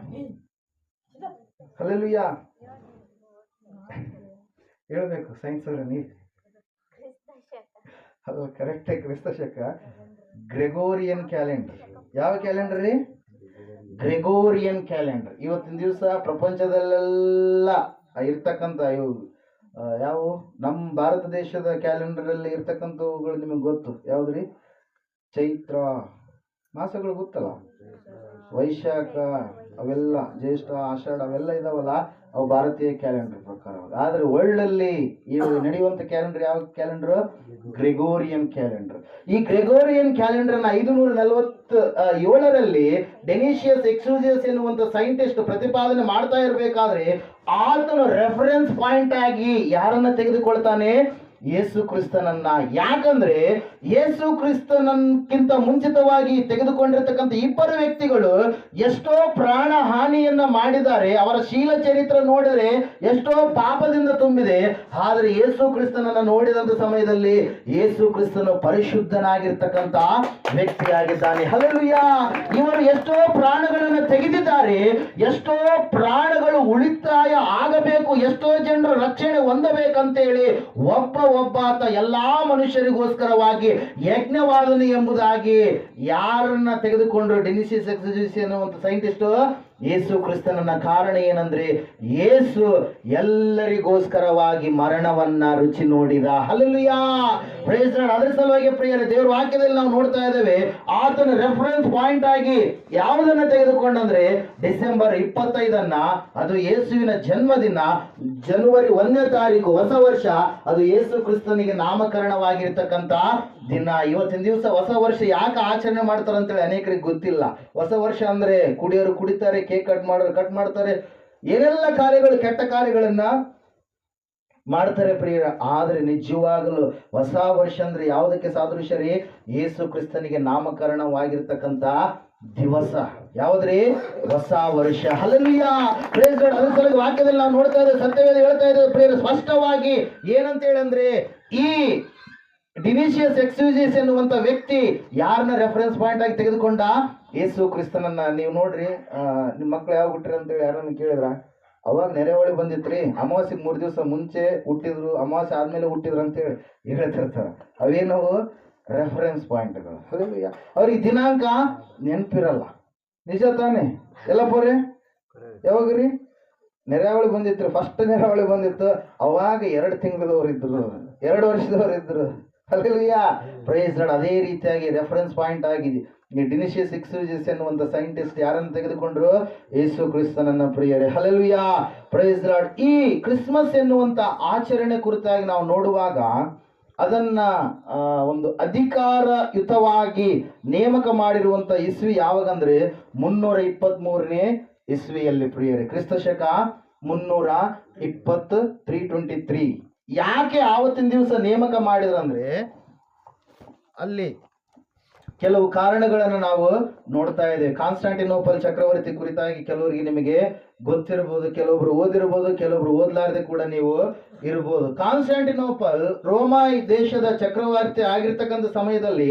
ಹಲ್ಲೆಲೂಯಾ, ಹೇಳ್ಬೇಕು ಸೈನ್ಸ್ ಅವ್ರ ನೀ ಅಲ್ಲ, ಕರೆಕ್ಟ್ ಆಗಿ ಕ್ರಿಸ್ತ ಶಕ ಗ್ರೆಗೋರಿಯನ್ ಕ್ಯಾಲೆಂಡರ್. ಯಾವ ಕ್ಯಾಲೆಂಡರ್ ರೀ? Gregorian calendar. ಇವತ್ತಿನ ದಿವಸ ಪ್ರಪಂಚದಲ್ಲೆಲ್ಲ ಇರ್ತಕ್ಕಂಥ ಯಾವ ನಮ್ಮ ಭಾರತ ದೇಶದ ಕ್ಯಾಲೆಂಡರ್ ಅಲ್ಲಿ ಇರ್ತಕ್ಕಂಥವುಗಳು ನಿಮಗೆ ಗೊತ್ತು. ಯಾವ್ದ್ರಿ? ಚೈತ್ರ ಮಾಸಗಳು ಗೊತ್ತಲ್ಲ, ವೈಶಾಖ ಅವೆಲ್ಲ, ಜ್ಯೇಷ್ಠ, ಆಷಾಢ ಅವೆಲ್ಲ ಇದಾವಲ್ಲ, ಅವು ಭಾರತೀಯ ಕ್ಯಾಲೆಂಡರ್ ಪ್ರಕಾರ. ಆದ್ರೆ ವರ್ಲ್ಡ್ ಅಲ್ಲಿ ನಡೆಯುವಂತ ಕ್ಯಾಲೆಂಡರ್ ಯಾವ ಕ್ಯಾಲೆಂಡರ್? Gregorian calendar. ಈ ಗ್ರೆಗೋರಿಯನ್ ಕ್ಯಾಲೆಂಡರ್ 547ರಲ್ಲಿ ಡೆನಿಷಿಯಸ್ ಎಕ್ಸುಜಿಯಸ್ ಎನ್ನುವಂತ ಸೈಂಟಿಸ್ಟ್ ಪ್ರತಿಪಾದನೆ ಮಾಡ್ತಾ ಇರಬೇಕಾದ್ರೆ ಆತನು ರೆಫರೆನ್ಸ್ ಪಾಯಿಂಟ್ ಆಗಿ ಯಾರನ್ನ ತೆಗೆದುಕೊಳ್ತಾನೆ? ಯೇಸು ಕ್ರಿಸ್ತನನ್ನ. ಯಾಕಂದ್ರೆ ಯೇಸು ಕ್ರಿಸ್ತನಕ್ಕಿಂತ ಮುಂಚಿತವಾಗಿ ತೆಗೆದುಕೊಂಡಿರ್ತಕ್ಕಂಥ ಇಬ್ಬರು ವ್ಯಕ್ತಿಗಳು ಎಷ್ಟೋ ಪ್ರಾಣ ಹಾನಿಯನ್ನ ಮಾಡಿದ್ದಾರೆ. ಅವರ ಶೀಲ ಚರಿತ್ರೆ ನೋಡಿದ್ರೆ ಎಷ್ಟೋ ಪಾಪದಿಂದ ತುಂಬಿದೆ. ಆದರೆ ಯೇಸು ಕ್ರಿಸ್ತನನ್ನ ನೋಡಿದಂತ ಸಮಯದಲ್ಲಿ ಯೇಸು ಕ್ರಿಸ್ತನು ಪರಿಶುದ್ಧನಾಗಿರ್ತಕ್ಕಂಥ ವ್ಯಕ್ತಿಯಾಗಿದ್ದಾನೆ. ಹಲ್ಲೆಲೂಯಾ. ಇವರು ಎಷ್ಟೋ ಪ್ರಾಣಗಳನ್ನು ತೆಗೆದಿದ್ದಾರೆ. ಎಷ್ಟೋ ಪ್ರಾಣಗಳು ಉಳಿತಾಯ ಆಗಬೇಕು, ಎಷ್ಟೋ ಜನರು ರಕ್ಷಣೆ ಹೊಂದಬೇಕಂತೇಳಿ ಒಬ್ಬಾತ ಎಲ್ಲಾ ಮನುಷ್ಯರಿಗೋಸ್ಕರವಾಗಿ ಯಜ್ಞವಾದನೆ ಎಂಬುದಾಗಿ ಯಾರನ್ನ ತೆಗೆದುಕೊಂಡ್ರು? ಡೆನಿಸಿಸ್ ಎಕ್ಸಿಜಿಸಿ ಅನ್ನುವಂಥ ಸೈಂಟಿಸ್ಟ್ ಯೇಸು ಕ್ರಿಸ್ತನನ್ನ. ಕಾರಣ ಏನಂದ್ರೆ ಯೇಸು ಎಲ್ಲರಿಗೋಸ್ಕರವಾಗಿ ಮರಣವನ್ನ ರುಚಿ ನೋಡಿದ. ಹಲ್ಲೆಲೂಯಾ. Praise Lord. ಅದರ ಸಲುವಾಗಿ ಪ್ರಿಯರೇ, ದೇವರ ವಾಕ್ಯದಲ್ಲಿ ನಾವು ನೋಡ್ತಾ ಇದ್ದೇವೆ, ಆತನ ರೆಫರೆನ್ಸ್ ಪಾಯಿಂಟ್ ಆಗಿ ಯಾವುದನ್ನ ತೆಗೆದುಕೊಂಡಂದ್ರೆ ಡಿಸೆಂಬರ್ 25 ಅದು ಯೇಸುವಿನ ಜನ್ಮದಿನ. ಜನವರಿ 1ನೇ ತಾರೀಕು ಹೊಸ ವರ್ಷ, ಅದು ಯೇಸು ಕ್ರಿಸ್ತನಿಗೆ ನಾಮಕರಣವಾಗಿರ್ತಕ್ಕಂಥ ದಿನ. ಇವತ್ತಿನ ದಿವಸ ಹೊಸ ವರ್ಷ ಯಾಕೆ ಆಚರಣೆ ಮಾಡ್ತಾರೆ ಅಂತೇಳಿ ಅನೇಕರಿಗೆ ಗೊತ್ತಿಲ್ಲ. ಹೊಸ ವರ್ಷ ಅಂದ್ರೆ ಕುಡಿಯೋರು ಕುಡಿತಾರೆ, ಕೇಕ್ ಕಟ್ ಮಾಡೋರು ಕಟ್ ಮಾಡ್ತಾರೆ, ಏನೆಲ್ಲ ಕಾರ್ಯಗಳು, ಕೆಟ್ಟ ಕಾರ್ಯಗಳನ್ನ ಮಾಡ್ತಾರೆ ಪ್ರಿಯರ. ಆದ್ರೆ ನಿಜವಾಗಲೂ ಹೊಸ ವರ್ಷ ಅಂದ್ರೆ ಯಾವುದಕ್ಕೆ ಸಾದೃಶ್ಯ ರೀ? ಯೇಸು ಕ್ರಿಸ್ತನಿಗೆ ನಾಮಕರಣವಾಗಿರ್ತಕ್ಕಂಥ ದಿವಸ. ಯಾವ್ದ್ರಿ? ಹೊಸ ವರ್ಷ. ಹಲ್ಲೆಲೂಯಾ. Praise Lord. ಅದರ ಸಲುವಾಗಿ ವಾಕ್ಯದಲ್ಲಿ ನಾವು ನೋಡ್ತಾ ಇದ್ದೇವೆ, ಸತ್ಯವೇದ ಹೇಳ್ತಾ ಇದ್ದೇವೆ ಪ್ರಿಯರ ಸ್ಪಷ್ಟವಾಗಿ. ಏನಂತ ಹೇಳಂದ್ರೆ, ಈ ಡಿನಿಷಿಯಸ್ ಎಕ್ಸ್ಯೂಜಿಸ್ ಎನ್ನುವಂತ ವ್ಯಕ್ತಿ ಯಾರನ್ನ ರೆಫರೆನ್ಸ್ ಪಾಯಿಂಟ್ ಆಗಿ ತೆಗೆದುಕೊಂಡ? ಯೇಸು ಕ್ರಿಸ್ತನನ್ನ. ನೀವು ನೋಡ್ರಿ, ನಿಮ್ಮ ಮಕ್ಳು ಯಾವಾಗ ಹುಟ್ಟಿರ ಅಂತೇಳಿ ಯಾರನ್ನ ಕೇಳಿದ್ರ? ಅವಾಗ ನೆರೆಹೊಳಿ ಬಂದಿತ್ರಿ, ಅಮಾವಾಸ್ಯೆಗೆ 3 ದಿವಸ ಮುಂಚೆ ಹುಟ್ಟಿದ್ರು, ಅಮಾವಾಸ್ಯೆ ಆದ್ಮೇಲೆ ಹುಟ್ಟಿದ್ರು ಅಂತೇಳಿ ಹೇಳ್ತಿರ್ತಾರ. ಅವೇನವು? ರೆಫರೆನ್ಸ್ ಪಾಯಿಂಟ್ಗಳು. ಅವ್ರಿಗೆ ದಿನಾಂಕ ನೆನಪಿರಲ್ಲ. ನಿಜ ತಾನೆ? ಎಲ್ಲ ಪೋರೆ ಯಾವಾಗ್ರಿ ನೆರೆಹೊಳಿ ಬಂದಿತ್ತು? ಫಸ್ಟ್ ನೆರೆಹೊಳಿ ಬಂದಿತ್ತು, ಅವಾಗ 2 ತಿಂಗಳದವ್ರು ಇದ್ರು, 2 ವರ್ಷದವ್ರು ಇದ್ರು. ಹಲ್ಲೆಲೂಯಾ. Praise Lord. ಅದೇ ರೀತಿಯಾಗಿ ರೆಫರೆನ್ಸ್ ಪಾಯಿಂಟ್ ಆಗಿದೆ ಈ ಡಿನಿಷಿಯಸ್ ಎಕ್ಸ್ಯೂಜಿಸ್ ಎನ್ನುವಂತ ಸೈಂಟಿಸ್ಟ್ ಯಾರನ್ನು ತೆಗೆದುಕೊಂಡ್ರು? ಯೇಸು ಕ್ರಿಸ್ತನನ್ನ ಪ್ರಿಯರೇ. ಹಲ್ಲೆಲೂಯಾ. Praise Lord. ಈ ಕ್ರಿಸ್ಮಸ್ ಎನ್ನುವಂತ ಆಚರಣೆ ಕುರಿತಾಗಿ ನಾವು ನೋಡುವಾಗ ಅದನ್ನ ಒಂದು ಅಧಿಕಾರಯುತವಾಗಿ ನೇಮಕ ಮಾಡಿರುವಂತ ಇಸ್ವಿ ಯಾವಾಗಂದ್ರೆ 323ನೇ ಇಸ್ವಿಯಲ್ಲಿ ಪ್ರಿಯರೇ. ಕ್ರಿಸ್ತ ಶಕ 320 323. ಯಾಕೆ ಆವತ್ತಿನ ದಿವಸ ನೇಮಕ ಮಾಡಿದ್ರಂದ್ರೆ ಅಲ್ಲಿ ಕೆಲವು ಕಾರಣಗಳನ್ನು ನಾವು ನೋಡ್ತಾ ಇದ್ದೇವೆ. ಕಾನ್ಸ್ಟಾಂಟಿನೋಪಲ್ ಚಕ್ರವರ್ತಿ ಕುರಿತಾಗಿ ಕೆಲವರಿಗೆ ನಿಮಗೆ ಗೊತ್ತಿರಬಹುದು, ಕೆಲವೊಬ್ರು ಓದಿರಬಹುದು, ಕೆಲವೊಬ್ರು ಓದ್ಲಾರದೆ ಕೂಡ ನೀವು ಇರಬಹುದು. ಕಾನ್ಸ್ಟಾಂಟಿನೋಪಲ್ ರೋಮಾ ದೇಶದ ಚಕ್ರವರ್ತಿ ಆಗಿರ್ತಕ್ಕಂಥ ಸಮಯದಲ್ಲಿ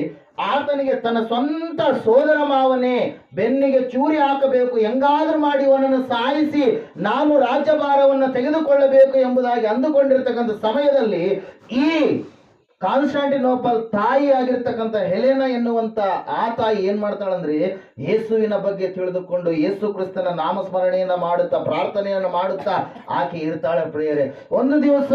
ಆತನಿಗೆ ತನ್ನ ಸ್ವಂತ ಸೋದರ ಮಾವನೇ ಬೆನ್ನಿಗೆ ಚೂರಿ ಹಾಕಬೇಕು, ಹೆಂಗಾದ್ರೂ ಮಾಡಿ ಅವನನ್ನು ಸಾಯಿಸಿ ನಾನು ರಾಜ್ಯಭಾರವನ್ನು ತೆಗೆದುಕೊಳ್ಳಬೇಕು ಎಂಬುದಾಗಿ ಅಂದುಕೊಂಡಿರ್ತಕ್ಕಂಥ ಸಮಯದಲ್ಲಿ ಈ ಕಾನ್ಸ್ಟಾಂಟಿನೋಪಲ್ ತಾಯಿ ಆಗಿರ್ತಕ್ಕಂಥ ಹೆಲೆನಾ ಎನ್ನುವಂತ ಆ ತಾಯಿ ಏನ್ ಮಾಡ್ತಾಳಂದ್ರೆ ಯೇಸುವಿನ ಬಗ್ಗೆ ತಿಳಿದುಕೊಂಡು ಯೇಸು ಕ್ರಿಸ್ತನ ನಾಮಸ್ಮರಣೆಯನ್ನ ಮಾಡುತ್ತಾ ಪ್ರಾರ್ಥನೆಯನ್ನು ಮಾಡುತ್ತಾ ಆಕೆ ಇರ್ತಾಳೆ ಪ್ರಿಯರೇ. ಒಂದು ದಿವಸ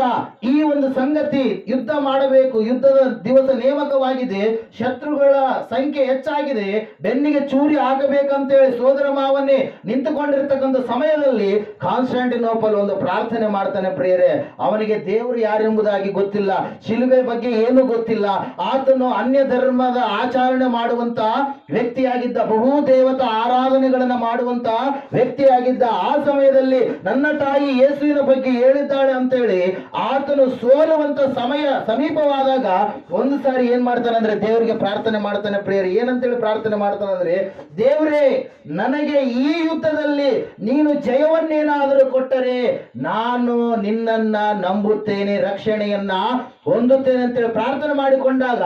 ಈ ಒಂದು ಸಂಗತಿ, ಯುದ್ಧ ಮಾಡಬೇಕು, ಯುದ್ಧದ ದಿವಸ ನೇಮಕವಾಗಿದೆ, ಶತ್ರುಗಳ ಸಂಖ್ಯೆ ಹೆಚ್ಚಾಗಿದೆ, ಬೆನ್ನಿಗೆ ಚೂರಿ ಹಾಕಬೇಕಂತೇಳಿ ಸೋದರ ಮಾವನ್ನೇ ನಿಂತುಕೊಂಡಿರ್ತಕ್ಕಂಥ ಸಮಯದಲ್ಲಿ ಕಾನ್ಸ್ಟಾಂಟಿನೋಪಲ್ ಒಂದು ಪ್ರಾರ್ಥನೆ ಮಾಡ್ತಾನೆ ಪ್ರಿಯರೇ. ಅವನಿಗೆ ದೇವರು ಯಾರೆಂಬುದಾಗಿ ಗೊತ್ತಿಲ್ಲ, ಶಿಲುಬೆ ಬಗ್ಗೆ ಏನು ಗೊತ್ತಿಲ್ಲ. ಆತನು ಅನ್ಯ ಧರ್ಮದ ಆಚರಣೆ ಮಾಡುವಂತ ವ್ಯಕ್ತಿಯಾಗಿದ್ದ, ಬಹು ದೇವತಾ ಆರಾಧನೆಗಳನ್ನ ಮಾಡುವಂತ ವ್ಯಕ್ತಿಯಾಗಿದ್ದ. ಆ ಸಮಯದಲ್ಲಿ ನನ್ನ ತಾಯಿ ಯೇಸುವಿನ ಬಗ್ಗೆ ಹೇಳಿದ್ದಾಳೆ ಅಂತೇಳಿ ಆತನು ಸೋಲುವಂತ ಸಮಯ ಸಮೀಪವಾದಾಗ ಒಂದು ಸಾರಿ ಏನ್ ಮಾಡ್ತಾನೆ ಅಂದ್ರೆ ದೇವರಿಗೆ ಪ್ರಾರ್ಥನೆ ಮಾಡ್ತಾನೆ ಪ್ರಿಯರೇ. ಏನಂತೇಳಿ ಪ್ರಾರ್ಥನೆ ಮಾಡ್ತಾನೆ ಅಂದ್ರೆ, ದೇವರೇ ನನಗೆ ಈ ಯುದ್ಧದಲ್ಲಿ ನೀನು ಜಯವನ್ನೇನಾದರೂ ಕೊಟ್ಟರೆ ನಾನು ನಿನ್ನನ್ನ ನಂಬುತ್ತೇನೆ, ರಕ್ಷಣೆಯನ್ನ ಹೊಂದುತ್ತೇನೆ ಅಂತೇಳಿ ಪ್ರಾರ್ಥನೆ ಮಾಡಿಕೊಂಡಾಗ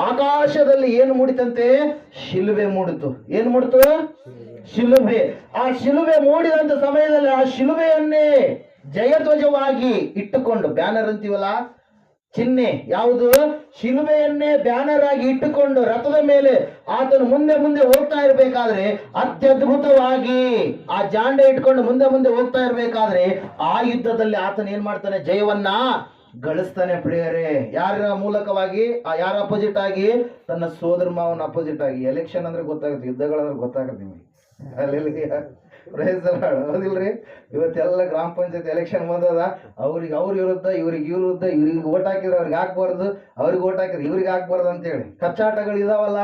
ಆಕಾಶದಲ್ಲಿ ಏನು ಮೂಡಿತಂತೆ? ಶಿಲುಬೆ ಮೂಡಿತು. ಏನು ಮೂಡಿತು? ಶಿಲುಬೆ. ಆ ಶಿಲುಬೆ ಮೂಡಿದಂತ ಸಮಯದಲ್ಲಿ ಆ ಶಿಲುಬೆಯನ್ನೇ ಜಯಧ್ವಜವಾಗಿ ಇಟ್ಟುಕೊಂಡು, ಬ್ಯಾನರ್ ಅಂತೀವಲ್ಲ, ಚಿಹ್ನೆ ಯಾವುದು? ಶಿಲುಬೆಯನ್ನೇ ಬ್ಯಾನರ್ ಆಗಿ ಇಟ್ಟುಕೊಂಡು ರಥದ ಮೇಲೆ ಆತನು ಮುಂದೆ ಮುಂದೆ ಹೋಗ್ತಾ ಇರಬೇಕಾದ್ರೆ, ಅತ್ಯದ್ಭುತವಾಗಿ ಆ ಜಾಂಡೆ ಇಟ್ಕೊಂಡು ಮುಂದೆ ಮುಂದೆ ಹೋಗ್ತಾ ಇರಬೇಕಾದ್ರೆ ಆ ಯುದ್ಧದಲ್ಲಿ ಆತನ ಏನ್ ಮಾಡ್ತಾನೆ? ಜಯವನ್ನ ಗಳಿಸ್ತಾನೆ ಪ್ರಿಯರೇ. ಯಾರ ಮೂಲಕವಾಗಿ? ಯಾರ ಅಪೋಸಿಟ್ ಆಗಿ? ತನ್ನ ಸೋದರ ಮಾವನ ಅಪೋಸಿಟ್ ಆಗಿ. ಎಲೆಕ್ಷನ್ ಅಂದ್ರೆ ಗೊತ್ತಾಗುತ್ತೆ, ಯುದ್ಧಗಳಂದ್ರೆ ಗೊತ್ತಾಗುತ್ತೆ ನಿಮಗೆ. ಅಲ್ಲಿ ಪ್ರೈಸ್ ಲಾರ್ಡ್. ಹೌದಿಲ್ರಿ? ಇವತ್ತೆಲ್ಲ ಗ್ರಾಮ ಪಂಚಾಯತ್ ಎಲೆಕ್ಷನ್ ಬಂದದ, ಅವ್ರಿಗೆ ಅವ್ರ ವಿರುದ್ಧ, ಇವ್ರಿಗೆ ಇವ್ರ ವಿರುದ್ಧ, ಇವ್ರಿಗೆ ಓಟ್ ಹಾಕಿದ್ರೆ ಅವ್ರಿಗೆ ಹಾಕ್ಬಾರ್ದು, ಅವ್ರಿಗೆ ಓಟ್ ಹಾಕಿದ್ರೆ ಇವ್ರಿಗೆ ಹಾಕ್ಬಾರ್ದು ಅಂತೇಳಿ ಕಚ್ಚಾಟಗಳು ಇದಾವಲ್ಲ.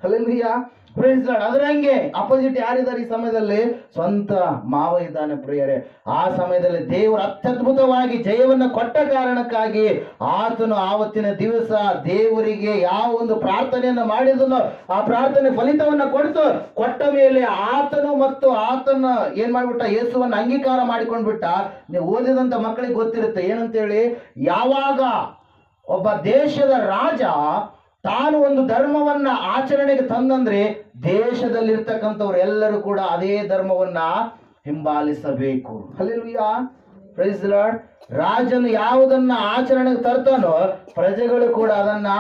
ಹಲ್ಲೆಲೂಯಾ. Praise lord. ಅದರಂಗೆ ಅಪೋಸಿಟ್ ಯಾರಿದ್ದಾರೆ ಈ ಸಮಯದಲ್ಲಿ? ಸ್ವಂತ ಮಾವ ಇದ್ದಾನೆ ಪ್ರಿಯರೇ. ಆ ಸಮಯದಲ್ಲಿ ದೇವರು ಅತ್ಯದ್ಭುತವಾಗಿ ಜಯವನ್ನು ಕೊಟ್ಟ ಕಾರಣಕ್ಕಾಗಿ ಆತನು ಆವತ್ತಿನ ದಿವಸ ದೇವರಿಗೆ ಯಾವ ಒಂದು ಪ್ರಾರ್ಥನೆಯನ್ನು ಮಾಡಿದನೋ ಆ ಪ್ರಾರ್ಥನೆ ಫಲಿತವನ್ನು ಕೊಟ್ಟ ಮೇಲೆ ಆತನು ಮತ್ತು ಆತನ ಏನ್ ಮಾಡ್ಬಿಟ್ಟ? ಯೇಸುವನ್ನು ಅಂಗೀಕಾರ ಮಾಡಿಕೊಂಡ್ಬಿಟ್ಟ. ನೀವು ಓದಿದಂತ ಮಕ್ಕಳಿಗೆ ಗೊತ್ತಿರುತ್ತೆ ಏನಂತೇಳಿ. ಯಾವಾಗ ಒಬ್ಬ ದೇಶದ ರಾಜ ತಾನು ಒಂದು ಧರ್ಮವನ್ನ ಆಚರಣೆಗೆ ತಂದಂದ್ರೆ ದೇಶದಲ್ಲಿರ್ತಕ್ಕಂಥವ್ರು ಎಲ್ಲರೂ ಕೂಡ ಅದೇ ಧರ್ಮವನ್ನ ಹಿಂಬಾಲಿಸಬೇಕು. Hallelujah, praise the lord. ರಾಜನು ಯಾವುದನ್ನ ಆಚರಣೆಗೆ ತರ್ತಾನೋ ಪ್ರಜೆಗಳು ಕೂಡ ಅದನ್ನ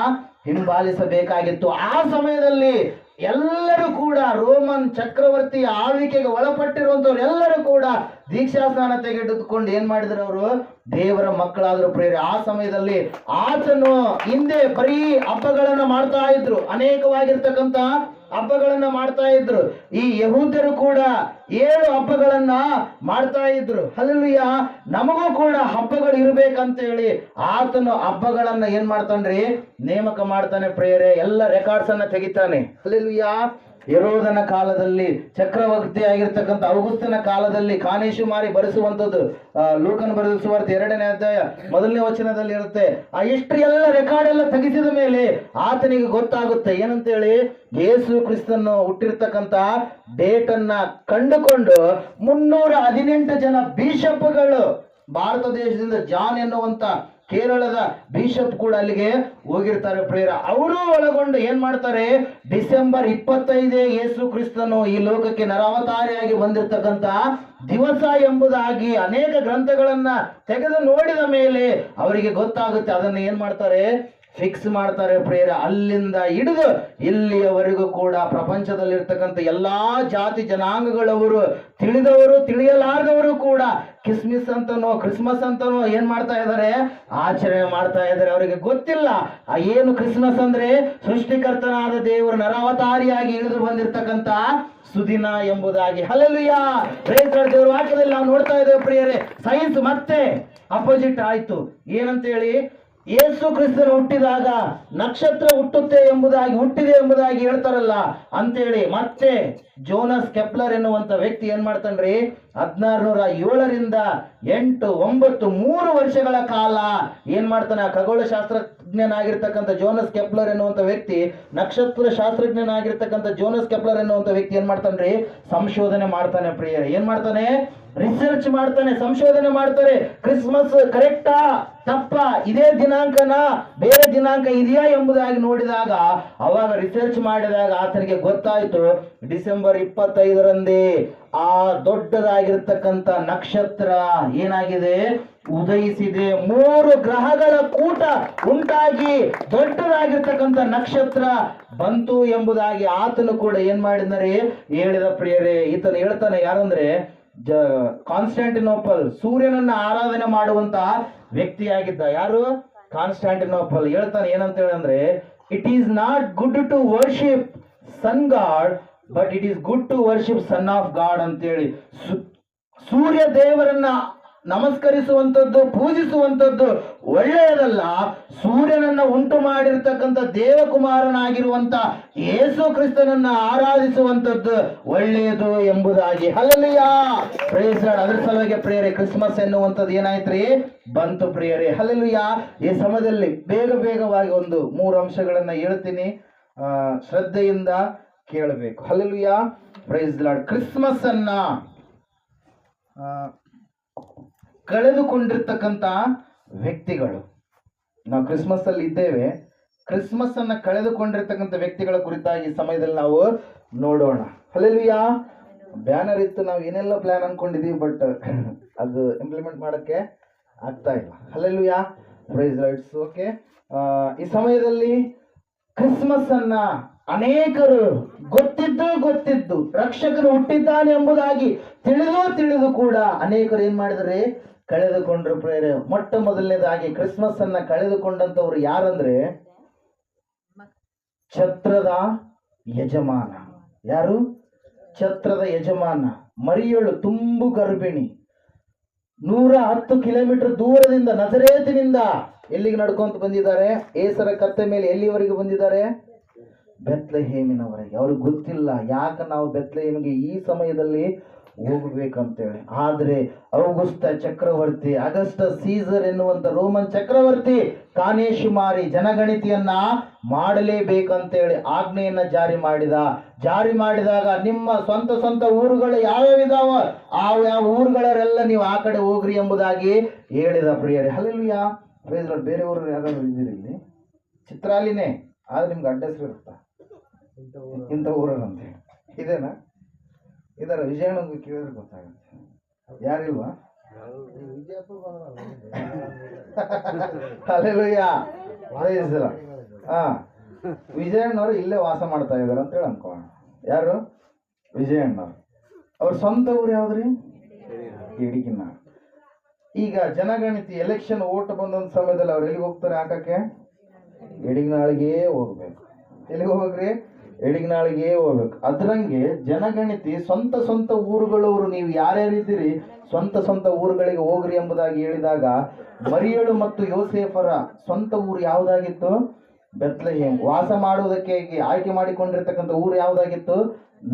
ಹಿಂಬಾಲಿಸಬೇಕಾಗಿತ್ತು. ಆ ಸಮಯದಲ್ಲಿ ಎಲ್ಲರೂ ಕೂಡ ರೋಮನ್ ಚಕ್ರವರ್ತಿಯ ಆಳ್ವಿಕೆಗೆ ಒಳಪಟ್ಟಿರುವಂತವ್ರು ಎಲ್ಲರೂ ಕೂಡ ದೀಕ್ಷಾ ಸ್ನಾನ ತೆಗೆದುಕೊಂಡು ಏನ್ ಮಾಡಿದ್ರು? ಅವರು ದೇವರ ಮಕ್ಕಳಾದ್ರು ಪ್ರೇರೆ. ಆ ಸಮಯದಲ್ಲಿ ಆತನು ಹಿಂದೆ ಬರೀ ಹಬ್ಬಗಳನ್ನ ಮಾಡ್ತಾ ಇದ್ರು, ಅನೇಕವಾಗಿರ್ತಕ್ಕಂಥ ಹಬ್ಬಗಳನ್ನ ಮಾಡ್ತಾ ಇದ್ರು. ಈ ಯಹೂದ್ಯರು ಕೂಡ 7 ಹಬ್ಬಗಳನ್ನ ಮಾಡ್ತಾ ಇದ್ರು. ಹಲ್ಲೆಲೂಯಾ. ನಮಗೂ ಕೂಡ ಹಬ್ಬಗಳು ಇರ್ಬೇಕಂತೇಳಿ ಆತನು ಹಬ್ಬಗಳನ್ನ ಏನ್ ಮಾಡ್ತಾನ್ರಿ? ನೇಮಕ ಮಾಡ್ತಾನೆ ಪ್ರೇರೆ. ಎಲ್ಲ ರೆಕಾರ್ಡ್ಸ್ ಅನ್ನ ತೆಗಿತಾನೆ. ಹಲ್ಲೆಲೂಯಾ. ಹೆರೋದನ ಕಾಲದಲ್ಲಿ, ಚಕ್ರವರ್ತಿ ಆಗಿರ್ತಕ್ಕಂಥ ಔಗುಸ್ತನ ಕಾಲದಲ್ಲಿ ಕಾನೇಶು ಮಾರಿ ಬರೆಸುವಂಥದ್ದು ಲೂಕನ್ ಬರೆದ ಸುವಾರ್ತೆ 2ನೇ ಅಧ್ಯಾಯ 1ನೇ ವಚನದಲ್ಲಿ ಇರುತ್ತೆ. ಆ ಹಿಸ್ಟ್ರಿ ಎಲ್ಲ ರೆಕಾರ್ಡ್ ಎಲ್ಲ ತೆಗೆಸಿದ ಮೇಲೆ ಆತನಿಗೆ ಗೊತ್ತಾಗುತ್ತೆ ಏನಂತೇಳಿ. ಯೇಸು ಕ್ರಿಸ್ತನ್ನು ಹುಟ್ಟಿರ್ತಕ್ಕಂಥ ಡೇಟ್ ಅನ್ನ ಕಂಡುಕೊಂಡು 318 ಜನ ಬಿಷಪ್ಗಳು, ಭಾರತ ದೇಶದಿಂದ ಜಾನ್ ಎನ್ನುವಂತ ಕೇರಳದ ಬಿಷಪ್ ಕೂಡ ಅಲ್ಲಿಗೆ ಹೋಗಿರ್ತಾರೆ ಪ್ರೇರ. ಅವರು ಒಳಗೊಂಡು ಏನ್ ಮಾಡ್ತಾರೆ? ಡಿಸೆಂಬರ್ 25 ಯೇಸು ಕ್ರಿಸ್ತನು ಈ ಲೋಕಕ್ಕೆ ನರಾವತಾರಿಯಾಗಿ ಬಂದಿರತಕ್ಕಂತ ದಿವಸ ಎಂಬುದಾಗಿ ಅನೇಕ ಗ್ರಂಥಗಳನ್ನ ತೆಗೆದು ನೋಡಿದ ಮೇಲೆ ಅವರಿಗೆ ಗೊತ್ತಾಗುತ್ತೆ. ಅದನ್ನ ಏನ್ ಮಾಡ್ತಾರೆ? ಫಿಕ್ಸ್ ಮಾಡ್ತಾರೆ ಪ್ರೇರ. ಅಲ್ಲಿಂದ ಹಿಡಿದು ಇಲ್ಲಿಯವರೆಗೂ ಕೂಡ ಪ್ರಪಂಚದಲ್ಲಿರ್ತಕ್ಕಂಥ ಎಲ್ಲಾ ಜಾತಿ ಜನಾಂಗಗಳವರು, ತಿಳಿದವರು ತಿಳಿಯಲಾರದವರು ಕೂಡ ಕ್ರಿಸ್ಮಸ್ ಅಂತನೋ ಕ್ರಿಸ್ಮಸ್ ಅಂತನೋ ಏನ್ ಮಾಡ್ತಾ ಇದ್ದಾರೆ? ಆಚರಣೆ ಮಾಡ್ತಾ ಇದ್ದಾರೆ. ಅವರಿಗೆ ಗೊತ್ತಿಲ್ಲ ಏನು ಕ್ರಿಸ್ಮಸ್ ಅಂದ್ರೆ ಸೃಷ್ಟಿಕರ್ತನಾದ ದೇವರು ನರಾವತಾರಿಯಾಗಿ ಇಳಿದು ಬಂದಿರತಕ್ಕಂತ ಸುದಿನ ಎಂಬುದಾಗಿ. Hallelujah, praise Lord. ದೇವರ ವಾಕ್ಯದಲ್ಲಿ ನಾವು ನೋಡ್ತಾ ಇದ್ದೇವೆ ಪ್ರಿಯರೇ, ಸೈನ್ಸ್ ಮತ್ತೆ ಅಪೋಸಿಟ್ ಆಯ್ತು. ಏನಂತೇಳಿ? ಯೇಸು ಕ್ರಿಸ್ತನು ಹುಟ್ಟಿದಾಗ ನಕ್ಷತ್ರ ಹುಟ್ಟಿದೆ ಎಂಬುದಾಗಿ ಹೇಳ್ತಾರಲ್ಲ ಅಂತೇಳಿ ಮತ್ತೆ ಜೋನಸ್ ಕೆಪ್ಲರ್ ಎನ್ನುವಂತ ವ್ಯಕ್ತಿ ಏನ್ ಮಾಡ್ತಾನ್ರಿ? 1607ರಿಂದ 8, 9, 3 ವರ್ಷಗಳ ಕಾಲ ಏನ್ ಮಾಡ್ತಾನೆ? ಖಗೋಳ ಶಾಸ್ತ್ರಜ್ಞನಾಗಿರ್ತಕ್ಕಂಥ ಜೋನಸ್ ಕೆಪ್ಲರ್ ಎನ್ನುವಂತ ವ್ಯಕ್ತಿ, ನಕ್ಷತ್ರ ಶಾಸ್ತ್ರಜ್ಞನಾಗಿರ್ತಕ್ಕಂಥ ಜೋನಸ್ ಕೆಪ್ಲರ್ ಎನ್ನುವಂತ ವ್ಯಕ್ತಿ ಏನ್ ಮಾಡ್ತಾನ್ರಿ? ಸಂಶೋಧನೆ ಮಾಡ್ತಾನೆ ಪ್ರಿಯರೇ. ಏನ್ ಮಾಡ್ತಾನೆ? ರಿಸರ್ಚ್ ಮಾಡ್ತಾನೆ, ಸಂಶೋಧನೆ ಮಾಡ್ತಾರೆ. ಕ್ರಿಸ್ಮಸ್ ಕರೆಕ್ಟಾ ತಪ್ಪಾ, ಇದೇ ದಿನಾಂಕನ ಬೇರೆ ದಿನಾಂಕ ಇದೆಯಾ ಎಂಬುದಾಗಿ ನೋಡಿದಾಗ, ಅವಾಗ ರಿಸರ್ಚ್ ಮಾಡಿದಾಗ ಆತನಿಗೆ ಗೊತ್ತಾಯ್ತು ಡಿಸೆಂಬರ್ 25ರಂದೇ ಆ ದೊಡ್ಡದಾಗಿರ್ತಕ್ಕಂಥ ನಕ್ಷತ್ರ ಏನಾಗಿದೆ? ಉದಯಿಸಿದೆ. 3 ಗ್ರಹಗಳ ಕೂಟ ಉಂಟಾಗಿ ದೊಡ್ಡದಾಗಿರ್ತಕ್ಕಂಥ ನಕ್ಷತ್ರ ಬಂತು ಎಂಬುದಾಗಿ ಆತನು ಕೂಡ ಏನ್ ಮಾಡಿದರೆ ಹೇಳಿದ ಪ್ರಿಯರೇ. ಈತನು ಹೇಳ್ತಾನೆ ಯಾರಂದ್ರೆ ಕಾನ್ಸ್ಟಾಂಟಿನೋಪಲ್, ಸೂರ್ಯನನ್ನ ಆರಾಧನೆ ಮಾಡುವಂತ ವ್ಯಕ್ತಿಯಾಗಿದ್ದ. ಯಾರು? ಕಾನ್ಸ್ಟಾಂಟಿನೋಪಲ್. ಹೇಳ್ತಾನೆ ಏನಂತ ಹೇಳಂದ್ರೆ, it is not good to worship sun god but it is good to worship son of god ಅಂತೇಳಿ. ಸೂರ್ಯ ದೇವರನ್ನ ನಮಸ್ಕರಿಸುವಂಥದ್ದು, ಪೂಜಿಸುವಂಥದ್ದು ಒಳ್ಳೆಯದಲ್ಲ. ಸೂರ್ಯನನ್ನ ಉಂಟು ಮಾಡಿರ್ತಕ್ಕಂಥ ದೇವಕುಮಾರನಾಗಿರುವಂತ ಯೇಸು ಕ್ರಿಸ್ತನನ್ನ ಆರಾಧಿಸುವಂಥದ್ದು ಒಳ್ಳೆಯದು ಎಂಬುದಾಗಿ. Hallelujah, praise Lord. ಅದರ ಸಲುವಾಗಿ ಪ್ರಿಯರೇ ಕ್ರಿಸ್ಮಸ್ ಎನ್ನುವಂಥದ್ದು ಏನಾಯ್ತ್ರಿ? ಬಂತು ಪ್ರಿಯರೇ. ಹಲ್ಲೆಲೂಯಾ. ಈ ಸಮಯದಲ್ಲಿ ಬೇಗವಾಗಿ ಒಂದು 3 ಅಂಶಗಳನ್ನ ಹೇಳ್ತೀನಿ, ಶ್ರದ್ಧೆಯಿಂದ ಕೇಳಬೇಕು. Hallelujah, praise lord. ಕ್ರಿಸ್ಮಸ್ ಅನ್ನ ಕಳೆದುಕೊಂಡಿರ್ತಕ್ಕಂಥ ವ್ಯಕ್ತಿಗಳು, ನಾವು ಕ್ರಿಸ್ಮಸ್ ಅಲ್ಲಿ ಇದ್ದೇವೆ, ಕ್ರಿಸ್ಮಸ್ ಅನ್ನ ಕಳೆದುಕೊಂಡಿರ್ತಕ್ಕಂಥ ವ್ಯಕ್ತಿಗಳ ಕುರಿತಾಗಿ ಈ ಸಮಯದಲ್ಲಿ ನಾವು ನೋಡೋಣ. ಹಲ್ಲೆಲೂಯಾ. ಬ್ಯಾನರ್ ಇತ್ತು, ನಾವು ಏನೆಲ್ಲ ಪ್ಲಾನ್ ಅನ್ಕೊಂಡಿದೀವಿ, ಬಟ್ ಅದು ಇಂಪ್ಲಿಮೆಂಟ್ ಮಾಡಕ್ಕೆ ಆಗ್ತಾ ಇಲ್ಲ. Hallelujah, praise lord. ಓಕೆ, ಈ ಸಮಯದಲ್ಲಿ ಕ್ರಿಸ್ಮಸ್ ಅನ್ನ ಅನೇಕರು ಗೊತ್ತಿದ್ದು ರಕ್ಷಕನು ಹುಟ್ಟಿದ್ದಾನೆ ಎಂಬುದಾಗಿ ತಿಳಿದು ಕೂಡ ಅನೇಕರು ಏನ್ ಮಾಡಿದರೆ? ಕಳೆದುಕೊಂಡ್ರು ಪ್ರೇರೆ. ಮೊಟ್ಟ ಮೊದಲನೇದಾಗಿ ಕ್ರಿಸ್ಮಸ್ ಅನ್ನ ಕಳೆದುಕೊಂಡಂತವ್ರು ಯಾರಂದ್ರೆ ಛತ್ರದ ಯಜಮಾನ. ಯಾರು? ಛತ್ರದ ಯಜಮಾನ. ಮರಿಯಳು ತುಂಬು ಗರ್ಭಿಣಿ, 110 ಕಿಲೋಮೀಟರ್ ದೂರದಿಂದ ನಜರೇತಿನಿಂದ ಎಲ್ಲಿಗೆ ನಡ್ಕೊಂತ ಬಂದಿದ್ದಾರೆ? ಏಸರ ಕತ್ತೆ ಮೇಲೆ ಎಲ್ಲಿವರೆಗೆ ಬಂದಿದ್ದಾರೆ? ಬೆತ್ಲೆಹೇಮಿನವರೆಗೆ. ಅವ್ರಿಗೆ ಗೊತ್ತಿಲ್ಲ ಯಾಕೆ ನಾವು ಬೆತ್ಲೆಹೇಮಿಗೆ ಈ ಸಮಯದಲ್ಲಿ ಹೋಗ್ಬೇಕಂತೇಳಿ. ಆದರೆ ಅಗಸ್ಟಸ್ ಸೀಸರ್ ಎನ್ನುವಂತ ರೋಮನ್ ಚಕ್ರವರ್ತಿ ಕಾನೇಶುಮಾರಿ ಜನಗಣತಿಯನ್ನ ಮಾಡಲೇಬೇಕಂತೇಳಿ ಆಜ್ಞೆಯನ್ನ ಜಾರಿ ಮಾಡಿದಾಗ ನಿಮ್ಮ ಸ್ವಂತ ಊರುಗಳು ಯಾವ್ಯಾವಿದಾವ ಯಾವ ಊರುಗಳರೆಲ್ಲ ನೀವು ಆ ಕಡೆ ಹೋಗ್ರಿ ಎಂಬುದಾಗಿ ಹೇಳಿದ ಪ್ರಿಯರೇ. ಹಲ್ಲೆಲೂಯಾ. Praise Lord. ಬೇರೆ ಊರು ಯಾರಾದ್ರೂ ಇದ್ದೀರಿ ಇಲ್ಲಿ? ಚಿತ್ರಾಲಿನೇ, ಆದ್ರೆ ನಿಮ್ಗೆ ಅಡ್ಡ ಹೆಸರು ಇರುತ್ತಾ ಇಂಥ ಊರಂತೆ ಇದೇನಾ? ಇದರ ವಿಜಯಣ್ಣ ಕೇಳಿದ್ರೆ ಗೊತ್ತಾಗುತ್ತೆ. ಯಾರಿಲ್ವಾ? ಹಲ್ಲೆಲೂಯಾ. ಹಾ, ವಿಜಯಣ್ಣವ್ರು ಇಲ್ಲೇ ವಾಸ ಮಾಡ್ತಾ ಇದಾರೆ ಅಂತೇಳಿ ಅನ್ಕೋಣ. ಯಾರು? ವಿಜಯಣ್ಣವ್ರು. ಅವ್ರ ಸ್ವಂತ ಊರು ಯಾವ್ದ್ರಿ? ಎಡಿಗಿನಾಳ್. ಈಗ ಜನಗಣತಿ ಎಲೆಕ್ಷನ್ ಓಟ್ ಬಂದಂತ ಸಮಯದಲ್ಲಿ ಅವ್ರು ಎಲ್ಲಿಗೆ ಹೋಗ್ತಾರೆ ಹಾಕಕ್ಕೆ? ಎಡಿಗಿನಾಳಿಗೆ ಹೋಗ್ಬೇಕು. ಎಲ್ಲಿಗೆ ಹೋಗ್ಬೇಕ್ರಿ? ಎಡಿಗಿನಾಳಿಗೆ ಹೋಗ್ಬೇಕು. ಅದ್ರಂಗೆ ಜನಗಣತಿ ಸ್ವಂತ ಊರುಗಳವರು ನೀವು ಯಾರ್ಯಾರಿದ್ದೀರಿ ಸ್ವಂತ ಊರುಗಳಿಗೆ ಹೋಗ್ರಿ ಎಂಬುದಾಗಿ ಹೇಳಿದಾಗ ಮರಿಯಳು ಮತ್ತು ಯೋಸೇಫರ ಸ್ವಂತ ಊರು ಯಾವ್ದಾಗಿತ್ತು? ಬೆತ್ಲೆಹೇಮ್. ವಾಸ ಮಾಡುವುದಕ್ಕೆ ಆಯ್ಕೆ ಮಾಡಿಕೊಂಡಿರ್ತಕ್ಕಂಥ ಊರು ಯಾವ್ದಾಗಿತ್ತು?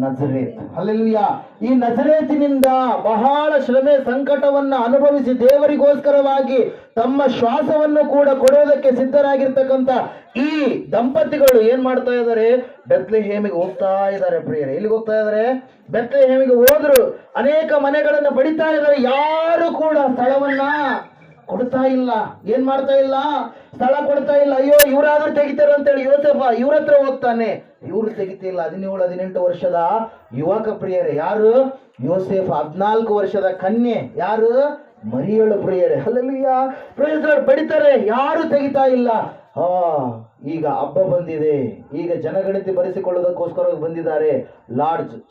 ನಜರೇತ್. ಹಲ್ಲೆಲೂಯಾ. ಈ ನಜರೇತಿನಿಂದ ಬಹಳ ಶ್ರಮೆ ಸಂಕಟವನ್ನ ಅನುಭವಿಸಿ ದೇವರಿಗೋಸ್ಕರವಾಗಿ ತಮ್ಮ ಶ್ವಾಸವನ್ನು ಕೂಡ ಕೊಡೋದಕ್ಕೆ ಸಿದ್ಧರಾಗಿರ್ತಕ್ಕಂಥ ಈ ದಂಪತಿಗಳು ಏನ್ ಮಾಡ್ತಾ ಇದ್ದಾರೆ? ಬೆತ್ಲೆಹೇಮಿಗೆ ಹೋಗ್ತಾ ಇದ್ದಾರೆ ಪ್ರಿಯರೇ. ಎಲ್ಲಿಗೆ ಹೋಗ್ತಾ ಇದ್ದಾರೆ? ಬೆತ್ಲೆಹೇಮಿಗೆ ಹೋದ್ರು. ಅನೇಕ ಮನೆಗಳನ್ನು ಬಡಿತಾ ಇದ್ದಾರೆ. ಯಾರು ಕೂಡ ಸ್ಥಳವನ್ನ ಕೊಡ್ತಾ ಇಲ್ಲ. ಏನ್ ಮಾಡ್ತಾ ಇಲ್ಲ? ಸ್ಥಳ ಕೊಡ್ತಾ ಇಲ್ಲ. ಅಯ್ಯೋ ಇವರಾದ್ರೂ ತೆಗಿತಾರ ಅಂತೇಳಿ ಯೋಸೇಫ ಇವ್ರ ಹತ್ರ ಹೋಗ್ತಾನೆ. ಇವ್ರು ತೆಗಿತಿಲ್ಲ. 17-18 ವರ್ಷದ ಯುವಕ ಪ್ರಿಯರೇ. ಯಾರು? ಯೋಸೇಫ. 14 ವರ್ಷದ ಕನ್ಯೆ ಯಾರು? ಮರಿಯಳು ಪ್ರಿಯರೇ. ಹಲ್ಲೆಲೂಯಾ. Praise lord. ಬಡಿತಾರೆ, ಯಾರು ತೆಗಿತಾ ಇಲ್ಲ. ಈಗ ಹಬ್ಬ ಬಂದಿದೆ. ಈಗ ಜನಗಣತಿ ಬರೆಸಿಕೊಳ್ಳೋದಕ್ಕೋಸ್ಕರ ಬಂದಿದ್ದಾರೆ.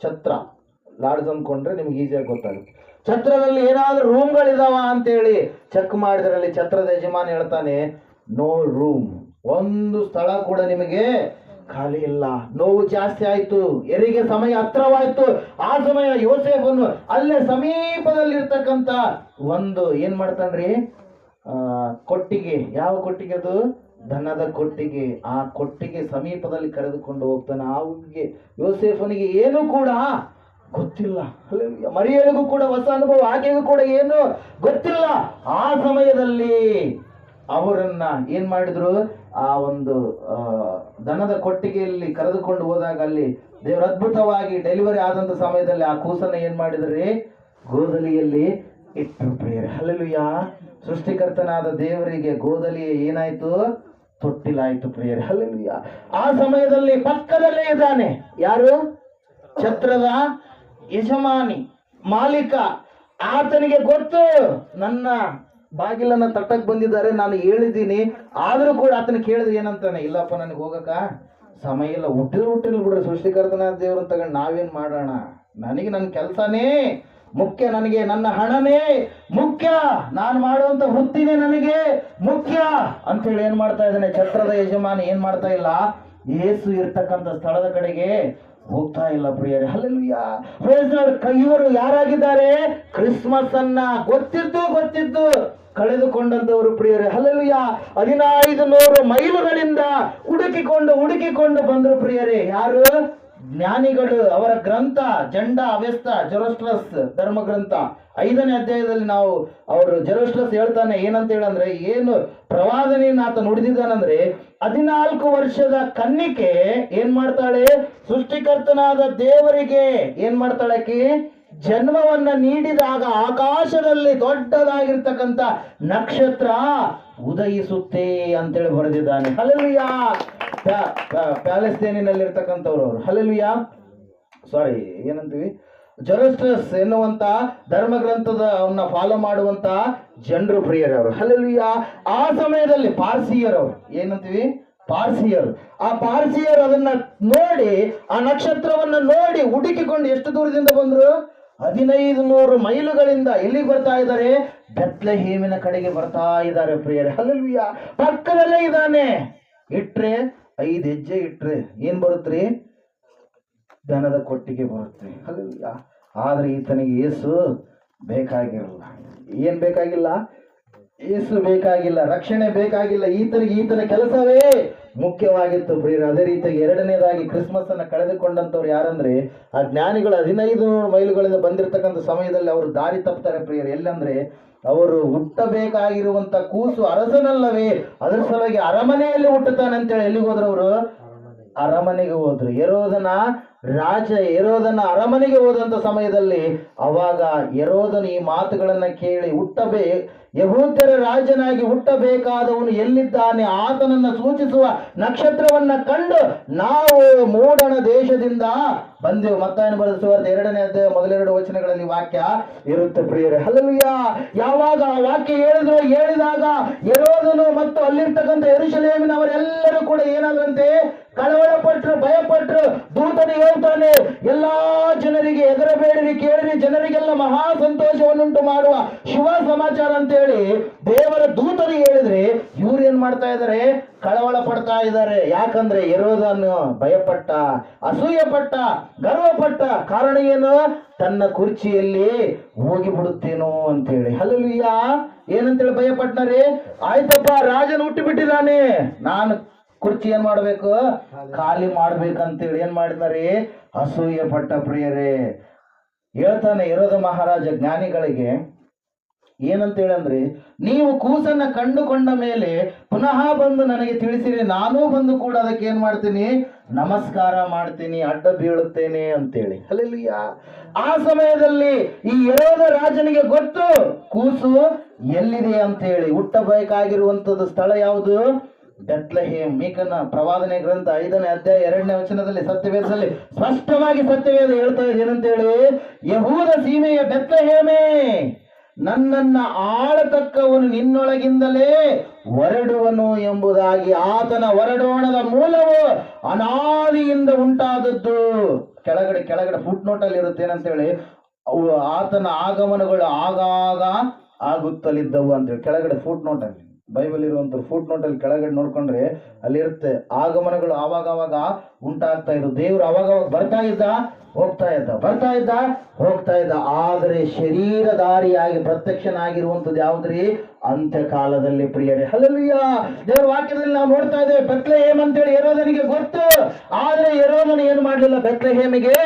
ಛತ್ರ ಲಾಡ್ಜ್ ಅಂದ್ಕೊಂಡ್ರೆ ನಿಮ್ಗೆ ಈಸಿಯಾಗಿ ಗೊತ್ತಾಗುತ್ತೆ. ಛತ್ರದಲ್ಲಿ ಏನಾದ್ರೂ ರೂಮ್ಗಳಿದಾವ ಅಂತೇಳಿ ಚೆಕ್ ಮಾಡಿದ್ರಲ್ಲಿ ಛತ್ರದ ಯಜಮಾನ ಹೇಳ್ತಾನೆ, ನೋ ರೂಮ್. ಒಂದು ಸ್ಥಳ ಕೂಡ ನಿಮಗೆ ಖಾಲಿ ಇಲ್ಲ. ನೋವು ಜಾಸ್ತಿ ಆಯ್ತು, ಹೆರಿಗೆ ಸಮಯ ಹತ್ರವಾಯ್ತು. ಆ ಸಮಯ ಯೋಸೇಫನ್ನು ಅಲ್ಲೇ ಸಮೀಪದಲ್ಲಿರ್ತಕ್ಕಂಥ ಒಂದು ಏನ್ ಮಾಡ್ತಾನ್ರಿ? ಕೊಟ್ಟಿಗೆ. ಯಾವ ಕೊಟ್ಟಿಗೆ ಅದು? ದನದ ಕೊಟ್ಟಿಗೆ. ಆ ಕೊಟ್ಟಿಗೆ ಸಮೀಪದಲ್ಲಿ ಕರೆದುಕೊಂಡು ಹೋಗ್ತಾನೆ. ಅವನಿಗೆ ಯೋಸೇಫನಿಗೆ ಏನು ಕೂಡ ಗೊತ್ತಿಲ್ಲ. ಮರಿಯಳಿಗೂ ಕೂಡ ಹೊಸ ಅನುಭವ, ಆಕೆಗೂ ಕೂಡ ಏನು ಗೊತ್ತಿಲ್ಲ. ಆ ಸಮಯದಲ್ಲಿ ಅವರನ್ನ ಏನ್ ಮಾಡಿದ್ರು? ಆ ಒಂದು ದನದ ಕೊಟ್ಟಿಗೆಯಲ್ಲಿ ಕರೆದುಕೊಂಡು ಹೋದಾಗ ಅಲ್ಲಿ ದೇವರ ಅದ್ಭುತವಾಗಿ ಡೆಲಿವರಿ ಆದಂತ ಸಮಯದಲ್ಲಿ ಆ ಕೂಸನ್ನ ಏನ್ ಮಾಡಿದ್ರಿ? ಗೋದಲಿಯಲ್ಲಿ ಇಟ್ಟರು ಪ್ರಿಯರೇ. ಹಲ್ಲೆಲೂಯಾ. ಸೃಷ್ಟಿಕರ್ತನಾದ ದೇವರಿಗೆ ಗೋದಲಿ ಏನಾಯ್ತು? ತೊಟ್ಟಿಲಾಯ್ತು ಪ್ರಿಯರೇ. ಹಲ್ಲೆಲೂಯಾ. ಆ ಸಮಯದಲ್ಲಿ ಪಕ್ಕದಲ್ಲೇ ಇದ್ದಾನೆ. ಯಾರು? ಛತ್ರದ ಯಜಮಾನಿ, ಮಾಲೀಕ. ಆತನಿಗೆ ಗೊತ್ತು ನನ್ನ ಬಾಗಿಲನ್ನ ತಟ್ಟಕ್ ಬಂದಿದ್ದಾರೆ, ನಾನು ಹೇಳಿದ್ದೀನಿ. ಆದ್ರೂ ಕೂಡ ಆತನ ಕೇಳಿದ್ರೆ ಏನಂತಾನೆ? ಇಲ್ಲಪ್ಪ, ನನಗೆ ಹೋಗಕ್ಕ ಸಮಯ ಇಲ್ಲ. ಹುಟ್ಟಿಲ್ ಬಿಡ್ರಿ. ಸೃಷ್ಟಿಕರ್ತನಾದ ದೇವ್ರನ್ನ ತಗೊಂಡು ನಾವೇನ್ ಮಾಡೋಣ? ನನಗೆ ನನ್ನ ಕೆಲಸನೇ ಮುಖ್ಯ, ನನಗೆ ನನ್ನ ಹಣನೇ ಮುಖ್ಯ, ನಾನು ಮಾಡುವಂತ ವೃತ್ತಿನೇ ನನಗೆ ಮುಖ್ಯ ಅಂತೇಳಿ ಏನ್ ಮಾಡ್ತಾ ಇದ್ದಾನೆ? ಛತ್ರದ ಯಜಮಾನಿ ಏನ್ ಮಾಡ್ತಾ ಇಲ್ಲ? ಯೇಸು ಇರ್ತಕ್ಕಂಥ ಸ್ಥಳದ ಕಡೆಗೆ ಹೋಗ್ತಾ ಇಲ್ಲ ಪ್ರಿಯರೇ. ಹಲ್ಲೆಲೂಯಾ. Praise Lord. ಇವರು ಯಾರಾಗಿದ್ದಾರೆ? ಕ್ರಿಸ್ಮಸ್ ಅನ್ನ ಗೊತ್ತಿದ್ದು ಕಳೆದುಕೊಂಡಂತವರು ಪ್ರಿಯರೇ. ಹಲ್ಲೆಲೂಯಾ. 1500 ಮೈಲುಗಳಿಂದ ಹುಡುಕಿಕೊಂಡು ಬಂದರು ಪ್ರಿಯರೇ. ಯಾರು? ಜ್ಞಾನಿಗಳು. ಅವರ ಗ್ರಂಥ ಜಂಡ ಅವ್ಯಸ್ತ ಜೆರೋಸ್ಟ್ರಸ್ ಧರ್ಮ ಗ್ರಂಥ 5ನೇ ಅಧ್ಯಾಯದಲ್ಲಿ ನಾವು ಅವರು ಜೆರೋಸ್ಟ್ರಸ್ ಹೇಳ್ತಾನೆ ಏನಂತ ಹೇಳಂದ್ರೆ, ಏನು ಪ್ರವಾದನೆಯನ್ನು ಆತ ನುಡಿದಿದ್ದಾನಂದ್ರೆ, 14 ವರ್ಷದ ಕನ್ನಿಕೆ ಏನ್ ಮಾಡ್ತಾಳೆ? ಸೃಷ್ಟಿಕರ್ತನಾದ ದೇವರಿಗೆ ಏನ್ ಮಾಡ್ತಾಳೆ? ಆಕಿ ಜನ್ಮವನ್ನ ನೀಡಿದಾಗ ಆಕಾಶದಲ್ಲಿ ದೊಡ್ಡದಾಗಿರ್ತಕ್ಕಂಥ ನಕ್ಷತ್ರ ಉದಯಿಸುತ್ತೆ ಅಂತೇಳಿ ಬರೆದಿದ್ದಾನೆ. ಹಲ್ಲೆಲೂಯಾ. ಪ್ಯಾಲೆಸ್ತೇನಿನಲ್ಲಿರ್ತಕ್ಕಂಥವ್ರು ಅವರು. ಹಲ್ಲೆಲೂಯಾ. ಸಾರಿ, ಏನಂತೀವಿ? ಜೆರೋಸ್ಟ್ರಸ್ ಎನ್ನುವಂತ ಧರ್ಮ ಗ್ರಂಥದ ಅವನ್ನ ಫಾಲೋ ಮಾಡುವಂತ ಜನರು ಪ್ರಿಯರವರು. ಹಲ್ಲೆಲೂಯಾ. ಆ ಸಮಯದಲ್ಲಿ ಪಾರ್ಸಿಯರವರು ಏನಂತೀವಿ? ಪಾರ್ಸಿಯರು. ಆ ಪಾರ್ಸಿಯರು ಅದನ್ನ ನೋಡಿ, ಆ ನಕ್ಷತ್ರವನ್ನ ನೋಡಿ ಹುಡುಕಿಕೊಂಡು ಎಷ್ಟು ದೂರದಿಂದ ಬಂದ್ರು? 1500 ಮೈಲುಗಳಿಂದ ಎಲ್ಲಿಗೆ ಬರ್ತಾ ಇದ್ದಾರೆ? ಬೆತ್ಲೆಹೇಮಿನ ಕಡೆಗೆ ಬರ್ತಾ ಇದ್ದಾರೆ ಪ್ರಿಯರೇ. ಹಲ್ಲೆಲೂಯಾ. ಪಕ್ಕದಲ್ಲೇ ಇದ್ದಾನೆ. ಇಟ್ರೆ 5 ಹೆಜ್ಜೆ ಇಟ್ರೆ ಏನ್ ಬರುತ್ತ್ರಿ? ದನದ ಕೊಟ್ಟಿಗೆ ಬರುತ್ತೆ. ಹಲ್ಲೆಲೂಯಾ. ಆದ್ರೆ ಈತನಿಗೆ ಯೇಸು ಬೇಕಾಗಿರಲ್ಲ. ಏನ್ ಬೇಕಾಗಿಲ್ಲ? ಯೇಸು ಬೇಕಾಗಿಲ್ಲ, ರಕ್ಷಣೆ ಬೇಕಾಗಿಲ್ಲ, ಈತನ ಕೆಲಸವೇ ಮುಖ್ಯವಾಗಿತ್ತು ಪ್ರಿಯರೇ. ಅದೇ ರೀತಿಯಾಗಿ ಎರಡನೇದಾಗಿ ಕ್ರಿಸ್ಮಸ್ ಅನ್ನ ಕಳೆದುಕೊಂಡಂತವ್ರು ಯಾರಂದ್ರೆ ಆ ಜ್ಞಾನಿಗಳು 15 ಮೈಲುಗಳಿಂದ ಬಂದಿರತಕ್ಕಂಥ ಸಮಯದಲ್ಲಿ ಅವರು ದಾರಿ ತಪ್ತಾರೆ ಪ್ರಿಯರೇ. ಎಲ್ಲಂದ್ರೆ ಅವರು ಹುಟ್ಟಬೇಕಾಗಿರುವಂತ ಕೂಸು ಅರಸನಲ್ಲವೇ, ಅದರ ಸಲುವಾಗಿ ಅರಮನೆಯಲ್ಲಿ ಹುಟ್ಟುತ್ತಾನೆ ಅಂತೇಳಿ ಎಲ್ಲಿಗೆ ಹೋದ್ರು ಅವರು? ಅರಮನೆಗೆ ಹೋದ್ರು. ಹೆರೋದನ ಅರಮನೆಗೆ ಹೋದಂತ ಸಮಯದಲ್ಲಿ ಅವಾಗ ಹೆರೋದನು ಈ ಮಾತುಗಳನ್ನ ಕೇಳಿ ಯಹೂದ್ಯರ ರಾಜನಾಗಿ ಹುಟ್ಟಬೇಕಾದವನು ಎಲ್ಲಿದ್ದಾನೆ, ಆತನನ್ನ ಸೂಚಿಸುವ ನಕ್ಷತ್ರವನ್ನ ಕಂಡು ನಾವು ಮೂಡಣ ದೇಶದಿಂದ ಬಂದೆವು. ಮತ್ತಾಯನ ಬರೆದ ಸುವಾರ್ತೆ 2ನೇ ಅಧ್ಯಾಯ ಮೊದಲೆರಡು ವಚನಗಳಲ್ಲಿ ವಾಕ್ಯ ಇರುತ್ತೆ ಪ್ರಿಯರೇ. ಹಲ್ಲೆಲೂಯಾ. ಯಾವಾಗ ಆ ವಾಕ್ಯ ಹೇಳಿದಾಗ ಹೆರೋದನು ಮತ್ತು ಅಲ್ಲಿರ್ತಕ್ಕಂಥ ಯೆರೂಸಲೇಮಿನವರೆಲ್ಲರೂ ಕೂಡ ಏನಾದ್ರಂತೆ? ಕಳವಳಪಟ್ರು, ಭಯಪಟ್ರು. ದೂತನು ಹೇಳ್ತಾನೆ, ಎಲ್ಲಾ ಜನರಿಗೆ ಹೆದರಬೇಡಿರಿ, ಕೇಳಿರಿ, ಜನರಿಗೆಲ್ಲ ಮಹಾ ಸಂತೋಷವನ್ನುಂಟು ಮಾಡುವ ಶುಭ ಸಮಾಚಾರ ಅಂತ ಹೇಳಿ ದೇವರ ದೂತರು ಹೇಳಿದ್ರೆ ಇವ್ರು ಏನ್ ಮಾಡ್ತಾ ಇದ್ದಾರೆ? ಕಳವಳ ಪಡ್ತಾ ಇದ್ದಾರೆ. ಯಾಕಂದ್ರೆ ಹೆರೋದನು ಭಯಪಟ್ಟ, ಅಸೂಯಪಟ್ಟ, ಗರ್ವಪಟ್ಟ. ಕಾರಣ ಏನು? ತನ್ನ ಕುರ್ಚಿಯಲ್ಲಿ ಹೋಗಿ ಬಿಡುತ್ತೇನೋ ಅಂತೇಳಿ. ಹಲ್ಲೆಲೂಯಾ. ಏನಂತೇಳಿ ಭಯಪಟ್ಟನರಿ? ಆಯ್ತಪ್ಪ, ರಾಜನ ಹುಟ್ಟಿಬಿಟ್ಟಿದ್ದಾನೆ, ನಾನು ಕುರ್ಚಿ ಏನ್ ಮಾಡ್ಬೇಕು? ಖಾಲಿ ಮಾಡ್ಬೇಕಂತೇಳಿ ಏನ್ ಮಾಡಿದಾರೆ? ಅಸೂಯೆ ಪಟ್ಟ ಪ್ರಿಯರೇ. ಹೇಳ್ತಾನೆ ಹೆರೋದ ಮಹಾರಾಜ ಜ್ಞಾನಿಗಳಿಗೆ ಏನಂತೇಳಿ ಅಂದ್ರೆ, ನೀವು ಕೂಸನ್ನ ಕಂಡುಕೊಂಡ ಮೇಲೆ ಪುನಃ ಬಂದು ನನಗೆ ತಿಳಿಸಿರಿ, ನಾನೂ ಬಂದು ಕೂಡ ಅದಕ್ಕೆ ಏನ್ ಮಾಡ್ತೀನಿ? ನಮಸ್ಕಾರ ಮಾಡ್ತೀನಿ, ಅಡ್ಡ ಬೀಳುತ್ತೇನೆ ಅಂತೇಳಿ. ಹಲ್ಲೆಲೂಯಾ. ಆ ಸಮಯದಲ್ಲಿ ಈ ಹೆರೋದ ರಾಜನಿಗೆ ಗೊತ್ತು ಕೂಸು ಎಲ್ಲಿದೆ ಅಂತೇಳಿ. ಹುಟ್ಟಬೇಕಾಗಿರುವಂತದ್ದು ಸ್ಥಳ ಯಾವುದು? ಬೆತ್ಲೆಹೇಮ್. ಮೀಕನ ಪ್ರವಾದನೆ ಗ್ರಂಥ 5ನೇ ಅಧ್ಯಾಯ 2ನೇ ವಚನದಲ್ಲಿ ಸತ್ಯವೇದದಲ್ಲಿ ಸ್ಪಷ್ಟವಾಗಿ ಸತ್ಯವೇದ ಹೇಳ್ತಾ ಇದೆ. ಏನಂತೇಳಿ? ಯಹೂದ ಸೀಮೆಯ ಬೆತ್ಲೆಹೇಮೇ, ನನ್ನನ್ನ ಆಳತಕ್ಕವನು ನಿನ್ನೊಳಗಿಂದಲೇ ಹೊರಡುವನು ಎಂಬುದಾಗಿ. ಆತನ ಹೊರಡೋಣದ ಮೂಲವು ಅನಾದಿಯಿಂದ ಉಂಟಾದದ್ದು. ಕೆಳಗಡೆ ಫುಟ್ ನೋಟ್ ಅಲ್ಲಿ ಇರುತ್ತೆ. ಏನಂತೇಳಿ? ಅವು ಆತನ ಆಗಮನಗಳು ಆಗಾಗ ಆಗುತ್ತಲಿದ್ದವು ಅಂತೇಳಿ ಕೆಳಗಡೆ ಫುಟ್ ನೋಟ್ ಅಲ್ಲಿ, ಬೈಬಲ್ ಇರುವಂತ ಫುಟ್ ನೋಟ್ ಅಲ್ಲಿ ಕೆಳಗಡೆ ನೋಡ್ಕೊಂಡ್ರೆ ಅಲ್ಲಿರುತ್ತೆ ಆಗಮನಗಳು ಆವಾಗ ಉಂಟಾಗ್ತಾ ಇದ್ದು. ದೇವ್ರು ಅವಾಗ ಬರ್ತಾ ಇದ್ದ, ಹೋಗ್ತಾ ಇದ್ದ. ಆದರೆ ಶರೀರಧಾರಿಯಾಗಿ ಪ್ರತ್ಯಕ್ಷನಾಗಿರುವಂಥದ್ದು ಯಾವ್ದ್ರಿ? ಅಂತ್ಯ ಕಾಲದಲ್ಲಿ ಪ್ರಿಯರೇ. ಹಲ್ಲೆಲೂಯಾ. ದೇವರ ವಾಕ್ಯದಲ್ಲಿ ನಾವು ನೋಡ್ತಾ ಇದ್ದೇವೆ, ಬೆತ್ಲೆಹೇಮ್ ಅಂತೇಳಿ ಹೆರೋದನಿಗೆ ಗೊತ್ತು. ಆದ್ರೆ ಹೆರೋದನು ಏನು ಮಾಡಲಿಲ್ಲ? ಬೆತ್ಲೆಹೇಮಿಗೆ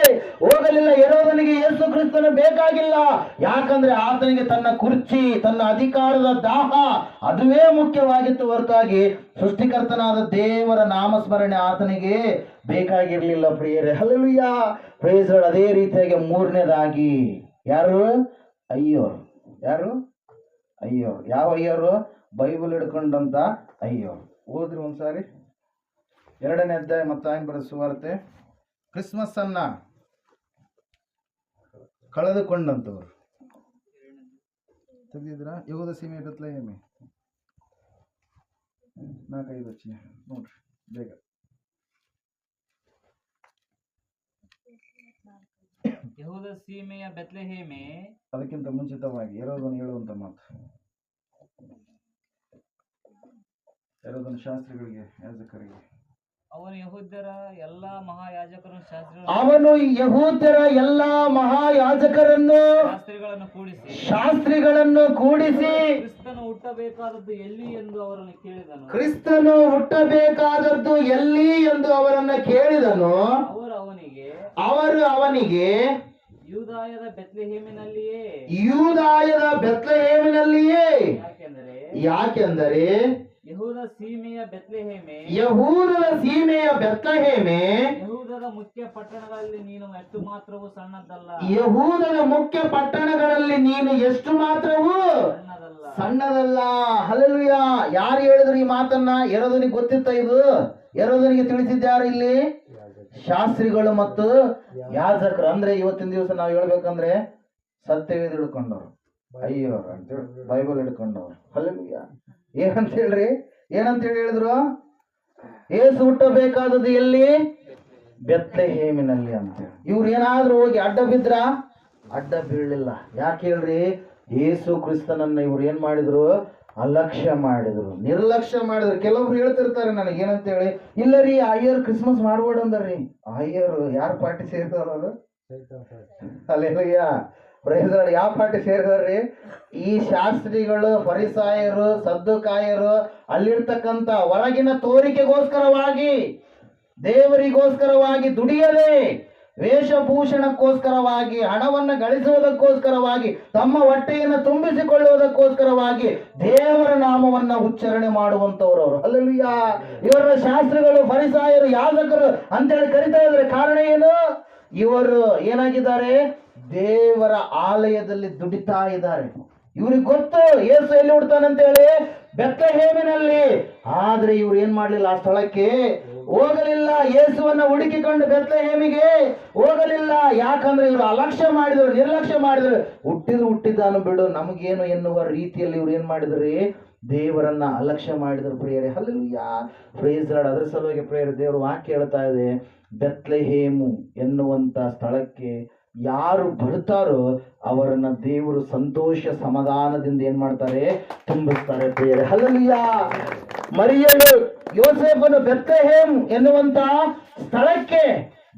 ಹೋಗಲಿಲ್ಲ. ಹೆರೋದನಿಗೆ ಯೇಸು ಕ್ರಿಸ್ತನು ಬೇಕಾಗಿಲ್ಲ. ಯಾಕಂದ್ರೆ ಆತನಿಗೆ ತನ್ನ ಕುರ್ಚಿ, ತನ್ನ ಅಧಿಕಾರದ ದಾಹ ಅದುವೇ ಮುಖ್ಯವಾಗಿತ್ತು ಹೊರತಾಗಿ ಸೃಷ್ಟಿಕರ್ತನಾದ ದೇವರ ನಾಮಸ್ಮರಣೆ ಆತನಿಗೆ ಬೇಕಾಗಿರ್ಲಿಲ್ಲ ಪ್ರಿಯರೇ. ಹಲ್ಲೆಲೂಯಾ. Praise Lord. ಅದೇ ರೀತಿಯಾಗಿ ಮೂರನೇದಾಗಿ ಯಾರು? ಅಯ್ಯೋರು. ಯಾರು? ಅಯ್ಯೋರು. ಯಾವ ಅಯ್ಯೋರು? ಬೈಬಲ್ ಹಿಡ್ಕೊಂಡಂತ ಅಯ್ಯೋರು. ಓದ್ರಿ ಒಂದ್ಸಾರಿ 2ನೇ ಅಧ್ಯಾಯ ಮತ್ತಾಯನ ಬರೆದ ಸುವಾರ್ತೆ. ಕ್ರಿಸ್ಮಸ್ ಅನ್ನ ಕಳೆದುಕೊಂಡಂತವ್ರು ತೆಗೆದಿದ್ರ? ಯಹೂದ ಸೀಮೆ ಬೆತ್ಲೆಹೇಮೆ 4-5 ವಚನ ನೋಡ್ರಿ ಬೇಗ. ಯಹೂದ ಸೀಮೆಯ ಬೆತ್ಲೆಹೇಮೆ. ಅದಕ್ಕಿಂತ ಮುಂಚಿತವಾಗಿ ಹೆರೋದನು ಹೇಳುವಂತ ಮಾತು. ಹೆರೋದನ ಶಾಸ್ತ್ರಿಗಳಿಗೆ, ಯಾಜಕರಿಗೆ, ಅವನು ಯಹೂದ್ಯರ ಎಲ್ಲಾ ಮಹಾಯಾಜಕರನ್ನು ಶಾಸ್ತ್ರಿಗಳನ್ನು ಕೂಡಿಸಿ ಕ್ರಿಸ್ತನು ಹುಟ್ಟಬೇಕಾದದ್ದು ಎಲ್ಲಿ ಎಂದು ಅವರನ್ನು ಕೇಳಿದನು. ಅವರು ಅವನಿಗೆ ಯೂದಾಯದ ಬೆತ್ಲೆಹೇಮಿನಲ್ಲಿಯೇ. ಯಾಕೆಂದರೆ ಯಹೂದ ಸೀಮೆಯ ಬೆತ್ಲೆಹೇಮೆ, ಯಹೂದದ ಬೆತ್ಲೆಹೇಮೆ, ಯಹೂದದ ಮುಖ್ಯ ಪಟ್ಟಣಗಳಲ್ಲಿ ನೀನು ಎಷ್ಟು ಮಾತ್ರವೂ ಸಣ್ಣದಲ್ಲ. ಸಣ್ಣದಲ್ಲ. ಹಲ್ಲೆಲೂಯಾ. ಯಾರು ಹೇಳಿದ್ರು ಈ ಮಾತನ್ನ? ಹೆರೋದನಿಗೆ ಗೊತ್ತಿತ್ತ ಇದು? ಹೆರೋದನಿಗೆ ತಿಳಿಸಿದ್ಯಾರು ಇಲ್ಲಿ? ಶಾಸ್ತ್ರಿಗಳು ಮತ್ತು ಯಾಜಕರು. ಅಂದ್ರೆ ಇವತ್ತಿನ ದಿವಸ ನಾವು ಹೇಳ್ಬೇಕಂದ್ರೆ ಸತ್ಯವೇದ ಹಿಡ್ಕೊಂಡವ್ರು, ಅಯ್ಯೋರು ಅಂತೇಳಿ ಬೈಬಲ್ ಹಿಡ್ಕೊಂಡವ್ರು. ಹಲ್ಲೆಲೂಯಾ. ಏನಂತ ಹೇಳಿದ್ರು? ಏಸು ಹುಟ್ಟಬೇಕಾದದ್ದು ಎಲ್ಲಿ? ಬೆತ್ಲೆಹೇಮಿನಲ್ಲಿ ಅಂತೇಳಿ. ಇವ್ರು ಏನಾದ್ರೂ ಹೋಗಿ ಅಡ್ಡ ಬಿದ್ರ? ಅಡ್ಡ ಬೀಳಲಿಲ್ಲ. ಯಾಕೆ ಹೇಳ್ರಿ? ಯೇಸು ಕ್ರಿಸ್ತನನ್ನ ಇವ್ರು ಏನ್ ಮಾಡಿದ್ರು? ಅಲಕ್ಷ್ಯ ಮಾಡಿದ್ರು, ನಿರ್ಲಕ್ಷ್ಯ ಮಾಡಿದ್ರು. ಕೆಲವೊಬ್ರು ಹೇಳ್ತಿರ್ತಾರೆ ನನಗೆ ಏನಂತ ಹೇಳಿ, ಇಲ್ಲ ರೀ ಅಯ್ಯರ್ ಕ್ರಿಸ್ಮಸ್ ಮಾಡ್ಬೇಡ ಅಂದ್ರಿ. ಅಯ್ಯರು ಯಾರು ಪಾರ್ಟಿ ಸೇರ್ತಾರ? ಹಲ್ಲೆಲೂಯಾ. Praise Lord. ಯಾವ ಪಾರ್ಟಿ ಸೇರಿದಾರ್ರಿ? ಈ ಶಾಸ್ತ್ರಿಗಳು, ಫರಿಸಾಯರು, ಸದ್ದುಕಾಯರು ಅಲ್ಲಿರ್ತಕ್ಕಂಥ ಹೊರಗಿನ ತೋರಿಕೆಗೋಸ್ಕರವಾಗಿ, ದೇವರಿಗೋಸ್ಕರವಾಗಿ ದುಡಿಯದೆ, ವೇಷಭೂಷಣಕ್ಕೋಸ್ಕರವಾಗಿ, ಹಣವನ್ನು ಗಳಿಸುವುದಕ್ಕೋಸ್ಕರವಾಗಿ, ತಮ್ಮ ಹೊಟ್ಟೆಯನ್ನು ತುಂಬಿಸಿಕೊಳ್ಳುವುದಕ್ಕೋಸ್ಕರವಾಗಿ ದೇವರ ನಾಮವನ್ನ ಉಚ್ಚಾರಣೆ ಮಾಡುವಂತವ್ರು ಅವರು. ಹಲ್ಲೆಲೂಯಾ. ಇವರ ಶಾಸ್ತ್ರಿಗಳು, ಫರಿಸಾಯರು, ಯಾಜಕರು ಅಂತೇಳಿ ಕರಿತಾ ಇದ್ದಾರೆ. ಕಾರಣ ಏನು? ಇವರು ಏನಾಗಿದ್ದಾರೆ? ದೇವರ ಆಲಯದಲ್ಲಿ ದುಡಿತಾ ಇದ್ದಾರೆ. ಇವ್ರಿಗೆ ಗೊತ್ತು ಯೇಸು ಎಲ್ಲಿ ಹುಡ್ತಾನಂತ ಹೇಳಿ, ಬೆತ್ಲೆಹೇಮಿನಲ್ಲಿ. ಆದ್ರೆ ಇವ್ರು ಏನ್ ಮಾಡ್ಲಿಲ್ಲ, ಆ ಸ್ಥಳಕ್ಕೆ ಹೋಗಲಿಲ್ಲ. ಯೇಸುವನ್ನ ಹುಡುಕಿಕೊಂಡು ಬೆತ್ಲೆಹೇಮಿಗೆ ಹೋಗಲಿಲ್ಲ. ಯಾಕಂದ್ರೆ ಇವರು ಅಲಕ್ಷ್ಯ ಮಾಡಿದ್ರು, ನಿರ್ಲಕ್ಷ್ಯ ಮಾಡಿದ್ರು. ಹುಟ್ಟಿದ್ದಾನು ಬಿಡು ನಮಗೇನು ಎನ್ನುವ ರೀತಿಯಲ್ಲಿ ಇವ್ರು ಏನ್ ಮಾಡಿದ್ರಿ? ದೇವರನ್ನ ಅಲಕ್ಷ್ಯ ಮಾಡಿದ್ರು ಪ್ರಿಯರೇ. ಹಲ್ಲೆಲೂಯಾ. Praise Lord. ಅದರ ಸಲುವಾಗಿ ಪ್ರಿಯರೇ, ದೇವರು ವಾಕ್ಯ ಹೇಳ್ತಾ ಇದೆ, ಬೆತ್ಲೆಹೇಮು ಎನ್ನುವಂತ ಸ್ಥಳಕ್ಕೆ ಯಾರು ಬರ್ತಾರೋ ಅವರನ್ನ ದೇವರು ಸಂತೋಷ ಸಮಾಧಾನದಿಂದ ಏನ್ ಮಾಡ್ತಾರೆ? ತುಂಬಿಸ್ತಾರೆ ಪ್ರಿಯರೇ. ಹಲ್ಲೆಲೂಯಾ. ಮರಿಯಳು ಯೋಸೇಫನು ಬೆತ್ಲೆಹೇಮ್ ಎನ್ನುವಂತ ಸ್ಥಳಕ್ಕೆ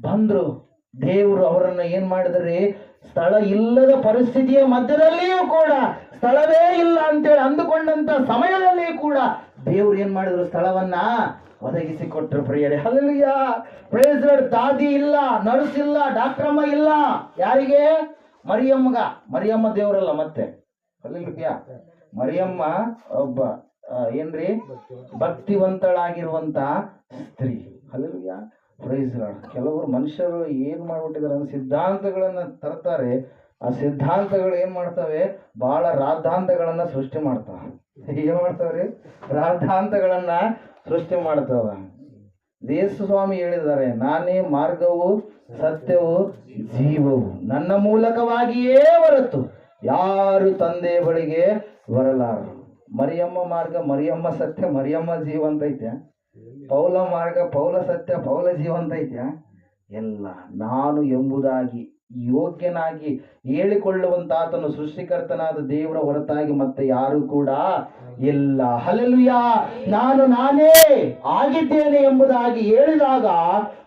ಬಂದ್ರು. ದೇವರು ಅವರನ್ನ ಏನ್ ಮಾಡಿದ್ರಿ? ಸ್ಥಳ ಇಲ್ಲದ ಪರಿಸ್ಥಿತಿಯ ಮಧ್ಯದಲ್ಲಿಯೂ ಕೂಡ, ಸ್ಥಳವೇ ಇಲ್ಲ ಅಂತೇಳಿ ಅಂದುಕೊಂಡಂತ ಸಮಯದಲ್ಲಿಯೂ ಕೂಡ ದೇವ್ರು ಏನ್ ಮಾಡಿದ್ರು? ಸ್ಥಳವನ್ನ ಒದಗಿಸಿಕೊಟ್ರು ಪ್ರಿಯರೇ. ಹಲ್ಲೆಲೂಯಾ. Praise lord. ದಾದಿ ಇಲ್ಲ, ನರ್ಸ್ ಇಲ್ಲ, ಡಾಕ್ಟ್ರಮ್ಮ ಇಲ್ಲ. ಯಾರಿಗೆ? ಮರಿಯಮ್ಮಗ. ಮರಿಯಮ್ಮ ದೇವರಲ್ಲ ಮತ್ತೆ. ಹಲ್ಲೆಲೂಯಾ. ಮರಿಯಮ್ಮ ಒಬ್ಬ ಏನ್ರಿ? ಭಕ್ತಿವಂತಳಾಗಿರುವಂತ ಸ್ತ್ರೀ. ಹಲ್ಲೆಲೂಯಾ. Praise Lord. ಕೆಲವರು ಮನುಷ್ಯರು ಏನ್ ಮಾಡ್ಬಿಟ್ಟಿದ್ದಾರೆ ಅಂದ್ರೆ ಸಿದ್ಧಾಂತಗಳನ್ನ ತರ್ತಾರೆ. ಆ ಸಿದ್ಧಾಂತಗಳು ಏನ್ ಮಾಡ್ತವೆ? ಬಹಳ ರಾದ್ಧಾಂತಗಳನ್ನ ಸೃಷ್ಟಿ ಮಾಡ್ತಾವ. ಏನ್ ಮಾಡ್ತಾವ್ರಿ? ರಾದ್ಧಾಂತಗಳನ್ನ ಸೃಷ್ಟಿ ಮಾಡ್ತಾವ. ಯೇಸು ಸ್ವಾಮಿ ಹೇಳಿದ್ದಾರೆ, ನಾನೇ ಮಾರ್ಗವು, ಸತ್ಯವು, ಜೀವವು, ನನ್ನ ಮೂಲಕವಾಗಿಯೇ ಹೊರತು ಯಾರು ತಂದೆ ಬಳಿಗೆ ಬರಲಾರರು. ಮರಿಯಮ್ಮ ಮಾರ್ಗ, ಮರಿಯಮ್ಮ ಸತ್ಯ, ಮರಿಯಮ್ಮ ಜೀವ ಅಂತ ಐತೆ. ಪೌಲ ಮಾರ್ಗ, ಪೌಲ ಸತ್ಯ, ಪೌಲ ಜೀವ ಅಂತ ಐತೆ. ಎಲ್ಲ ನಾನು ಎಂಬುದಾಗಿ ಯೋಗ್ಯನಾಗಿ ಹೇಳಿಕೊಳ್ಳುವಂತ ಆತನು ಸೃಷ್ಟಿಕರ್ತನಾದ ದೇವರ ಹೊರತಾಗಿ ಮತ್ತೆ ಯಾರು ಕೂಡ ಇಲ್ಲ. ಹಲ್ಲೆಲೂಯಾ. ನಾನೇ ಆಗಿದ್ದೇನೆ ಎಂಬುದಾಗಿ ಹೇಳಿದಾಗ,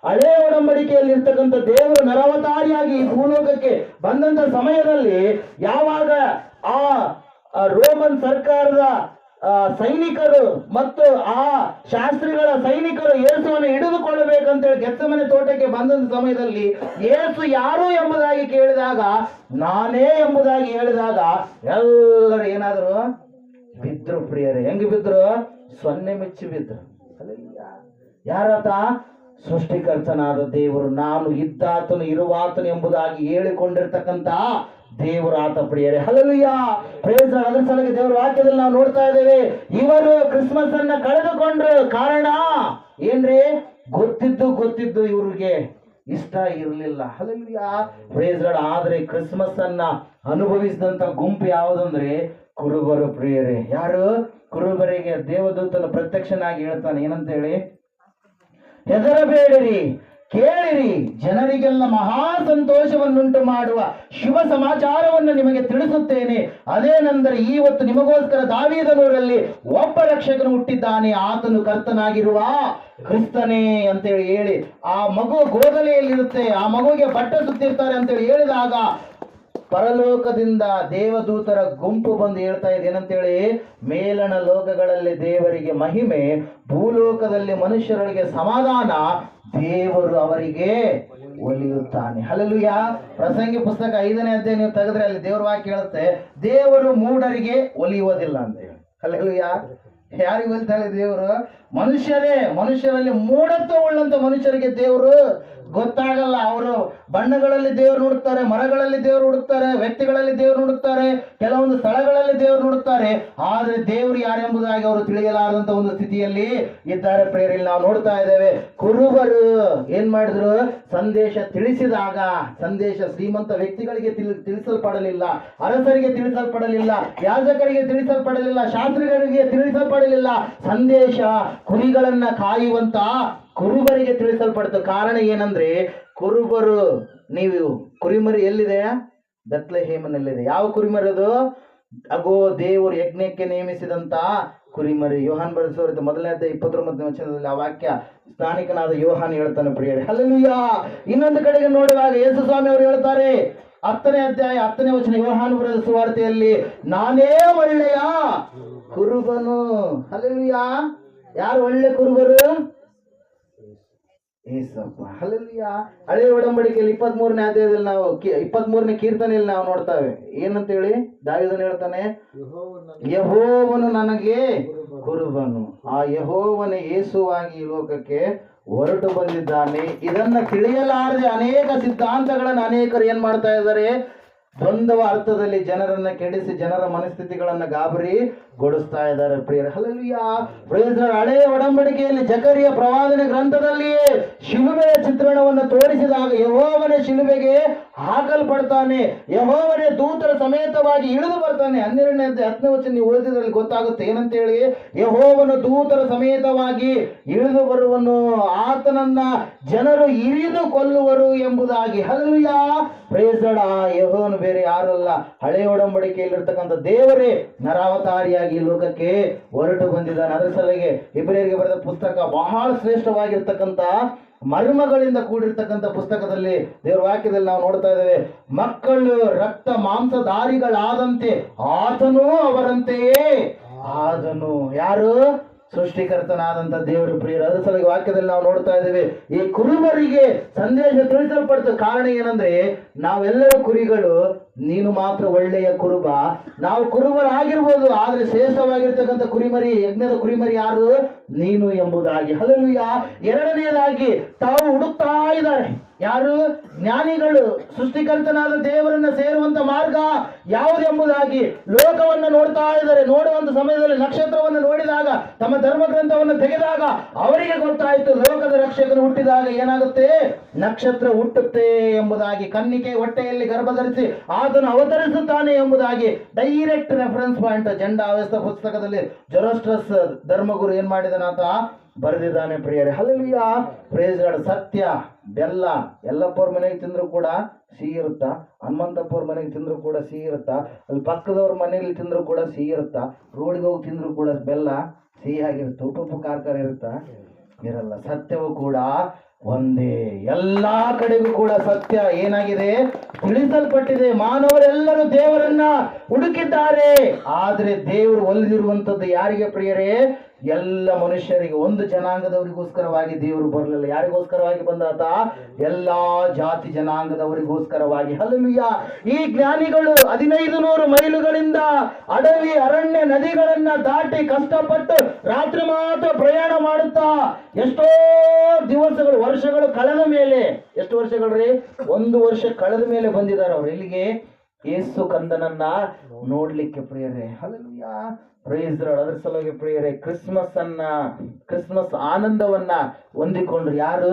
ಹಳೆಯ ಒಡಂಬಡಿಕೆಯಲ್ಲಿ ಇರ್ತಕ್ಕಂಥ ದೇವರು ನರವತಾರಿಯಾಗಿ ಈ ಭೂಲೋಕಕ್ಕೆ ಬಂದಂತ ಸಮಯದಲ್ಲಿ ಯಾವಾಗ ಆ ರೋಮನ್ ಸರ್ಕಾರದ ಸೈನಿಕರು ಮತ್ತು ಆ ಶಾಸ್ತ್ರಿಗಳ ಸೈನಿಕರು ಯೇಸುವನ್ನು ಹಿಡಿದುಕೊಳ್ಳಬೇಕಂತೇಳಿ ಗೆತ್ಸೆಮನೆ ತೋಟಕ್ಕೆ ಬಂದಂತ ಸಮಯದಲ್ಲಿ ಯೇಸು ಯಾರು ಎಂಬುದಾಗಿ ಕೇಳಿದಾಗ, ನಾನೇ ಎಂಬುದಾಗಿ ಹೇಳಿದಾಗ ಎಲ್ಲರೂ ಏನಾದ್ರು? ಬಿದ್ರು ಪ್ರಿಯರೇ. ಹೆಂಗ್ ಬಿದ್ರು? ಸೊನ್ನೆ ಮೆಚ್ಚಿ ಬಿದ್ರು. ಯಾರಾತ? ಸೃಷ್ಟಿಕರ್ತನಾದ ದೇವರು, ನಾನು ಇದ್ದಾತನು ಇರುವಾತನು ಎಂಬುದಾಗಿ ಹೇಳಿಕೊಂಡಿರ್ತಕ್ಕಂಥ ದೇವರು ಆತ ಪ್ರಿಯರೇ. ಹಲ್ಲೆಲೂಯಾ. Praise Lord. ಅದರ ಸಲುವಾಗಿ ದೇವರ ವಾಕ್ಯದಲ್ಲಿ ನಾವು ನೋಡ್ತಾ ಇದ್ದೇವೆ, ಇವರು ಕ್ರಿಸ್ಮಸ್ ಅನ್ನ ಕಳೆದುಕೊಂಡ್ರು. ಕಾರಣ ಏನ್ರಿ? ಗೊತ್ತಿದ್ದು ಇವ್ರಿಗೆ ಇಷ್ಟ ಇರಲಿಲ್ಲ. ಹಲ್ಲೆಲೂಯಾ. Praise Lord. ಆದ್ರೆ ಕ್ರಿಸ್ಮಸ್ ಅನ್ನ ಅನುಭವಿಸಿದಂತ ಗುಂಪು ಯಾವುದಂದ್ರೆ ಕುರುಬರು ಪ್ರಿಯರೇ. ಯಾರು? ಕುರುಬರಿಗೆ ದೇವದೂತನು ಪ್ರತ್ಯಕ್ಷನಾಗಿ ಹೇಳ್ತಾನೆ, ಏನಂತ ಹೇಳಿ? ಹೆದರಬೇಡಿರಿ, ಕೇಳಿರಿ, ಜನರಿಗೆಲ್ಲ ಮಹಾ ಸಂತೋಷವನ್ನುಂಟು ಮಾಡುವ ಶುಭ ಸಮಾಚಾರವನ್ನು ನಿಮಗೆ ತಿಳಿಸುತ್ತೇನೆ. ಅದೇನೆಂದರೆ, ಇವತ್ತು ನಿಮಗೋಸ್ಕರ ದಾವೀದನೂರಲ್ಲಿ ಒಬ್ಬ ರಕ್ಷಕನು ಹುಟ್ಟಿದ್ದಾನೆ, ಆತನು ಕರ್ತನಾಗಿರುವ ಕ್ರಿಸ್ತನೇ ಅಂತೇಳಿ ಹೇಳಿ, ಆ ಮಗು ಗೋದಲೆಯಲ್ಲಿರುತ್ತೆ, ಆ ಮಗುವಿಗೆ ಬಟ್ಟೆ ಸುತ್ತಿರ್ತಾರೆ ಅಂತೇಳಿ ಹೇಳಿದಾಗ ಪರಲೋಕದಿಂದ ದೇವದೂತರ ಗುಂಪು ಬಂದು ಹೇಳ್ತಾ ಇದೆ, ಏನಂತೇಳಿ? ಮೇಲಣ ಲೋಕಗಳಲ್ಲಿ ದೇವರಿಗೆ ಮಹಿಮೆ, ಭೂಲೋಕದಲ್ಲಿ ಮನುಷ್ಯರಿಗೆ ಸಮಾಧಾನ, ದೇವರು ಅವರಿಗೆ ಒಲಿಯುತ್ತಾನೆ. ಹಲ್ಲೆಲೂಯಾ. ಪ್ರಸಂಗಿ ಪುಸ್ತಕ 5ನೇ ಅಧ್ಯಾಯ ನೀವು ತೆಗೆದ್ರೆ ಅಲ್ಲಿ ದೇವರ ವಾಕ್ಯ ಹೇಳುತ್ತೆ, ದೇವರು ಮೂಢರಿಗೆ ಒಲಿಯುವುದಿಲ್ಲ ಅಂತೇಳಿ. ಹಲ್ಲೆಲೂಯಾ. ಯಾರಿಗೆ ಒಲಿತಾಳೆ ದೇವರು? ಮನುಷ್ಯರಲ್ಲಿ ಮೂಢತ್ವ ಉಳ್ಳಂತ ಮನುಷ್ಯರಿಗೆ ದೇವರು ಗೊತ್ತಾಗಲ್ಲ. ಅವರು ಬಣ್ಣಗಳಲ್ಲಿ ದೇವರು ನೋಡುತ್ತಾರೆ, ಮರಗಳಲ್ಲಿ ದೇವರು ಹುಡುಕ್ತಾರೆ, ವ್ಯಕ್ತಿಗಳಲ್ಲಿ ದೇವರು ಹುಡುಕ್ತಾರೆ, ಕೆಲವೊಂದು ಸ್ಥಳಗಳಲ್ಲಿ ದೇವರು ನೋಡುತ್ತಾರೆ. ಆದ್ರೆ ದೇವರು ಯಾರೆಂಬುದಾಗಿ ಅವರು ತಿಳಿಯಲಾರದಂತ ಒಂದು ಸ್ಥಿತಿಯಲ್ಲಿ ಇದ್ದಾರೆ ಪ್ರೇರಲ್ಲಿ ನಾವು ನೋಡ್ತಾ ಇದ್ದೇವೆ. ಕುರುಬರು ಏನ್ ಮಾಡಿದ್ರು? ಸಂದೇಶ ತಿಳಿಸಿದಾಗ ಸಂದೇಶ ಶ್ರೀಮಂತ ವ್ಯಕ್ತಿಗಳಿಗೆ ತಿಳಿಸಲ್ಪಡಲಿಲ್ಲ, ಅರಸರಿಗೆ ತಿಳಿಸಲ್ಪಡಲಿಲ್ಲ, ಯಾಜಕರಿಗೆ ತಿಳಿಸಲ್ಪಡಲಿಲ್ಲ, ಶಾಸ್ತ್ರಿಗಳಿಗೆ ತಿಳಿಸಲ್ಪಡಲಿಲ್ಲ. ಸಂದೇಶ ಕುರಿಗಳನ್ನ ಕಾಯುವಂತ ಕುರುಬರಿಗೆ ತಿಳಿಸಲ್ಪಡ್ತು. ಕಾರಣ ಏನಂದ್ರೆ, ಕುರುಬರು, ನೀವು ಕುರಿಮರಿ ಎಲ್ಲಿದೆ? ಬೆತ್ಲೆಹೇಮನಲ್ಲಿದೆ. ಯಾವ ಕುರಿಮರಿ ಅದು? ಅಗೋ ದೇವರು ಯಜ್ಞಕ್ಕೆ ನೇಮಿಸಿದಂತ ಕುರಿಮರಿ. ಯೋಹಾನ್ ಬರೆದ 1ನೇ ಅಧ್ಯಾಯ 29ನೇ ವಚನದಲ್ಲಿ ಆ ವಾಕ್ಯ ಸ್ನಾನಿಕನಾದ ಯೋಹಾನ್ ಹೇಳ್ತಾನೆ ಪ್ರಿಯರೇ. ಹಲ್ಲೆಲೂಯಾ. ಇನ್ನೊಂದು ಕಡೆಗೆ ನೋಡುವಾಗ ಯೇಸು ಸ್ವಾಮಿ ಅವರು ಹೇಳ್ತಾರೆ, 10ನೇ ಅಧ್ಯಾಯ 10ನೇ ವಚನ, ಯೋಹಾನ ಬರೆದ ಸುವಾರ್ತೆಯಲ್ಲಿ, ನಾನೇ ಒಳ್ಳೆಯ ಕುರುಬನು. ಹಲ್ಲೆಲೂಯಾ. ಯಾರು ಒಳ್ಳೆ ಕುರುಬರು? ಏಸಪ್ಪ. ಹಲ್ಲೆಲೂಯಾ. ಹಳೆಯ ಒಡಂಬಡಿಕೆಯಲ್ಲಿ 23ನೇ ಅಧ್ಯಾಯದಲ್ಲಿ ನಾವು 23ನೇ ಕೀರ್ತನೆಯಲ್ಲಿ ನಾವು ನೋಡ್ತಾವೆ. ಏನಂತ ಹೇಳಿ ದಾವೀದನು ಹೇಳ್ತಾನೆ, ಯೆಹೋವನು ನನಗೆ ಕುರುಬನು. ಆ ಯೆಹೋವನೇ ಯೇಸುವಾಗಿ ಈ ಲೋಕಕ್ಕೆ ಹೊರಟು ಬಂದಿದ್ದಾನೆ. ಇದನ್ನ ತಿಳಿಯಲಾರದೆ ಅನೇಕ ಸಿದ್ಧಾಂತಗಳನ್ನು ಅನೇಕರು ಏನ್ ಮಾಡ್ತಾ ಇದ್ದಾರೆ, ದ್ವಂದ್ವ ಅರ್ಥದಲ್ಲಿ ಜನರನ್ನ ಕೆಡಿಸಿ ಜನರ ಮನಸ್ಥಿತಿಗಳನ್ನ ಗಾಬರಿಗೊಳಿಸ್ತಾ ಇದ್ದಾರೆ ಪ್ರಿಯರೇ. ಹಲ್ಲೆಲೂಯಾ. Praise the Lord. ಹಳೆಯ ಒಡಂಬಡಿಕೆಯಲ್ಲಿ ಜಕರಿಯ ಪ್ರವಾದನೆ ಗ್ರಂಥದಲ್ಲಿಯೇ ಶಿಲುಬೆಯ ಚಿತ್ರಣವನ್ನು ತೋರಿಸಿದಾಗ ಯೆಹೋವನೇ ಶಿಲುಬೆಗೆ ಹಾಕಲ್ಪಡ್ತಾನೆ, ಯೆಹೋವನೇ ದೂತರ ಸಮೇತವಾಗಿ ಇಳಿದು ಬರ್ತಾನೆ. 12ನೇ 10ನೇ ವಚನ ನೀವು ಓದಿದ್ರಲ್ಲಿ ಗೊತ್ತಾಗುತ್ತೆ ಏನಂತ ಹೇಳಿ, ಯೆಹೋವನು ದೂತರ ಸಮೇತವಾಗಿ ಇಳಿದು ಬರುವನು, ಆತನನ್ನ ಜನರು ಇರಿದು ಕೊಲ್ಲುವರು ಎಂಬುದಾಗಿ. ಹಲ್ಲೆಲೂಯಾ. Praise the Lord. ಯೆಹೋವನು ಬೇರೆ ಯಾರು ಅಲ್ಲ, ಹಳೆಯ ಒಡಂಬಡಿಕೆಯಲ್ಲಿರ್ತಕ್ಕಂಥ ದೇವರೇ ನರಾವತಾರಿಯಾಗಿ ಈ ಲೋಕಕ್ಕೆ ಹೊರಟು ಬಂದಿದ್ದಾನೆ. ಅದರ ಸಲುವಾಗಿ ಇಬ್ರಿಯರಿಗೆ ಬರೆದ ಪುಸ್ತಕ ಬಹಳ ಶ್ರೇಷ್ಠವಾಗಿರ್ತಕ್ಕಂಥ ಮರ್ಮಗಳಿಂದ ಕೂಡಿರ್ತಕ್ಕಂಥ ಪುಸ್ತಕದಲ್ಲಿ ದೇವರ ವಾಕ್ಯದಲ್ಲಿ ನಾವು ನೋಡ್ತಾ ಇದ್ದೇವೆ, ಮಕ್ಕಳು ರಕ್ತ ಮಾಂಸಧಾರಿಗಳಾದಂತೆ ಆತನೂ ಅವರಂತೆಯೇ ಆದನು. ಯಾರು? ಸೃಷ್ಟಿಕರ್ತನಾದಂತ ದೇವರು ಪ್ರಿಯರು. ಅದರ ಸಲುವಾಗಿ ವಾಕ್ಯದಲ್ಲಿ ನಾವು ನೋಡ್ತಾ ಇದ್ದೇವೆ, ಈ ಕುರುಬರಿಗೆ ಸಂದೇಶ ತಿಳಿಸಲ್ಪಡ್ತ ಕಾರಣ ಏನಂದ್ರೆ, ನಾವೆಲ್ಲರೂ ಕುರಿಗಳು, ನೀನು ಮಾತ್ರ ಒಳ್ಳೆಯ ಕುರುಬ. ನಾವು ಕುರುಬರಾಗಿರ್ಬೋದು, ಆದ್ರೆ ಶ್ರೇಷ್ಠವಾಗಿರ್ತಕ್ಕಂಥ ಕುರಿಮರಿ, ಯಜ್ಞದ ಕುರಿಮರಿ ಯಾರು? ನೀನು ಎಂಬುದಾಗಿ. ಹಲ್ಲೆಲೂಯಾ. ಎರಡನೆಯದಾಗಿ ತಾವು ಹುಡುಕ್ತಾ ಇದ್ದಾರೆ, ಯಾರು? ಜ್ಞಾನಿಗಳು. ಸೃಷ್ಟಿಕರ್ತನಾದ ದೇವರನ್ನ ಸೇರುವಂತ ಮಾರ್ಗ ಯಾವುದೆಂಬುದಾಗಿ ಲೋಕವನ್ನು ನೋಡ್ತಾ ಇದ್ದಾರೆ. ನೋಡುವಂತ ಸಮಯದಲ್ಲಿ ನಕ್ಷತ್ರವನ್ನು ನೋಡಿದಾಗ, ತಮ್ಮ ಧರ್ಮಗ್ರಂಥವನ್ನು ತೆಗೆದಾಗ ಅವರಿಗೆ ಗೊತ್ತಾಯಿತು, ಲೋಕದ ರಕ್ಷಕನು ಹುಟ್ಟಿದಾಗ ಏನಾಗುತ್ತೆ? ನಕ್ಷತ್ರ ಹುಟ್ಟುತ್ತೆ ಎಂಬುದಾಗಿ. ಕನ್ನಿಕೆ ಹೊಟ್ಟೆಯಲ್ಲಿ ಗರ್ಭಧರಿಸಿ ಆತನು ಅವತರಿಸುತ್ತಾನೆ ಎಂಬುದಾಗಿ ಡೈರೆಕ್ಟ್ ರೆಫರೆನ್ಸ್ ಪಾಯಿಂಟ್ ಜೆಂಡಾವೆಸ್ತ ಪುಸ್ತಕದಲ್ಲಿ ಜೊರಾಸ್ಟ್ರಸ್ ಧರ್ಮಗುರು ಏನ್ ಮಾಡಿದನಂತ ಬರೆದಿದ್ದಾನೆ ಪ್ರಿಯರೇ. ಹಲ್ಲೆಲೂಯಾ. Praise the Lord. ಸತ್ಯ ಬೆಲ್ಲ ಎಲ್ಲಪ್ಪವ್ರ ಮನೆಗೆ ತಿಂದ್ರು ಕೂಡ ಸಿಹಿ ಇರುತ್ತಾ, ಹನುಮಂತಪ್ಪವ್ರ ಮನೆಗೆ ತಿಂದ್ರು ಕೂಡ ಸಿಹಿ ಇರುತ್ತಾ, ಅಲ್ಲಿ ಪಕ್ಕದವ್ರ ಮನೆಯಲ್ಲಿ ತಿಂದ್ರು ಕೂಡ ಸಿಹಿ ಇರುತ್ತಾ, ರೋಡ್ಗೆ ಹೋಗಿ ತಿಂದ್ರು ಕೂಡ ಬೆಲ್ಲ ಸಿಹಿ ಆಗಿರುತ್ತೆ, ಉಪ್ಪು ಖಾರ ಇರುತ್ತಾ? ಇರಲ್ಲ. ಸತ್ಯವೂ ಕೂಡ ಒಂದೇ. ಎಲ್ಲಾ ಕಡೆಗೂ ಕೂಡ ಸತ್ಯ ಏನಾಗಿದೆ? ತಿಳಿಸಲ್ಪಟ್ಟಿದೆ. ಮಾನವರೆಲ್ಲರೂ ದೇವರನ್ನ ಹುಡುಕಿದ್ದಾರೆ, ಆದ್ರೆ ದೇವರು ಒಲಿದಿರುವಂತದ್ದು ಯಾರಿಗೆ ಪ್ರಿಯರೇ? ಎಲ್ಲ ಮನುಷ್ಯರಿಗೆ. ಒಂದು ಜನಾಂಗದವರಿಗೋಸ್ಕರವಾಗಿ ದೇವರು ಬರಲಿಲ್ಲ. ಯಾರಿಗೋಸ್ಕರವಾಗಿ ಬಂದಾತ? ಎಲ್ಲಾ ಜಾತಿ ಜನಾಂಗದವರಿಗೋಸ್ಕರವಾಗಿ. ಹಲ್ಲೆಲೂಯಾ. ಈ ಜ್ಞಾನಿಗಳು 1500 ಮೈಲುಗಳಿಂದ ಅಡವಿ ಅರಣ್ಯ ನದಿಗಳನ್ನ ದಾಟಿ ಕಷ್ಟಪಟ್ಟು ರಾತ್ರಿ ಮಾತ್ರ ಪ್ರಯಾಣ ಮಾಡುತ್ತಾ ಎಷ್ಟೋ ದಿವಸಗಳು, ವರ್ಷಗಳು ಕಳೆದ ಮೇಲೆ, ಎಷ್ಟು ವರ್ಷಗಳು ರೀ? 1 ವರ್ಷ ಕಳೆದ ಮೇಲೆ ಬಂದಿದ್ದಾರೆ ಅವರು ಇಲ್ಲಿಗೆ, ಯೇಸು ಕಂದನನ್ನ ನೋಡ್ಲಿಕ್ಕೆ ಪ್ರಿಯರೇ. ಹಲ್ಲೆಲೂಯಾ. Praise the Lord. ಅದರ ಸಲುವಾಗಿ ಪ್ರಿಯರೇ, ಕ್ರಿಸ್ಮಸ್ ಆನಂದವನ್ನ ಹೊಂದಿಕೊಂಡ್ರು ಯಾರು?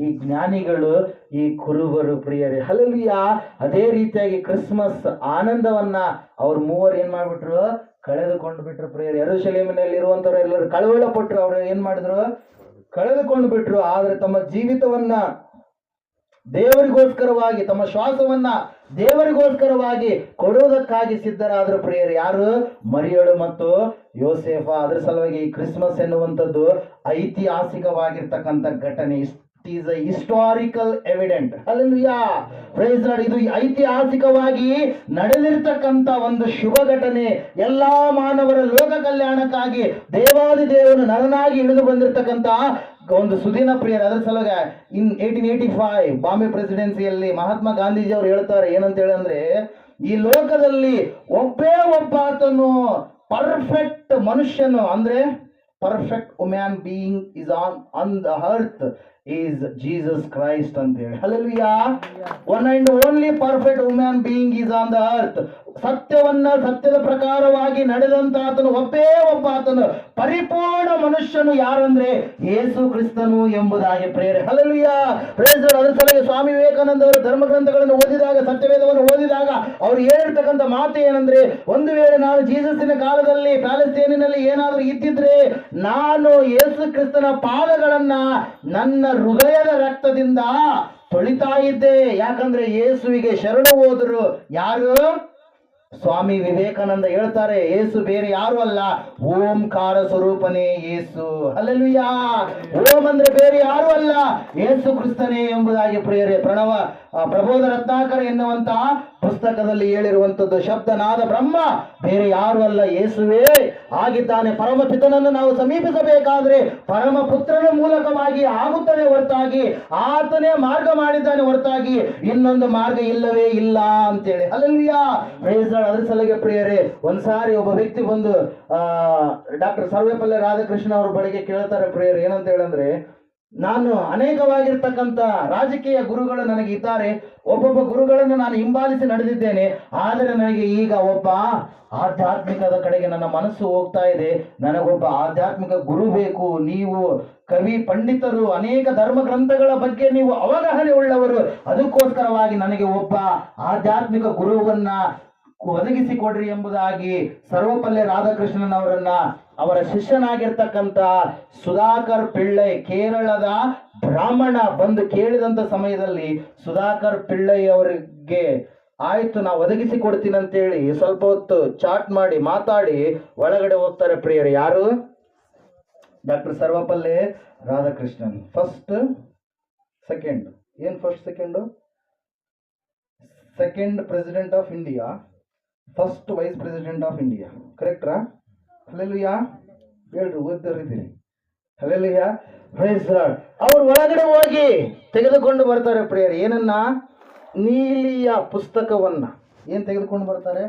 ಈ ಜ್ಞಾನಿಗಳು, ಈ ಕುರುಬರು ಪ್ರಿಯರೇ. ಹಲ್ಲೆಲೂಯಾ. ಅದೇ ರೀತಿಯಾಗಿ ಕ್ರಿಸ್ಮಸ್ ಆನಂದವನ್ನ ಅವ್ರ ಮೂವರು ಏನ್ ಮಾಡ್ಬಿಟ್ರು? ಕಳೆದುಕೊಂಡು ಬಿಟ್ರು ಪ್ರಿಯರೇ. ಯೆರೂಸಲೇಮಿನಲ್ಲಿ ಇರುವಂತವ್ರು ಎಲ್ಲರೂ ಕಳವಳ ಪಟ್ರು. ಅವ್ರು ಏನ್ ಮಾಡಿದ್ರು? ಕಳೆದುಕೊಂಡು ಬಿಟ್ರು. ಆದ್ರೆ ತಮ್ಮ ಜೀವಿತವನ್ನ ದೇವರಿಗೋಸ್ಕರವಾಗಿ, ತಮ್ಮ ಶ್ವಾಸವನ್ನ ದೇವರಿಗೋಸ್ಕರವಾಗಿ ಕೊಡುವುದಕ್ಕಾಗಿ ಸಿದ್ಧರಾದ್ರು ಪ್ರಿಯರು. ಯಾರು? ಮರಿಯಳು ಮತ್ತು ಯೋಸೇಫ. ಅದರ ಸಲುವಾಗಿ ಈ ಕ್ರಿಸ್ಮಸ್ ಎನ್ನುವಂಥದ್ದು ಐತಿಹಾಸಿಕವಾಗಿರ್ತಕ್ಕಂಥ ಘಟನೆ. Is a historical evident. Hallelujah. Praise the Lord. ಇದು ಐತಿಹಾಸಿಕವಾಗಿ ನಡೆದಿರ್ತಕ್ಕಂಥ ಒಂದು ಶುಭ ಘಟನೆ. ಎಲ್ಲಾ ಮಾನವರ ಲೋಕ ಕಲ್ಯಾಣಕ್ಕಾಗಿ ದೇವಾದಿ ದೇವನು ನರನಾಗಿ ಇಳಿದು ಬಂದಿರತಕ್ಕಂಥ ಒಂದು ಸುದಿನ ಪ್ರಿಯರು. ಅದರ ಸಲುವಾಗಿ ಇನ್ 1885 ಬಾಂಬೆ ಪ್ರೆಸಿಡೆನ್ಸಿಯಲ್ಲಿ ಮಹಾತ್ಮ ಗಾಂಧೀಜಿ ಅವರು ಹೇಳ್ತಾರೆ ಏನಂತ ಹೇಳಿ ಅಂದ್ರೆ, ಈ ಲೋಕದಲ್ಲಿ ಒಬ್ಬೇ ಒಬ್ಬ ಆತನು ಪರ್ಫೆಕ್ಟ್ ಮನುಷ್ಯನು, ಅಂದ್ರೆ perfect woman being is on the earth is Jesus Christ ಅಂತ ಹೇಳಿ. Hallelujah. One and only perfect woman being is on the earth. ಸತ್ಯದ ಪ್ರಕಾರವಾಗಿ ನಡೆದಂತ ಆತನು ಒಬ್ಬೇ ಒಬ್ಬ ಆತನು ಪರಿಪೂರ್ಣ ಮನುಷ್ಯನು ಯಾರಂದ್ರೆ ಯೇಸು ಕ್ರಿಸ್ತನು ಎಂಬುದಾಗಿ ಪ್ರೇರೆ. ಹಲ್ಲೆಲೂಯಾ. Praise the Lord. ಅದರ ಸಲುವಾಗಿ ಸ್ವಾಮಿ ವಿವೇಕಾನಂದ ಅವರು ಧರ್ಮಗ್ರಂಥಗಳನ್ನು ಓದಿದಾಗ, ಸತ್ಯವೇದವನ್ನು ಓದಿದಾಗ ಅವ್ರು ಹೇಳಿರ್ತಕ್ಕಂಥ ಮಾತು ಏನಂದ್ರೆ, ಒಂದು ವೇಳೆ ನಾನು ಜೀಸಸ್ಸಿನ ಕಾಲದಲ್ಲಿ ಪ್ಯಾಲೆಸ್ತೇನಿನಲ್ಲಿ ಏನಾದರೂ ಇದ್ದಿದ್ರೆ ನಾನು ಯೇಸು ಕ್ರಿಸ್ತನ ಪಾದಗಳನ್ನ ನನ್ನ ಹೃದಯದ ರಕ್ತದಿಂದ ತೊಳಿತಾ ಇದ್ದೆ. ಯಾಕಂದ್ರೆ ಯೇಸುವಿಗೆ ಶರಣು ಹೋದರು ಯಾರು? ಸ್ವಾಮಿ ವಿವೇಕಾನಂದ ಹೇಳ್ತಾರೆ, ಯೇಸು ಬೇರೆ ಯಾರು ಅಲ್ಲ, ಓಂಕಾರ ಸ್ವರೂಪನೇ ಯೇಸು. ಹಲ್ಲೆಲೂಯಾ. ಓಂ ಅಂದ್ರೆ ಬೇರೆ ಯಾರು ಅಲ್ಲ, ಯೇಸು ಕ್ರಿಸ್ತನೇ ಎಂಬುದಾಗಿ ಪ್ರಿಯರೇ. ಪ್ರಬೋಧ ರತ್ನಾಕರ ಎನ್ನುವಂತ ಪುಸ್ತಕದಲ್ಲಿ ಹೇಳಿರುವಂತದ್ದು ಶಬ್ದನಾದ ಬ್ರಹ್ಮ ಬೇರೆ ಯಾರು ಅಲ್ಲ, ಯೇಸುವೇ ಆಗಿದ್ದಾನೆ. ಪರಮಪಿತನನ್ನು ನಾವು ಸಮೀಪಿಸಬೇಕಾದ್ರೆ ಪರಮ ಪುತ್ರನ ಮೂಲಕವಾಗಿ ಆಗುತ್ತಾನೆ ಹೊರತಾಗಿ, ಆತನೇ ಮಾರ್ಗ ಮಾಡಿದ್ದಾನೆ ಹೊರತಾಗಿ ಇನ್ನೊಂದು ಮಾರ್ಗ ಇಲ್ಲವೇ ಇಲ್ಲ ಅಂತೇಳಿ. Hallelujah, praise Lord. ಅದ್ರ ಸಲಗೆ ಪ್ರಿಯರೇ, ಒಂದ್ಸಾರಿ ಒಬ್ಬ ವ್ಯಕ್ತಿ ಬಂದು ಡಾಕ್ಟರ್ ಸರ್ವೇಪಲ್ಲಿ ರಾಧಾಕೃಷ್ಣ ಅವ್ರ ಬಳಿಗೆ ಕೇಳ್ತಾರೆ ಪ್ರಿಯರೇ, ಏನಂತ ಹೇಳಂದ್ರೆ, ನಾನು ಅನೇಕವಾಗಿರ್ತಕ್ಕಂಥ ರಾಜಕೀಯ ಗುರುಗಳು ನನಗೆ ಇದ್ದಾರೆ, ಒಬ್ಬೊಬ್ಬ ಗುರುಗಳನ್ನು ನಾನು ಹಿಂಬಾಲಿಸಿ ನಡೆದಿದ್ದೇನೆ, ಆದರೆ ನನಗೆ ಈಗ ಒಬ್ಬ ಆಧ್ಯಾತ್ಮಿಕದ ಕಡೆಗೆ ನನ್ನ ಮನಸ್ಸು ಹೋಗ್ತಾ ಇದೆ, ನನಗೊಬ್ಬ ಆಧ್ಯಾತ್ಮಿಕ ಗುರು ಬೇಕು. ನೀವು ಕವಿ ಪಂಡಿತರು, ಅನೇಕ ಧರ್ಮ ಗ್ರಂಥಗಳ ಬಗ್ಗೆ ನೀವು ಅವಗಾಹನೆ ಉಳ್ಳವರು, ಅದಕ್ಕೋಸ್ಕರವಾಗಿ ನನಗೆ ಒಬ್ಬ ಆಧ್ಯಾತ್ಮಿಕ ಗುರುವನ್ನ ಒದಗಿಸಿಕೊಡ್ರಿ ಎಂಬುದಾಗಿ ಸರ್ವಪಲ್ಲಿ ರಾಧಾಕೃಷ್ಣನ್ ಅವರನ್ನ ಅವರ ಶಿಷ್ಯನಾಗಿರ್ತಕ್ಕಂಥ ಸುಧಾಕರ್ ಪಿಳ್ಳೈ, ಕೇರಳದ ಬ್ರಾಹ್ಮಣ ಬಂದು ಕೇಳಿದಂತ ಸಮಯದಲ್ಲಿ ಸುಧಾಕರ್ ಪಿಳ್ಳೈ ಅವರಿಗೆ ಆಯ್ತು ನಾ ಒದಗಿಸಿಕೊಡ್ತೀನಿ ಅಂತೇಳಿ ಸ್ವಲ್ಪ ಹೊತ್ತು ಚಾಟ್ ಮಾಡಿ ಮಾತಾಡಿ ಒಳಗಡೆ ಹೋಗ್ತಾರೆ ಪ್ರಿಯರು. ಯಾರು? Doctor Sarvepalli Radhakrishnan. First second, ಏನ್ first second? Second president of India, first vice president of India, ಕರೆಕ್ಟ್ರಾ? ಹಲ್ಲೆಲೂಯಾ, ಹೇಳ್ರಿ, ಓದಿದ್ದೀರಿ. Hallelujah, praise lord. ಅವ್ರು ಒಳಗಡೆ ಹೋಗಿ ತೆಗೆದುಕೊಂಡು ಬರ್ತಾರೆ ಪ್ರಿಯರು. ಏನನ್ನ? ನೀಲಿಯ ಪುಸ್ತಕವನ್ನ. ಏನ್ ತೆಗೆದುಕೊಂಡು ಬರ್ತಾರೆ?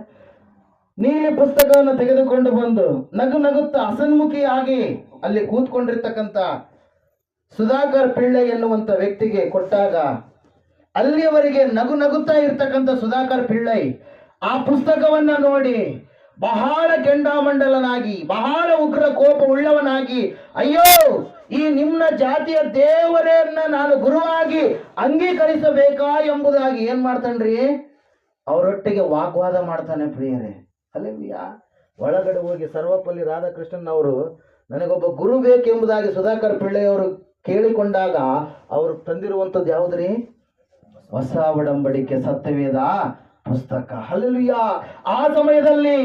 ನೀಲಿ ಪುಸ್ತಕವನ್ನು ತೆಗೆದುಕೊಂಡು ಬಂದು ನಗು ನಗುತ್ತಾ ಹಸನ್ಮುಖಿಯಾಗಿ ಅಲ್ಲಿ ಕೂತ್ಕೊಂಡಿರ್ತಕ್ಕಂಥ ಸುಧಾಕರ್ ಪಿಳ್ಳೈ ಎನ್ನುವಂತ ವ್ಯಕ್ತಿಗೆ ಕೊಟ್ಟಾಗ, ಅಲ್ಲಿಯವರೆಗೆ ನಗು ನಗುತ್ತಾ ಇರ್ತಕ್ಕಂಥ ಸುಧಾಕರ್ ಪಿಳ್ಳೈ ಆ ಪುಸ್ತಕವನ್ನ ನೋಡಿ ಬಹಳ ಕೆಂಡಾಮಂಡಲನಾಗಿ, ಬಹಳ ಉಗ್ರ ಕೋಪ ಉಳ್ಳವನಾಗಿ, ಅಯ್ಯೋ, ಈ ನಿಮ್ಮ ಜಾತಿಯ ದೇವರನ್ನ ನಾನು ಗುರುವಾಗಿ ಅಂಗೀಕರಿಸಬೇಕಾ ಎಂಬುದಾಗಿ ಏನ್ ಮಾಡ್ತಾನ್ರಿ, ಅವರೊಟ್ಟಿಗೆ ವಾಗ್ವಾದ ಮಾಡ್ತಾನೆ ಪ್ರಿಯರೇ. ಹಲ್ಲೆಲೂಯಾ. ಒಳಗಡೆ ಹೋಗಿ ಸರ್ವಪಲ್ಲಿ ರಾಧಾಕೃಷ್ಣನ್ ಅವರು ನನಗೊಬ್ಬ ಗುರು ಬೇಕೆಂಬುದಾಗಿ ಸುಧಾಕರ್ ಪಿಳ್ಳೈ ಅವರು ಕೇಳಿಕೊಂಡಾಗ ಅವರು ತಂದಿರುವಂಥದ್ದು ಯಾವುದ್ರಿ? ಹೊಸ ಒಡಂಬಡಿಕೆ ಸತ್ಯವೇದ ಪುಸ್ತಕ. ಹಲ್ಲೆಲೂಯಾ. ಆ ಸಮಯದಲ್ಲಿ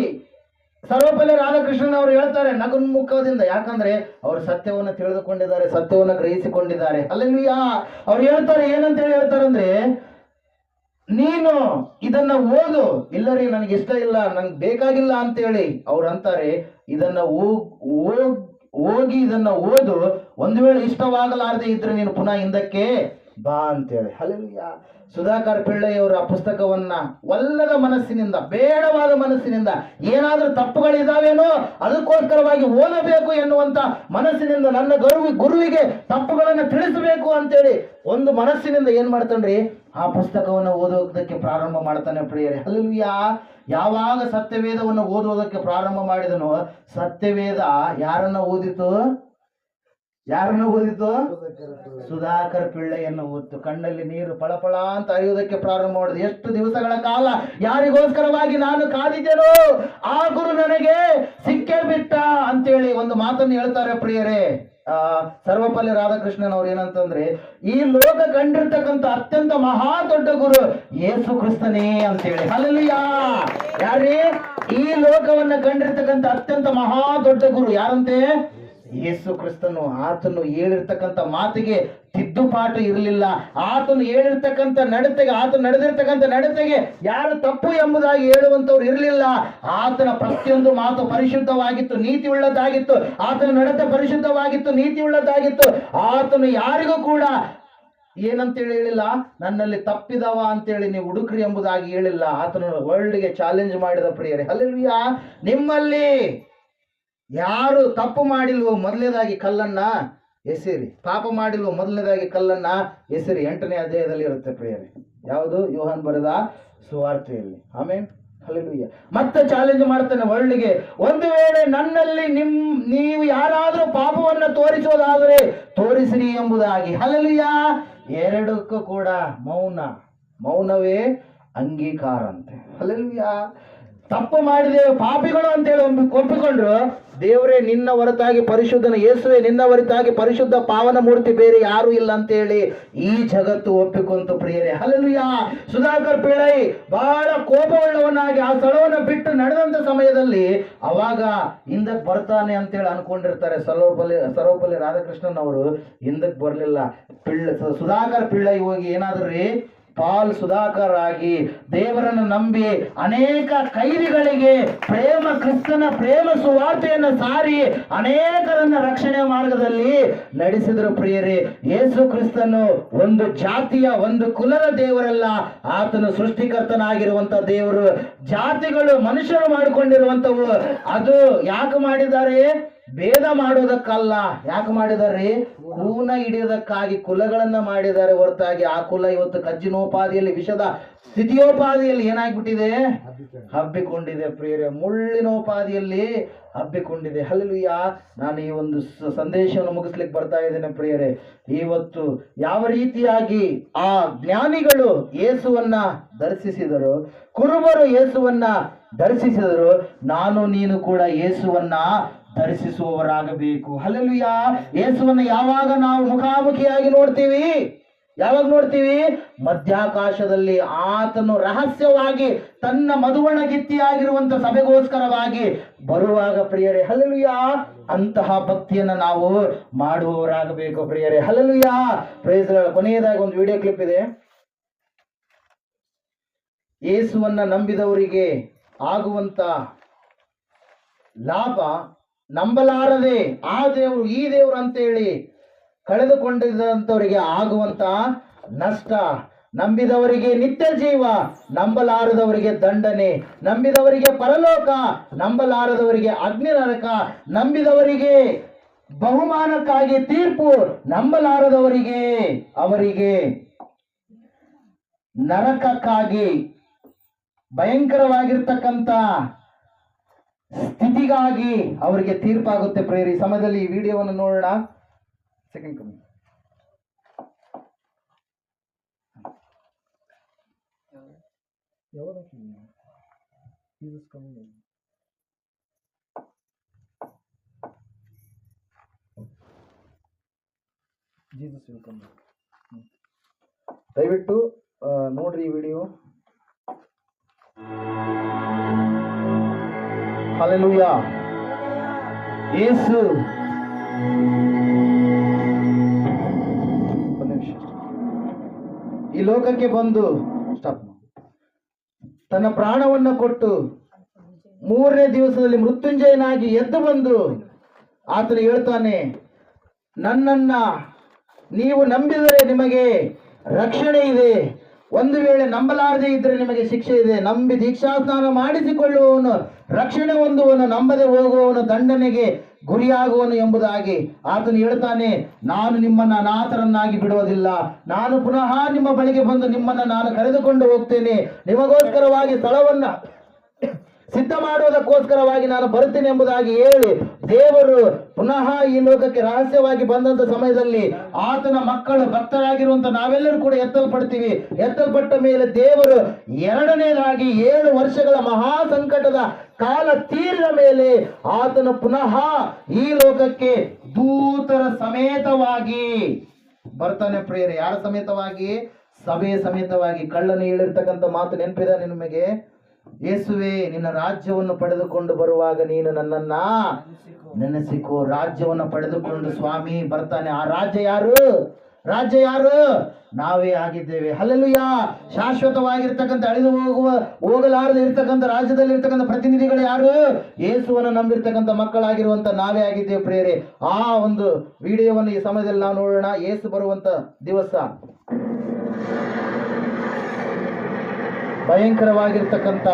ಸರ್ವಪಲ್ಲಿ ರಾಧಾಕೃಷ್ಣನ್ ಅವರು ಹೇಳ್ತಾರೆ ನಗುನ್ಮುಖದಿಂದ, ಯಾಕಂದ್ರೆ ಅವರು ಸತ್ಯವನ್ನು ತಿಳಿದುಕೊಂಡಿದ್ದಾರೆ, ಸತ್ಯವನ್ನು ಗ್ರಹಿಸಿಕೊಂಡಿದ್ದಾರೆ. ಹಲ್ಲೆಲೂಯಾ. ಅವ್ರು ಹೇಳ್ತಾರೆ, ಏನಂತ ಹೇಳಿ ಹೇಳ್ತಾರೆ ಅಂದ್ರೆ, ನೀನು ಇದನ್ನ ಓದು. ಇಲ್ಲರಿ, ನನಗೆ ಇಷ್ಟ ಇಲ್ಲ, ನನ್ಗೆ ಬೇಕಾಗಿಲ್ಲ ಅಂತೇಳಿ ಅವ್ರು ಅಂತಾರೆ. ಇದನ್ನ ಹೋಗಿ ಇದನ್ನ ಓದು, ಒಂದು ವೇಳೆ ಇಷ್ಟವಾಗಲಾರದೆ ಇದ್ರೆ ನೀನು ಪುನಃ ಹಿಂದಕ್ಕೆ ಬಾ ಅಂತೇಳಿ. ಹಲ್ಲೆಲೂಯಾ. ಸುಧಾಕರ್ ಪಿಳ್ಳೈ ಅವರ ಪುಸ್ತಕವನ್ನ ಒಲ್ಲದ ಮನಸ್ಸಿನಿಂದ, ಬೇಡವಾದ ಮನಸ್ಸಿನಿಂದ, ಏನಾದ್ರೂ ತಪ್ಪುಗಳಿದಾವೇನೋ ಅದಕ್ಕೋಸ್ಕರವಾಗಿ ಓದಬೇಕು ಎನ್ನುವಂತ ಮನಸ್ಸಿನಿಂದ, ನನ್ನ ಗುರುವಿಗೆ ತಪ್ಪುಗಳನ್ನು ತಿಳಿಸಬೇಕು ಅಂತೇಳಿ ಒಂದು ಮನಸ್ಸಿನಿಂದ ಏನ್ ಮಾಡ್ತಾನ್ರಿ, ಆ ಪುಸ್ತಕವನ್ನು ಓದೋದಕ್ಕೆ ಪ್ರಾರಂಭ ಮಾಡ್ತಾನೆ ಪ್ರಿಯರೇ. ಹಲ್ಲೆಲೂಯಾ. ಯಾವಾಗ ಸತ್ಯವೇದವನ್ನು ಓದುವುದಕ್ಕೆ ಪ್ರಾರಂಭ ಮಾಡಿದನೋ, ಸತ್ಯವೇದ ಯಾರನ್ನ ಓದಿತು? ಯಾರನ್ನ ಓದಿತು? ಸುಧಾಕರ್ ಪಿಳ್ಳೈಯನ್ನು ಓದಿತು. ಕಣ್ಣಲ್ಲಿ ನೀರು ಫಳಫಳ ಅಂತ ಹರಿಯುವುದಕ್ಕೆ ಪ್ರಾರಂಭ ಮಾಡಿದೆ. ಎಷ್ಟು ದಿವಸಗಳ ಕಾಲ ಯಾರಿಗೋಸ್ಕರವಾಗಿ ನಾನು ಕಾದಿದ್ದೇನೋ ಆ ಗುರು ನನಗೆ ಸಿಕ್ಕೇ ಬಿಟ್ಟ ಅಂತೇಳಿ ಒಂದು ಮಾತನ್ನು ಹೇಳ್ತಾರೆ ಪ್ರಿಯರೇ. ಸರ್ವಪಲ್ಲಿ ರಾಧಾಕೃಷ್ಣನ್ ಅವ್ರು ಏನಂತಂದ್ರೆ, ಈ ಲೋಕ ಕಂಡಿರ್ತಕ್ಕಂಥ ಅತ್ಯಂತ ಮಹಾ ದೊಡ್ಡ ಗುರು ಯೇಸು ಕ್ರಿಸ್ತನೇ ಅಂತೇಳಿ. ಹಲ್ಲೆಲೂಯಾ. ಯಾರೇ? ಈ ಲೋಕವನ್ನ ಕಂಡಿರ್ತಕ್ಕಂಥ ಅತ್ಯಂತ ಮಹಾ ದೊಡ್ಡ ಗುರು ಯಾರಂತೆ? ಯೇಸು ಕ್ರಿಸ್ತನು. ಆತನು ಹೇಳಿರ್ತಕ್ಕಂಥ ಮಾತಿಗೆ ತಿದ್ದುಪಾಟು ಇರಲಿಲ್ಲ. ಆತನು ಹೇಳಿರ್ತಕ್ಕಂಥ ನಡತೆಗೆ, ಆತನು ನಡೆದಿರ್ತಕ್ಕಂಥ ನಡತೆಗೆ ಯಾರು ತಪ್ಪು ಎಂಬುದಾಗಿ ಹೇಳುವಂತವ್ರು ಇರಲಿಲ್ಲ. ಆತನ ಪ್ರತಿಯೊಂದು ಮಾತು ಪರಿಶುದ್ಧವಾಗಿತ್ತು, ನೀತಿ ಉಳ್ಳದ್ದಾಗಿತ್ತು. ಆತನ ನಡತೆ ಪರಿಶುದ್ಧವಾಗಿತ್ತು, ನೀತಿ ಉಳ್ಳದ್ದಾಗಿತ್ತು. ಆತನು ಯಾರಿಗೂ ಕೂಡ ಏನಂತೇಳಿ ಹೇಳಿಲ್ಲ, ನನ್ನಲ್ಲಿ ತಪ್ಪಿದವ ಅಂತೇಳಿ ನೀವು ಹುಡುಕ್ರಿ ಎಂಬುದಾಗಿ ಹೇಳಿಲ್ಲ. ಆತನು ವರ್ಲ್ಡ್ಗೆ ಚಾಲೆಂಜ್ ಮಾಡಿದ ಪ್ರಿಯರೇ. ಹಲ್ಲೆಲೂಯಾ. ನಿಮ್ಮಲ್ಲಿ ಯಾರು ತಪ್ಪು ಮಾಡಿಲ್ವೋ ಮೊದಲನೇದಾಗಿ ಕಲ್ಲನ್ನ ಎಸಿರಿ, ಪಾಪ ಮಾಡಿಲ್ವೋ ಮೊದಲನೇದಾಗಿ ಕಲ್ಲನ್ನ ಎಸಿರಿ. 8ನೇ ಅಧ್ಯಾಯದಲ್ಲಿ ಇರುತ್ತೆ ಪ್ರಿಯರೇ. ಯಾವುದು? ಯೋಹಾನ್ ಬರೆದ ಸುವಾರ್ತೆಯಲ್ಲಿ. ಆಮೇನ್. ಹಲ್ಲೆಲೂಯಾ. ಮತ್ತೆ ಚಾಲೆಂಜ್ ಮಾಡ್ತಾನೆ ವರ್ಲ್ಡ್ಗೆ, ಒಂದು ವೇಳೆ ನನ್ನಲ್ಲಿ ನೀವು ಯಾರಾದರೂ ಪಾಪವನ್ನ ತೋರಿಸೋದಾದರೆ ತೋರಿಸಿರಿ ಎಂಬುದಾಗಿ. ಹಲ್ಲೆಲೂಯಾ. ಎರಡಕ್ಕೂ ಕೂಡ ಮೌನವೇ ಅಂಗೀಕಾರ ಅಂತೆ. ಹಲ್ಲೆಲೂಯಾ. ತಪ್ಪು ಮಾಡಿದ್ದೇವೆ, ಪಾಪಿಗಳು ಅಂತೇಳಿ ಒಪ್ಪಿಕೊಂಡ್ರು, ದೇವರೇ ನಿನ್ನ ಹೊರತಾಗಿ ಪರಿಶುದ್ಧನ, ಯೇಸುವೆ ನಿನ್ನ ಹೊರತಾಗಿ ಪರಿಶುದ್ಧ ಪಾವನ ಮೂರ್ತಿ ಬೇರೆ ಯಾರು ಇಲ್ಲ ಅಂತೇಳಿ ಈ ಜಗತ್ತು ಒಪ್ಪಿಕೊಂತು ಪ್ರಿಯರೇ. ಹಲ್ಲೆಲೂಯಾ. ಸುಧಾಕರ್ ಪಿಳ್ಳೈ ಬಹಳ ಕೋಪವುಳ್ಳವನಾಗಿ ಆ ಸ್ಥಳವನ್ನು ಬಿಟ್ಟು ನಡೆದಂತ ಸಮಯದಲ್ಲಿ ಅವಾಗ ಹಿಂದಕ್ಕೆ ಬರ್ತಾನೆ ಅಂತೇಳಿ ಅನ್ಕೊಂಡಿರ್ತಾರೆ. ಸರ್ವಪಲ್ಲಿ ರಾಧಾಕೃಷ್ಣನ್ ಅವರು ಹಿಂದಕ್ಕೆ ಬರಲಿಲ್ಲ. ಸುಧಾಕರ್ ಪಿಳ್ಳೈ ಹೋಗಿ ಏನಾದ್ರೂ ಪಾಲ್ ಸುಧಾಕರ್ ಆಗಿ ದೇವರನ್ನು ನಂಬಿ ಅನೇಕ ಕೈದಿಗಳಿಗೆ ಕ್ರಿಸ್ತನ ಪ್ರೇಮ ಸುವಾರ್ತೆಯನ್ನು ಸಾರಿ ಅನೇಕರನ್ನ ರಕ್ಷಣೆ ಮಾರ್ಗದಲ್ಲಿ ನಡೆಸಿದರು ಪ್ರಿಯರೇ. ಯೇಸು ಕ್ರಿಸ್ತನು ಒಂದು ಜಾತಿಯ ಒಂದು ಕುಲದ ದೇವರಲ್ಲ, ಆತನು ಸೃಷ್ಟಿಕರ್ತನಾಗಿರುವಂತ ದೇವರು. ಜಾತಿಗಳು ಮನುಷ್ಯರು ಮಾಡಿಕೊಂಡಿರುವಂತವು. ಅದು ಯಾಕೆ ಮಾಡಿದ್ದಾರೆ? ಭೇದ ಮಾಡುವುದಕ್ಕಲ್ಲ. ಯಾಕೆ ಮಾಡಿದ್ದಾರೆ? ಕೂನ ಹಿಡಿಯೋದಕ್ಕಾಗಿ ಕುಲಗಳನ್ನ ಮಾಡಿದ್ದಾರೆ ಹೊರತಾಗಿ ಆ ಕುಲ ಇವತ್ತು ಕಜ್ಜಿನೋಪಾದಿಯಲ್ಲಿ, ವಿಷದ ಸ್ಥಿತಿಯೋಪಾದಿಯಲ್ಲಿ ಏನಾಗ್ಬಿಟ್ಟಿದೆ? ಹಬ್ಬಿಕೊಂಡಿದೆ ಪ್ರಿಯರೇ. ಮುಳ್ಳಿನೋಪಾದಿಯಲ್ಲಿ ಹಬ್ಬಿಕೊಂಡಿದೆ. ಹಲ್ಲೆಲೂಯಾ. ನಾನು ಈ ಒಂದು ಸಂದೇಶವನ್ನು ಮುಗಿಸ್ಲಿಕ್ಕೆ ಬರ್ತಾ ಇದ್ದೇನೆ ಪ್ರಿಯರೇ. ಇವತ್ತು ಯಾವ ರೀತಿಯಾಗಿ ಆ ಜ್ಞಾನಿಗಳು ಯೇಸುವನ್ನ ದರ್ಶಿಸಿದರು, ಕುರುಬರು ಯೇಸುವನ್ನ ದರ್ಶಿಸಿದರು, ನಾನು ನೀನು ಕೂಡ ಯೇಸುವನ್ನ ಧರಿಸುವವರಾಗಬೇಕು. ಹಲ್ಲೆಲೂಯಾ. ಯೇಸುವನ್ನು ಯಾವಾಗ ನಾವು ಮುಖಾಮುಖಿಯಾಗಿ ನೋಡ್ತೀವಿ? ಯಾವಾಗ ನೋಡ್ತೀವಿ? ಮಧ್ಯಾಕಾಶದಲ್ಲಿ ಆತನು ರಹಸ್ಯವಾಗಿ ತನ್ನ ಮಧುವಣಗಿತ್ತಿಯಾಗಿರುವಂತ ಸಭೆಗೋಸ್ಕರವಾಗಿ ಬರುವಾಗ ಪ್ರಿಯರೇ. ಹಲ್ಲೆಲೂಯಾ. ಅಂತಹ ಭಕ್ತಿಯನ್ನ ನಾವು ಮಾಡುವವರಾಗಬೇಕು ಪ್ರಿಯರೇ. ಹಲ್ಲೆಲೂಯಾ. Praise Lord. ಕೊನೆಯದಾಗಿ ಒಂದು ವಿಡಿಯೋ ಕ್ಲಿಪ್ ಇದೆ. ಯೇಸುವನ್ನ ನಂಬಿದವರಿಗೆ ಆಗುವಂತ ಲಾಭ ನಂಬಲಾರದೆ ಆ ದೇವರು ಈ ದೇವರು ಅಂತೇಳಿ ಕಳೆದುಕೊಂಡಿದ್ದಂಥವರಿಗೆ ಆಗುವಂತ ನಷ್ಟ. ನಂಬಿದವರಿಗೆ ನಿತ್ಯ ಜೀವ, ನಂಬಲಾರದವರಿಗೆ ದಂಡನೆ. ನಂಬಿದವರಿಗೆ ಪರಲೋಕ, ನಂಬಲಾರದವರಿಗೆ ಅಗ್ನಿ ನರಕ. ನಂಬಿದವರಿಗೆ ಬಹುಮಾನಕ್ಕಾಗಿ ತೀರ್ಪು, ನಂಬಲಾರದವರಿಗೆ ಅವರಿಗೆ ನರಕಕ್ಕಾಗಿ ಭಯಂಕರವಾಗಿರ್ತಕ್ಕಂಥ ಸ್ಥಿತಿಗಾಗಿ ಅವರಿಗೆ ತೀರ್ಪಾಗುತ್ತೆ ಪ್ರೇರಿ. ಸಮಯದಲ್ಲಿ ಈ ವಿಡಿಯೋವನ್ನು ನೋಡೋಣ. Second coming. ದಯವಿಟ್ಟು ನೋಡ್ರಿ ಈ ವಿಡಿಯೋ. ಹಲ್ಲೆಲೂಯಾ. ಯೇಸು ಈ ಲೋಕಕ್ಕೆ ಬಂದು ತನ್ನ ಪ್ರಾಣವನ್ನು ಕೊಟ್ಟು ಮೂರನೇ ದಿವಸದಲ್ಲಿ ಮೃತ್ಯುಂಜಯನಾಗಿ ಎದ್ದು ಬಂದು ಆತನು ಹೇಳ್ತಾನೆ, ನನ್ನನ್ನ ನೀವು ನಂಬಿದರೆ ನಿಮಗೆ ರಕ್ಷಣೆ ಇದೆ, ಒಂದು ವೇಳೆ ನಂಬಲಾರದೆ ಇದ್ರೆ ನಿಮಗೆ ಶಿಕ್ಷೆ ಇದೆ. ನಂಬಿ ದೀಕ್ಷಾಸ್ನಾನ ಮಾಡಿಸಿಕೊಳ್ಳುವವನು ರಕ್ಷಣೆ ಹೊಂದುವನು, ನಂಬದೆ ಹೋಗುವವನು ದಂಡನೆಗೆ ಗುರಿಯಾಗುವನು ಎಂಬುದಾಗಿ ಆತನು ಹೇಳ್ತಾನೆ. ನಾನು ನಿಮ್ಮನ್ನ ಅನಾಥರನ್ನಾಗಿ ಬಿಡುವುದಿಲ್ಲ, ನಾನು ಪುನಃ ನಿಮ್ಮ ಬಳಿಗೆ ಬಂದು ನಿಮ್ಮನ್ನ ನಾನು ಕರೆದುಕೊಂಡು ಹೋಗ್ತೇನೆ, ನಿಮಗೋಸ್ಕರವಾಗಿ ಸ್ಥಳವನ್ನ ಸಿದ್ಧ ಮಾಡುವುದಕ್ಕೋಸ್ಕರವಾಗಿ ನಾನು ಬರುತ್ತೇನೆ ಎಂಬುದಾಗಿ ಹೇಳಿ ದೇವರು ಪುನಃ ಈ ಲೋಕಕ್ಕೆ ರಹಸ್ಯವಾಗಿ ಬಂದಂತ ಸಮಯದಲ್ಲಿ ಆತನ ಮಕ್ಕಳು ಭಕ್ತರಾಗಿರುವಂತ ನಾವೆಲ್ಲರೂ ಕೂಡ ಎತ್ತಲ್ಪಡ್ತೀವಿ. ಎತ್ತಲ್ಪಟ್ಟ ಮೇಲೆ ದೇವರು ಎರಡನೇದಾಗಿ 7 ವರ್ಷಗಳ ಮಹಾ ಸಂಕಟದ ಕಾಲ ತೀರಿದ ಮೇಲೆ ಆತನು ಪುನಃ ಈ ಲೋಕಕ್ಕೆ ದೂತರ ಸಮೇತವಾಗಿ ಬರ್ತಾನೆ ಪ್ರಿಯರೇ. ಯಾರ ಸಮೇತವಾಗಿ? ಸಭೆ ಸಮೇತವಾಗಿ. ಕಳ್ಳನು ಹೇಳಿರ್ತಕ್ಕಂಥ ಮಾತು ನೆನಪಿದ ನಿಮಗೆ? ಯೇಸುವೆ, ನಿನ್ನ ರಾಜ್ಯವನ್ನು ಪಡೆದುಕೊಂಡು ಬರುವಾಗ ನೀನು ನನ್ನನ್ನ ನೆನೆಸಿಕೋ. ರಾಜ್ಯವನ್ನು ಪಡೆದುಕೊಂಡು ಸ್ವಾಮಿ ಬರ್ತಾನೆ. ಆ ರಾಜ್ಯ ಯಾರು? ರಾಜ್ಯ ಯಾರು? ನಾವೇ ಆಗಿದ್ದೇವೆ. ಹಲ್ಲೆಲೂಯಾ. ಶಾಶ್ವತವಾಗಿರ್ತಕ್ಕಂಥ ಅಳಿದು ಹೋಗಲಾರದೆ ಇರ್ತಕ್ಕಂಥ ರಾಜ್ಯದಲ್ಲಿ ಇರ್ತಕ್ಕಂಥ ಪ್ರತಿನಿಧಿಗಳು ಯಾರು? ಯೇಸುವನ್ನು ನಂಬಿರ್ತಕ್ಕಂಥ ಮಕ್ಕಳಾಗಿರುವಂತ ನಾವೇ ಆಗಿದ್ದೇವೆ ಪ್ರಿಯರೇ. ಆ ಒಂದು ವಿಡಿಯೋವನ್ನು ಈ ಸಮಯದಲ್ಲಿ ನಾವು ನೋಡೋಣ. ಯೇಸು ಬರುವಂತ ದಿವಸ ಭಯಂಕರವಾಗಿರ್ತಕ್ಕಂಥ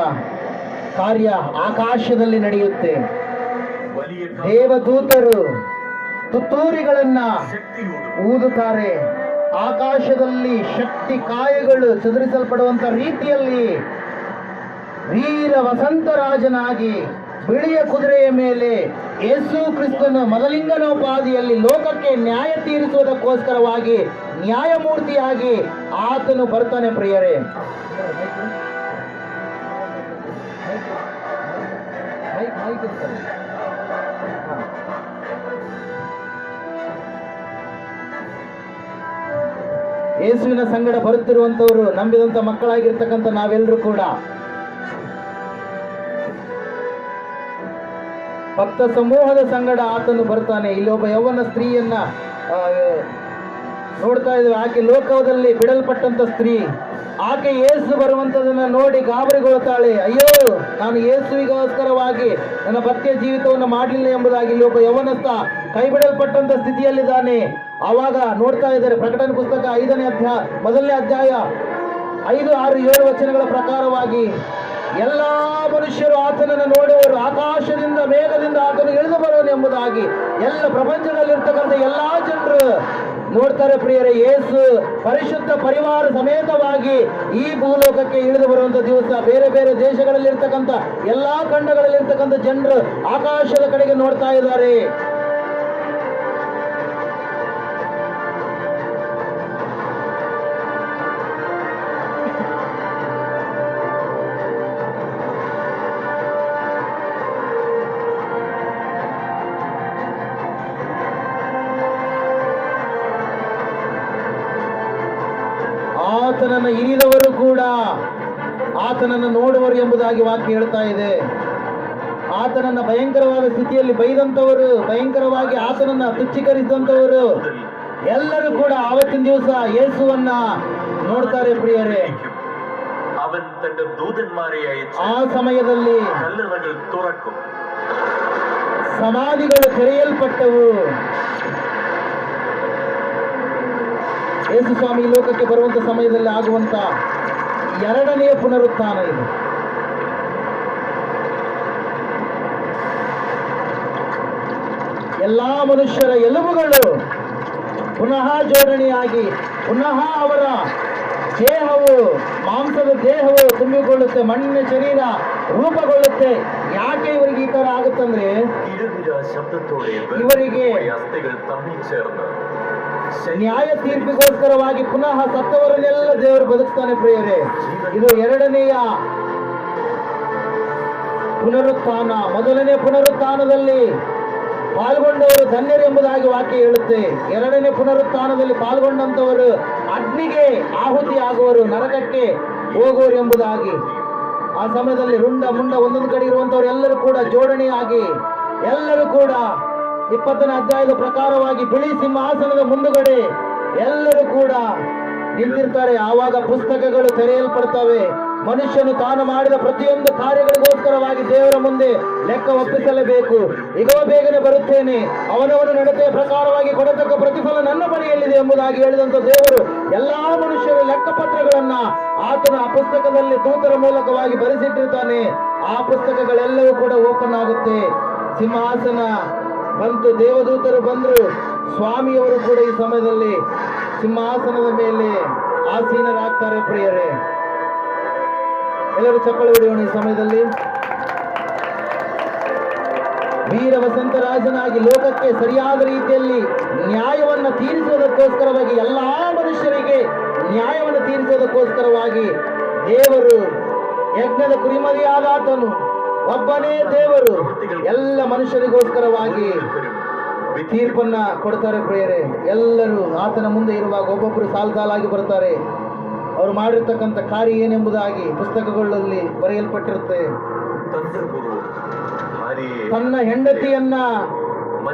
ಕಾರ್ಯ ಆಕಾಶದಲ್ಲಿ ನಡೆಯುತ್ತೆ. ದೇವದೂತರು ತುತ್ತೂರಿಗಳನ್ನ ಊದುತ್ತಾರೆ. ಆಕಾಶದಲ್ಲಿ ಶಕ್ತಿ ಕಾಯಗಳು ಚದುರಿಸಲ್ಪಡುವಂತ ರೀತಿಯಲ್ಲಿ ವೀರ ವಸಂತರಾಜನಾಗಿ ಬಿಳಿಯ ಕುದುರೆಯ ಮೇಲೆ ಯೇಸು ಕ್ರಿಸ್ತನು ಮೊದಲಿಂಗನೋಪಾದಿಯಲ್ಲಿ ಲೋಕಕ್ಕೆ ನ್ಯಾಯ ತೀರಿಸುವುದಕ್ಕೋಸ್ಕರವಾಗಿ ನ್ಯಾಯಮೂರ್ತಿಯಾಗಿ ಆತನು ಬರ್ತಾನೆ ಪ್ರಿಯರೇ. ಯೇಸುವಿನ ಸಂಗಡ ಬರುತ್ತಿರುವಂತವರು ನಂಬಿದಂತ ಮಕ್ಕಳಾಗಿರ್ತಕ್ಕಂಥ ನಾವೆಲ್ಲರೂ ಕೂಡ ಭಕ್ತ ಸಮೂಹದ ಸಂಗಡ ಆತನು ಬರ್ತಾನೆ. ಇಲ್ಲಿ ಒಬ್ಬ ಯೌವನ ಸ್ತ್ರೀಯನ್ನ ನೋಡ್ತಾ ಇದ್ದೇವೆ. ಆಕೆ ಲೋಕದಲ್ಲಿ ಬಿಡಲ್ಪಟ್ಟಂತ ಸ್ತ್ರೀ. ಆಕೆ ಯೇಸು ಬರುವಂತದನ್ನ ನೋಡಿ ಗಾಬರಿಗೊಳ್ತಾಳೆ. ಅಯ್ಯೋ, ನಾನು ಯೇಸುವಿಗೋಸ್ಕರವಾಗಿ ನನ್ನ ಭಕ್ತಿಯ ಜೀವಿತವನ್ನು ಮಾಡಲಿಲ್ಲ ಎಂಬುದಾಗಿ ಇಲ್ಲಿ ಒಬ್ಬ ಯವನಸ್ಥ ಕೈ ಬಿಡಲ್ಪಟ್ಟಂತ ಸ್ಥಿತಿಯಲ್ಲಿದ್ದಾನೆ. ಆವಾಗ ನೋಡ್ತಾ ಇದ್ದಾರೆ ಪ್ರಕಟಣೆ ಪುಸ್ತಕ 5ನೇ ಅಧ್ಯಾಯ 1ನೇ ಅಧ್ಯಾಯ 5, 6, 7 ವಚನಗಳ ಪ್ರಕಾರವಾಗಿ ಎಲ್ಲಾ ಮನುಷ್ಯರು ಆತನನ್ನು ನೋಡುವರು. ಆಕಾಶದಿಂದ ಮೇಘದಿಂದ ಆತನು ಇಳಿದು ಬರೋನು ಎಂಬುದಾಗಿ ಎಲ್ಲ ಪ್ರಪಂಚದಲ್ಲಿರ್ತಕ್ಕಂಥ ಎಲ್ಲಾ ಜನರು ನೋಡ್ತಾರೆ ಪ್ರಿಯರೇ. ಯೇಸು ಪರಿಶುದ್ಧ ಪರಿವಾರ ಸಮೇತವಾಗಿ ಈ ಭೂಲೋಕಕ್ಕೆ ಇಳಿದು ಬರುವಂತ ದಿವಸ ಬೇರೆ ಬೇರೆ ದೇಶಗಳಲ್ಲಿರ್ತಕ್ಕಂಥ ಎಲ್ಲಾ ಖಂಡಗಳಲ್ಲಿರ್ತಕ್ಕಂಥ ಜನರು ಆಕಾಶದ ಕಡೆಗೆ ನೋಡ್ತಾ ಇದ್ದಾರೆ. ಆತನನ್ನು ಇರಿದವರು ಕೂಡ ಆತನನ್ನು ನೋಡುವರು ಎಂಬುದಾಗಿ ವಾಕ್ಯ ಹೇಳ್ತಾ ಇದೆ. ಆತನನ್ನ ಭಯಂಕರವಾದ ಸ್ಥಿತಿಯಲ್ಲಿ ಬೈದಂತವರು, ಭಯಂಕರವಾಗಿ ಆತನನ್ನ ತುಚ್ಛೀಕರಿಸಿದಂತವರು ಎಲ್ಲರೂ ಕೂಡ ಆವತ್ತಿನ ದಿವಸ ಯೇಸುವನ್ನ ನೋಡ್ತಾರೆ ಪ್ರಿಯರೇ. അവൻ തന്റെ ദൂതന്മാരെ അയച്ച് ಆ ಸಮಯದಲ್ಲಿ കല്ലറകൾ തുറക്കും. ಸಮಾಧಿಗಳು ತೆರೆಯಲ್ಪಟ್ಟವು. ಯೇಸು ಸ್ವಾಮಿ ಈ ಲೋಕಕ್ಕೆ ಬರುವಂತ ಸಮಯದಲ್ಲಿ ಆಗುವಂತ ಎರಡನೆಯ ಪುನರುತ್ಥಾನ ಇದು. ಎಲ್ಲಾ ಮನುಷ್ಯರ ಎಲುಬುಗಳು ಪುನಃ ಜೋಡಣೆಯಾಗಿ ಪುನಃ ಅವರ ದೇಹವು, ಮಾಂಸದ ದೇಹವು ತುಂಬಿಕೊಳ್ಳುತ್ತೆ, ಮಣ್ಣಿನ ಶರೀರ ರೂಪಗೊಳ್ಳುತ್ತೆ. ಯಾಕೆ ಇವರಿಗೆ ಈ ತರ ಆಗುತ್ತಂದ್ರೆ, കിഴവിര ശബ്ദത്തോടെ ಇವರಿಗೆ അസ്ഥികൾ തമ്മിൽ ചേർന്ന് ನ್ಯಾಯ ತೀರ್ಪಿಗೋಸ್ಕರವಾಗಿ ಪುನಃ ಸತ್ತವರನ್ನೆಲ್ಲ ದೇವರು ಬದುಕ್ತಾನೆ ಪ್ರಿಯರೇ. ಇದು ಎರಡನೆಯ ಪುನರುತ್ಥಾನ. ಮೊದಲನೇ ಪುನರುತ್ಥಾನದಲ್ಲಿ ಪಾಲ್ಗೊಂಡವರು ಧನ್ಯರು ಎಂಬುದಾಗಿ ವಾಕ್ಯ ಹೇಳುತ್ತೆ. ಎರಡನೇ ಪುನರುತ್ಥಾನದಲ್ಲಿ ಪಾಲ್ಗೊಂಡಂತವರು ಅಗ್ನಿಗೆ ಆಹುತಿ ಆಗುವರು, ನರಕಕ್ಕೆ ಹೋಗುವರು ಎಂಬುದಾಗಿ. ಆ ಸಮಯದಲ್ಲಿ ರುಂಡ ಮುಂಡ ಒಂದೊಂದು ಕಡೆ ಇರುವಂತವರು ಎಲ್ಲರೂ ಕೂಡ ಜೋಡಣೆಯಾಗಿ ಎಲ್ಲರೂ ಕೂಡ 20ನೇ ಅಧ್ಯಾಯದ ಪ್ರಕಾರವಾಗಿ ಬಿಳಿ ಸಿಂಹಾಸನದ ಮುಂದುಗಡೆ ಎಲ್ಲರೂ ಕೂಡ ನಿಂತಿರ್ತಾರೆ. ಆವಾಗ ಪುಸ್ತಕಗಳು ತೆರೆಯಲ್ಪಡ್ತವೆ. ಮನುಷ್ಯನು ತಾನು ಮಾಡಿದ ಪ್ರತಿಯೊಂದು ಕಾರ್ಯಗಳಿಗೋಸ್ಕರವಾಗಿ ದೇವರ ಮುಂದೆ ಲೆಕ್ಕ ಒಪ್ಪಿಸಲೇಬೇಕು. ಈಗೋ ಬೇಗನೆ ಬರುತ್ತೇನೆ, ಅವನವನ ನಡತೆಯ ಪ್ರಕಾರವಾಗಿ ಕೊಡತಕ್ಕ ಪ್ರತಿಫಲ ನನ್ನ ಬಳಿಯಲ್ಲಿದೆ ಎಂಬುದಾಗಿ ಹೇಳಿದಂತ ದೇವರು ಎಲ್ಲಾ ಮನುಷ್ಯರ ಲೆಕ್ಕಪತ್ರಗಳನ್ನ ಆತನ ಆ ಪುಸ್ತಕದಲ್ಲಿ ದೂತರ ಮೂಲಕವಾಗಿ ಬರೆಸಿಟ್ಟಿರ್ತಾನೆ. ಆ ಪುಸ್ತಕಗಳೆಲ್ಲವೂ ಕೂಡ ಓಪನ್ ಆಗುತ್ತೆ. ಸಿಂಹಾಸನ ಬಂತು, ದೇವದೂತರು ಬಂದ್ರು, ಸ್ವಾಮಿಯವರು ಕೂಡ ಈ ಸಮಯದಲ್ಲಿ ಸಿಂಹಾಸನದ ಮೇಲೆ ಆಸೀನರಾಗ್ತಾರೆ ಪ್ರಿಯರೇ. ಎಲ್ಲರೂ ಚಪ್ಪಲಿ ಹೊಡೆಯೋಣ ಈ ಸಮಯದಲ್ಲಿ. ವೀರ ವಸಂತರಾಜನಾಗಿ ಲೋಕಕ್ಕೆ ಸರಿಯಾದ ರೀತಿಯಲ್ಲಿ ನ್ಯಾಯವನ್ನ ತೀರಿಸುವುದಕ್ಕೋಸ್ಕರವಾಗಿ, ಎಲ್ಲಾ ಮನುಷ್ಯರಿಗೆ ನ್ಯಾಯವನ್ನು ತೀರಿಸುವುದಕ್ಕೋಸ್ಕರವಾಗಿ ದೇವರು ಯಜ್ಞದ ಕುರಿಮರಿಯಾದ ಆತನು ಒಬ್ಬನೇ ದೇವರು ಎಲ್ಲ ಮನುಷ್ಯರಿಗೋಸ್ಕರವಾಗಿ ತೀರ್ಪನ್ನ ಕೊಡ್ತಾರೆ ಪ್ರಿಯರೇ. ಎಲ್ಲರೂ ಆತನ ಮುಂದೆ ಇರುವಾಗ ಒಬ್ಬೊಬ್ಬರು ಸಾಲಾಗಿ ಬರ್ತಾರೆ. ಅವರು ಮಾಡಿರ್ತಕ್ಕಂಥ ಕಾರ್ಯ ಏನೆಂಬುದಾಗಿ ಪುಸ್ತಕಗಳಲ್ಲಿ ಬರೆಯಲ್ಪಟ್ಟಿರುತ್ತೆ. ತನ್ನ ಹೆಂಡತಿಯನ್ನ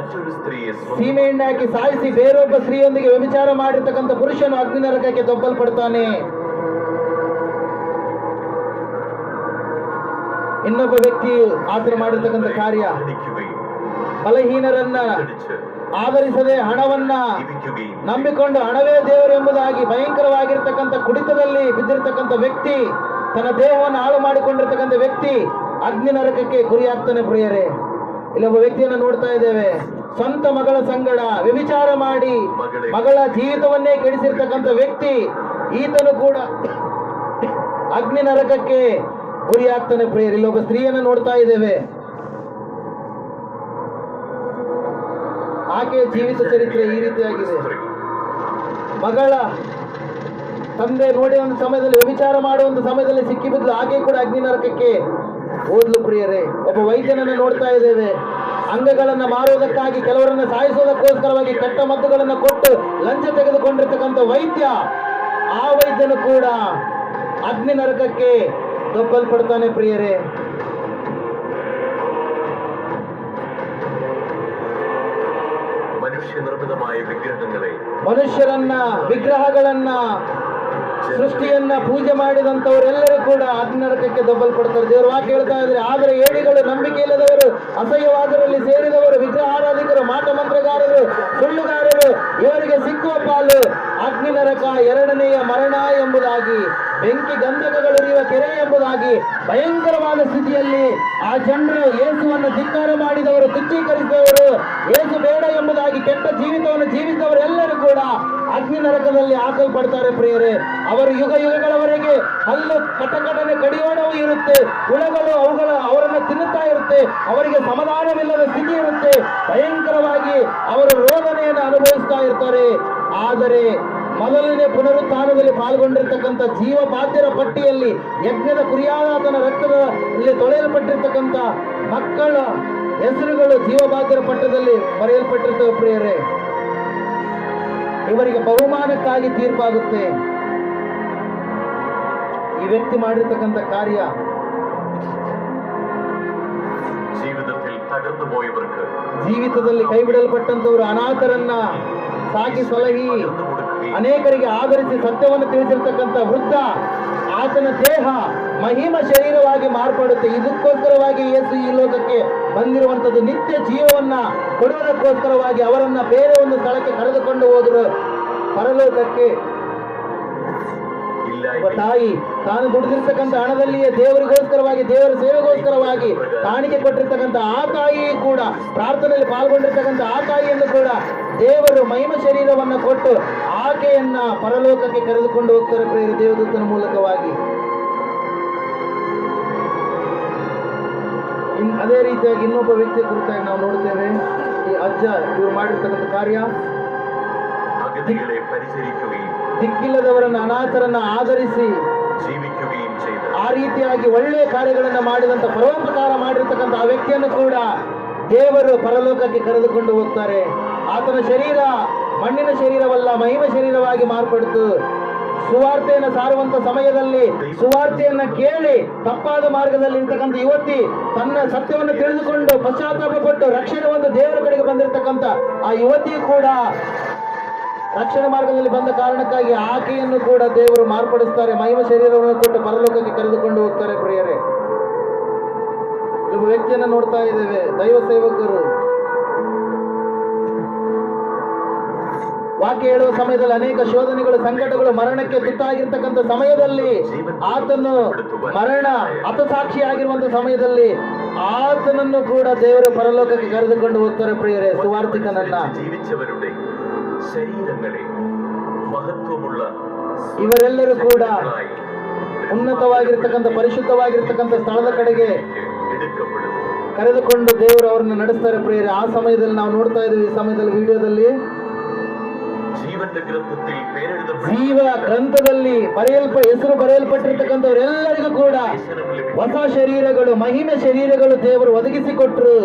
ಸೀಮೆ ಎಣ್ಣೆ ಹಾಕಿ ಸಾಯಿಸಿ ಬೇರೊಬ್ಬ ಸ್ತ್ರೀಯೊಂದಿಗೆ ವ್ಯಭಿಚಾರ ಮಾಡಿರ್ತಕ್ಕಂಥ ಪುರುಷನು ಅಗ್ನಿ ನರಕಕ್ಕೆ ದೊಬ್ಬಲ್ಪಡ್ತಾನೆ. ಇನ್ನೊಬ್ಬ ವ್ಯಕ್ತಿಯು ಆತನ ಮಾಡಿರ್ತಕ್ಕಂಥ ಕಾರ್ಯ, ಬಲಹೀನರನ್ನ ಆಧರಿಸದೆ ಹಣವನ್ನ ನಂಬಿಕೊಂಡು ಹಣವೇ ದೇವರು ಎಂಬುದಾಗಿ ಭಯಂಕರವಾಗಿರ್ತಕ್ಕಂಥ ಕುಡಿತದಲ್ಲಿ ಬಿದ್ದಿರ್ತಕ್ಕಂಥ ವ್ಯಕ್ತಿ, ತನ್ನ ದೇಹವನ್ನು ಹಾಳು ಮಾಡಿಕೊಂಡಿರ್ತಕ್ಕಂಥ ವ್ಯಕ್ತಿ ಅಗ್ನಿ ನರಕಕ್ಕೆ ಗುರಿಯಾಗ್ತಾನೆ ಪ್ರಿಯರೇ. ಇಲ್ಲೊಬ್ಬ ವ್ಯಕ್ತಿಯನ್ನು ನೋಡ್ತಾ ಇದ್ದೇವೆ, ಸ್ವಂತ ಮಗಳ ಸಂಗಡ ವ್ಯಭಿಚಾರ ಮಾಡಿ ಮಗಳ ಜೀವಿತವನ್ನೇ ಕೆಡಿಸಿರ್ತಕ್ಕಂಥ ವ್ಯಕ್ತಿ, ಈತನು ಕೂಡ ಅಗ್ನಿ ನರಕಕ್ಕೆ ಗುರಿಯಾಗ್ತಾನೆ ಪ್ರಿಯರೇ. ಇಲ್ಲೊಬ್ಬ ಸ್ತ್ರೀಯನ್ನು ನೋಡ್ತಾ ಇದ್ದೇವೆ, ಆಕೆಯ ಜೀವಿತ ಚರಿತ್ರೆ ಈ ರೀತಿಯಾಗಿದೆ. ಮಗಳ ತಂದೆ ನೋಡಿ ಒಂದು ಸಮಯದಲ್ಲಿ ವ್ಯಭಿಚಾರ ಮಾಡುವಂತ ಸಮಯದಲ್ಲಿ ಸಿಕ್ಕಿಬಿದ್ಲು, ಆಕೆ ಕೂಡ ಅಗ್ನಿ ನರಕಕ್ಕೆ ಹೋದ್ಲು ಪ್ರಿಯರೇ. ಒಬ್ಬ ವೈದ್ಯನನ್ನು ನೋಡ್ತಾ ಇದ್ದೇವೆ, ಅಂಗಗಳನ್ನ ಮಾರುವುದಕ್ಕಾಗಿ ಕೆಲವರನ್ನ ಸಾಯಿಸುವುದಕ್ಕೋಸ್ಕರವಾಗಿ ಕೆಟ್ಟ ಮದ್ದುಗಳನ್ನು ಕೊಟ್ಟು ಲಂಚ ತೆಗೆದುಕೊಂಡಿರ್ತಕ್ಕಂಥ ವೈದ್ಯ, ಆ ವೈದ್ಯನು ಕೂಡ ಅಗ್ನಿ ನರಕಕ್ಕೆ ದೊಬ್ಬಲ್ಪಡ್ತಾನೆ ಪ್ರಿಯರೇ. മനുഷ്യനിർമ്മിതമായ വിഗ്രഹങ്ങളെ ಮನುಷ್ಯರನ್ನ, ವಿಗ್ರಹಗಳನ್ನ, ಸೃಷ್ಟಿಯನ್ನ ಪೂಜೆ ಮಾಡಿದಂತವರೆಲ್ಲರೂ ಕೂಡ ಅಗ್ನಿನರಕಕ್ಕೆ ದಬ್ಬಲ್ಪಡ್ತಾರೆ. ದೇವರ ವಾಕ್ಯ ಹೇಳ್ತಾ ಇದ್ರೆ, ಆದರೆ ಏಡಿಗಳು, ನಂಬಿಕೆ ಇಲ್ಲದವರು, ಅಸಹ್ಯವಾದರಲ್ಲಿ ಸೇರಿದವರು, ವಿಗ್ರಹ ಆರಾಧಿಕರು, ಮಾಟ ಮಂತ್ರಗಾರರು, ಸುಳ್ಳುಗಾರರು, ಇವರಿಗೆ ಸಿಕ್ಕುವ ಪಾಲು ಅಗ್ನಿನರಕ, ಎರಡನೆಯ ಮರಣ ಎಂಬುದಾಗಿ, ಬೆಂಕಿ ಗಂಧಕಗಳಿರುವ ಕೆರೆ ಎಂಬುದಾಗಿ ಭಯಂಕರವಾದ ಸ್ಥಿತಿಯಲ್ಲಿ ಆ ಜನರು, ಯೇಸುವನ್ನು ಧಿಕ್ಕಾರ ಮಾಡಿದವರು, ತುಚ್ಛೀಕರಿಸಿದವರು, ಯೇಸು ಬೇಡ ಎಂಬುದಾಗಿ ಕೆಟ್ಟ ಜೀವಿತವನ್ನು ಜೀವಿಸಿದವರೆಲ್ಲರೂ ಕೂಡ ಅಗ್ನಿ ನರಕದಲ್ಲಿ ಹಾಕಲ್ಪಡ್ತಾರೆ ಪ್ರಿಯರೇ. ಅವರು ಯುಗ ಯುಗಗಳವರೆಗೆ ಹಲ್ಲು ಕಟಕಟನೆ ಕಡಿಯೋಣವೂ ಇರುತ್ತೆ, ಹುಳಗಳು ಅವರನ್ನು ತಿನ್ನುತ್ತಾ ಇರುತ್ತೆ, ಅವರಿಗೆ ಸಮಾಧಾನವಿಲ್ಲದ ಸ್ಥಿತಿ ಇರುತ್ತೆ, ಭಯಂಕರವಾಗಿ ಅವರು ರೋದನೆಯನ್ನು ಅನುಭವಿಸ್ತಾ ಇರ್ತಾರೆ. ಆದರೆ ಮೊದಲನೇ ಪುನರುತ್ಥಾನದಲ್ಲಿ ಪಾಲ್ಗೊಂಡಿರ್ತಕ್ಕಂಥ ಜೀವ ಬಾಧ್ಯರ ಪಟ್ಟಿಯಲ್ಲಿ, ಯಜ್ಞದ ಕುರಿಯಾದಾತನ ರಕ್ತದಲ್ಲಿ ತೊಳೆಯಲ್ಪಟ್ಟಿರ್ತಕ್ಕಂಥ ಮಕ್ಕಳ ಹೆಸರುಗಳು ಜೀವಬಾಧ್ಯರ ಪಟ್ಟದಲ್ಲಿ ಬರೆಯಲ್ಪಟ್ಟಿರ್ತವೆ ಪ್ರಿಯರೇ. ಇವರಿಗೆ ಬಹುಮಾನಕ್ಕಾಗಿ ತೀರ್ಪಾಗುತ್ತೆ. ಈ ವ್ಯಕ್ತಿ ಮಾಡಿರ್ತಕ್ಕಂಥ ಕಾರ್ಯ ಜೀವಿತದಲ್ಲಿ ಕೈ ಬಿಡಲ್ಪಟ್ಟಂತವರು, ಅನಾಥರನ್ನ ಸಾಕಿ ಸಲಹಿ ಅನೇಕರಿಗೆ ಆಧರಿಸಿ ಸತ್ಯವನ್ನು ತಿಳಿಸಿರ್ತಕ್ಕಂಥ ವೃದ್ಧ, ಆತನ ದೇಹ ಮಹಿಮ ಶರೀರವಾಗಿ ಮಾರ್ಪಡುತ್ತೆ. ಇದಕ್ಕೋಸ್ಕರವಾಗಿ ಯೇಸು ಈ ಲೋಕಕ್ಕೆ ಬಂದಿರುವಂತದ್ದು, ನಿತ್ಯ ಜೀವವನ್ನ ಕೊಡುವುದಕ್ಕೋಸ್ಕರವಾಗಿ ಅವರನ್ನ ಬೇರೆ ಒಂದು ಸ್ಥಳಕ್ಕೆ ಕರೆದುಕೊಂಡು ಹೋದ್ರು, ಪರಲೋಕಕ್ಕೆ. ಒಬ್ಬ ತಾಯಿ ತಾನು ದುಡಿದಿರ್ತಕ್ಕಂಥ ಹಣದಲ್ಲಿಯೇ ದೇವರಿಗೋಸ್ಕರವಾಗಿ, ದೇವರ ಸೇವೆಗೋಸ್ಕರವಾಗಿ ಕಾಣಿಕೆ ಕೊಟ್ಟಿರ್ತಕ್ಕಂಥ ಆ ತಾಯಿ ಕೂಡ, ಪ್ರಾರ್ಥನೆಯಲ್ಲಿ ಪಾಲ್ಗೊಂಡಿರ್ತಕ್ಕಂಥ ಆ ತಾಯಿಯನ್ನು ಕೂಡ ದೇವರು ಮಹಿಮ ಶರೀರವನ್ನು ಕೊಟ್ಟು ಆಕೆಯನ್ನ ಪರಲೋಕಕ್ಕೆ ಕರೆದುಕೊಂಡು ಹೋಗ್ತಾರೆ ಪ್ರಿಯರೇ, ದೇವದೂತನ ಮೂಲಕವಾಗಿ. ಅದೇ ರೀತಿಯಾಗಿ ಇನ್ನೊಬ್ಬ ವ್ಯಕ್ತಿಯ ಕುರಿತಾಗಿ ನಾವು ನೋಡ್ತೇವೆ. ಈ ಅಜ್ಜ ಇವರು ಮಾಡಿರ್ತಕ್ಕಂಥ ಕಾರ್ಯ, ದಿಕ್ಕಿಲ್ಲದವರನ್ನ, ಅನಾಥರನ್ನ ಆಧರಿಸಿ ಆ ರೀತಿಯಾಗಿ ಒಳ್ಳೆಯ ಕಾರ್ಯಗಳನ್ನ ಮಾಡಿದಂತ, ಪರೋಪಕಾರ ಮಾಡಿರ್ತಕ್ಕಂಥ ಆ ವ್ಯಕ್ತಿಯನ್ನು ಕೂಡ ದೇವರು ಪರಲೋಕಕ್ಕೆ ಕರೆದುಕೊಂಡು ಹೋಗ್ತಾರೆ. ಆತನ ಶರೀರ ಮಣ್ಣಿನ ಶರೀರವಲ್ಲ, ಮಹಿಮ ಶರೀರವಾಗಿ ಮಾರ್ಪಡಿತು. ಸುವಾರ್ತೆಯನ್ನು ಸಾರುವಂತ ಸಮಯದಲ್ಲಿ ಸುವಾರ್ತೆಯನ್ನ ಕೇಳಿ ತಪ್ಪಾದ ಮಾರ್ಗದಲ್ಲಿ ಇರ್ತಕ್ಕಂಥ ಯುವತಿ ತನ್ನ ಸತ್ಯವನ್ನು ತಿಳಿದುಕೊಂಡು ಪಶ್ಚಾತ್ತಾಪ ಪಟ್ಟು ರಕ್ಷಣೆ ಒಂದು ದೇವರ ಕಡೆಗೆ ಬಂದಿರತಕ್ಕಂಥ ಆ ಯುವತಿ ಕೂಡ ರಕ್ಷಣೆ ಮಾರ್ಗದಲ್ಲಿ ಬಂದ ಕಾರಣಕ್ಕಾಗಿ ಆಕೆಯನ್ನು ಕೂಡ ದೇವರು ಮಾರ್ಪಡಿಸ್ತಾರೆ, ಮಹಿಮ ಶರೀರವನ್ನು ಕೊಟ್ಟು ಪರಲೋಕಕ್ಕೆ ಕರೆದುಕೊಂಡು ಹೋಗ್ತಾರೆ ಪ್ರಿಯರೇ. ಒಬ್ಬ ವ್ಯಕ್ತಿಯನ್ನು ನೋಡ್ತಾ ಇದ್ದೇವೆ, ದೈವ ಸೇವಕರು ವಾಕ್ಯ ಹೇಳುವ ಸಮಯದಲ್ಲಿ ಅನೇಕ ಶೋಧನೆಗಳು, ಸಂಕಟಗಳು, ಮರಣಕ್ಕೆ ತುತ್ತಾಗಿರ್ತಕ್ಕಂಥ ಸಮಯದಲ್ಲಿ, ಆತನು ಮರಣ ಹತಸಾಕ್ಷಿಯಾಗಿರುವಂತ ಸಮಯದಲ್ಲಿ ಆತನನ್ನು ಕೂಡ ದೇವರ ಪರಲೋಕಕ್ಕೆ ಕರೆದುಕೊಂಡು ಹೋಗ್ತಾರೆ ಪ್ರಿಯರೇ. ಸುವಾರ್ತಿಕನನ್ನ ಇವರೆಲ್ಲರೂ ಕೂಡ ಉನ್ನತವಾಗಿರ್ತಕ್ಕಂಥ, ಪರಿಶುದ್ಧವಾಗಿರ್ತಕ್ಕಂಥ ಸ್ಥಳದ ಕಡೆಗೆ ಕರೆದುಕೊಂಡು ದೇವರು ಅವರನ್ನು ನಡೆಸ್ತಾರೆ ಪ್ರಿಯರೇ. ಆ ಸಮಯದಲ್ಲಿ ನಾವು ನೋಡ್ತಾ ಇದ್ದೀವಿ, ಈ ಸಮಯದಲ್ಲಿ ವಿಡಿಯೋದಲ್ಲಿ ಜೀವ ಗ್ರಂಥದಲ್ಲಿ ಹೆಸರು ಬರೆಯಲ್ಪಟ್ಟಿರ್ತಕ್ಕಂಥವರೆಲ್ಲರಿಗೂ ಕೂಡ ಹೊಸ ಶರೀರಗಳು, ಮಹಿಮೆ ಶರೀರಗಳು ದೇವರು ಒದಗಿಸಿಕೊಟ್ರು.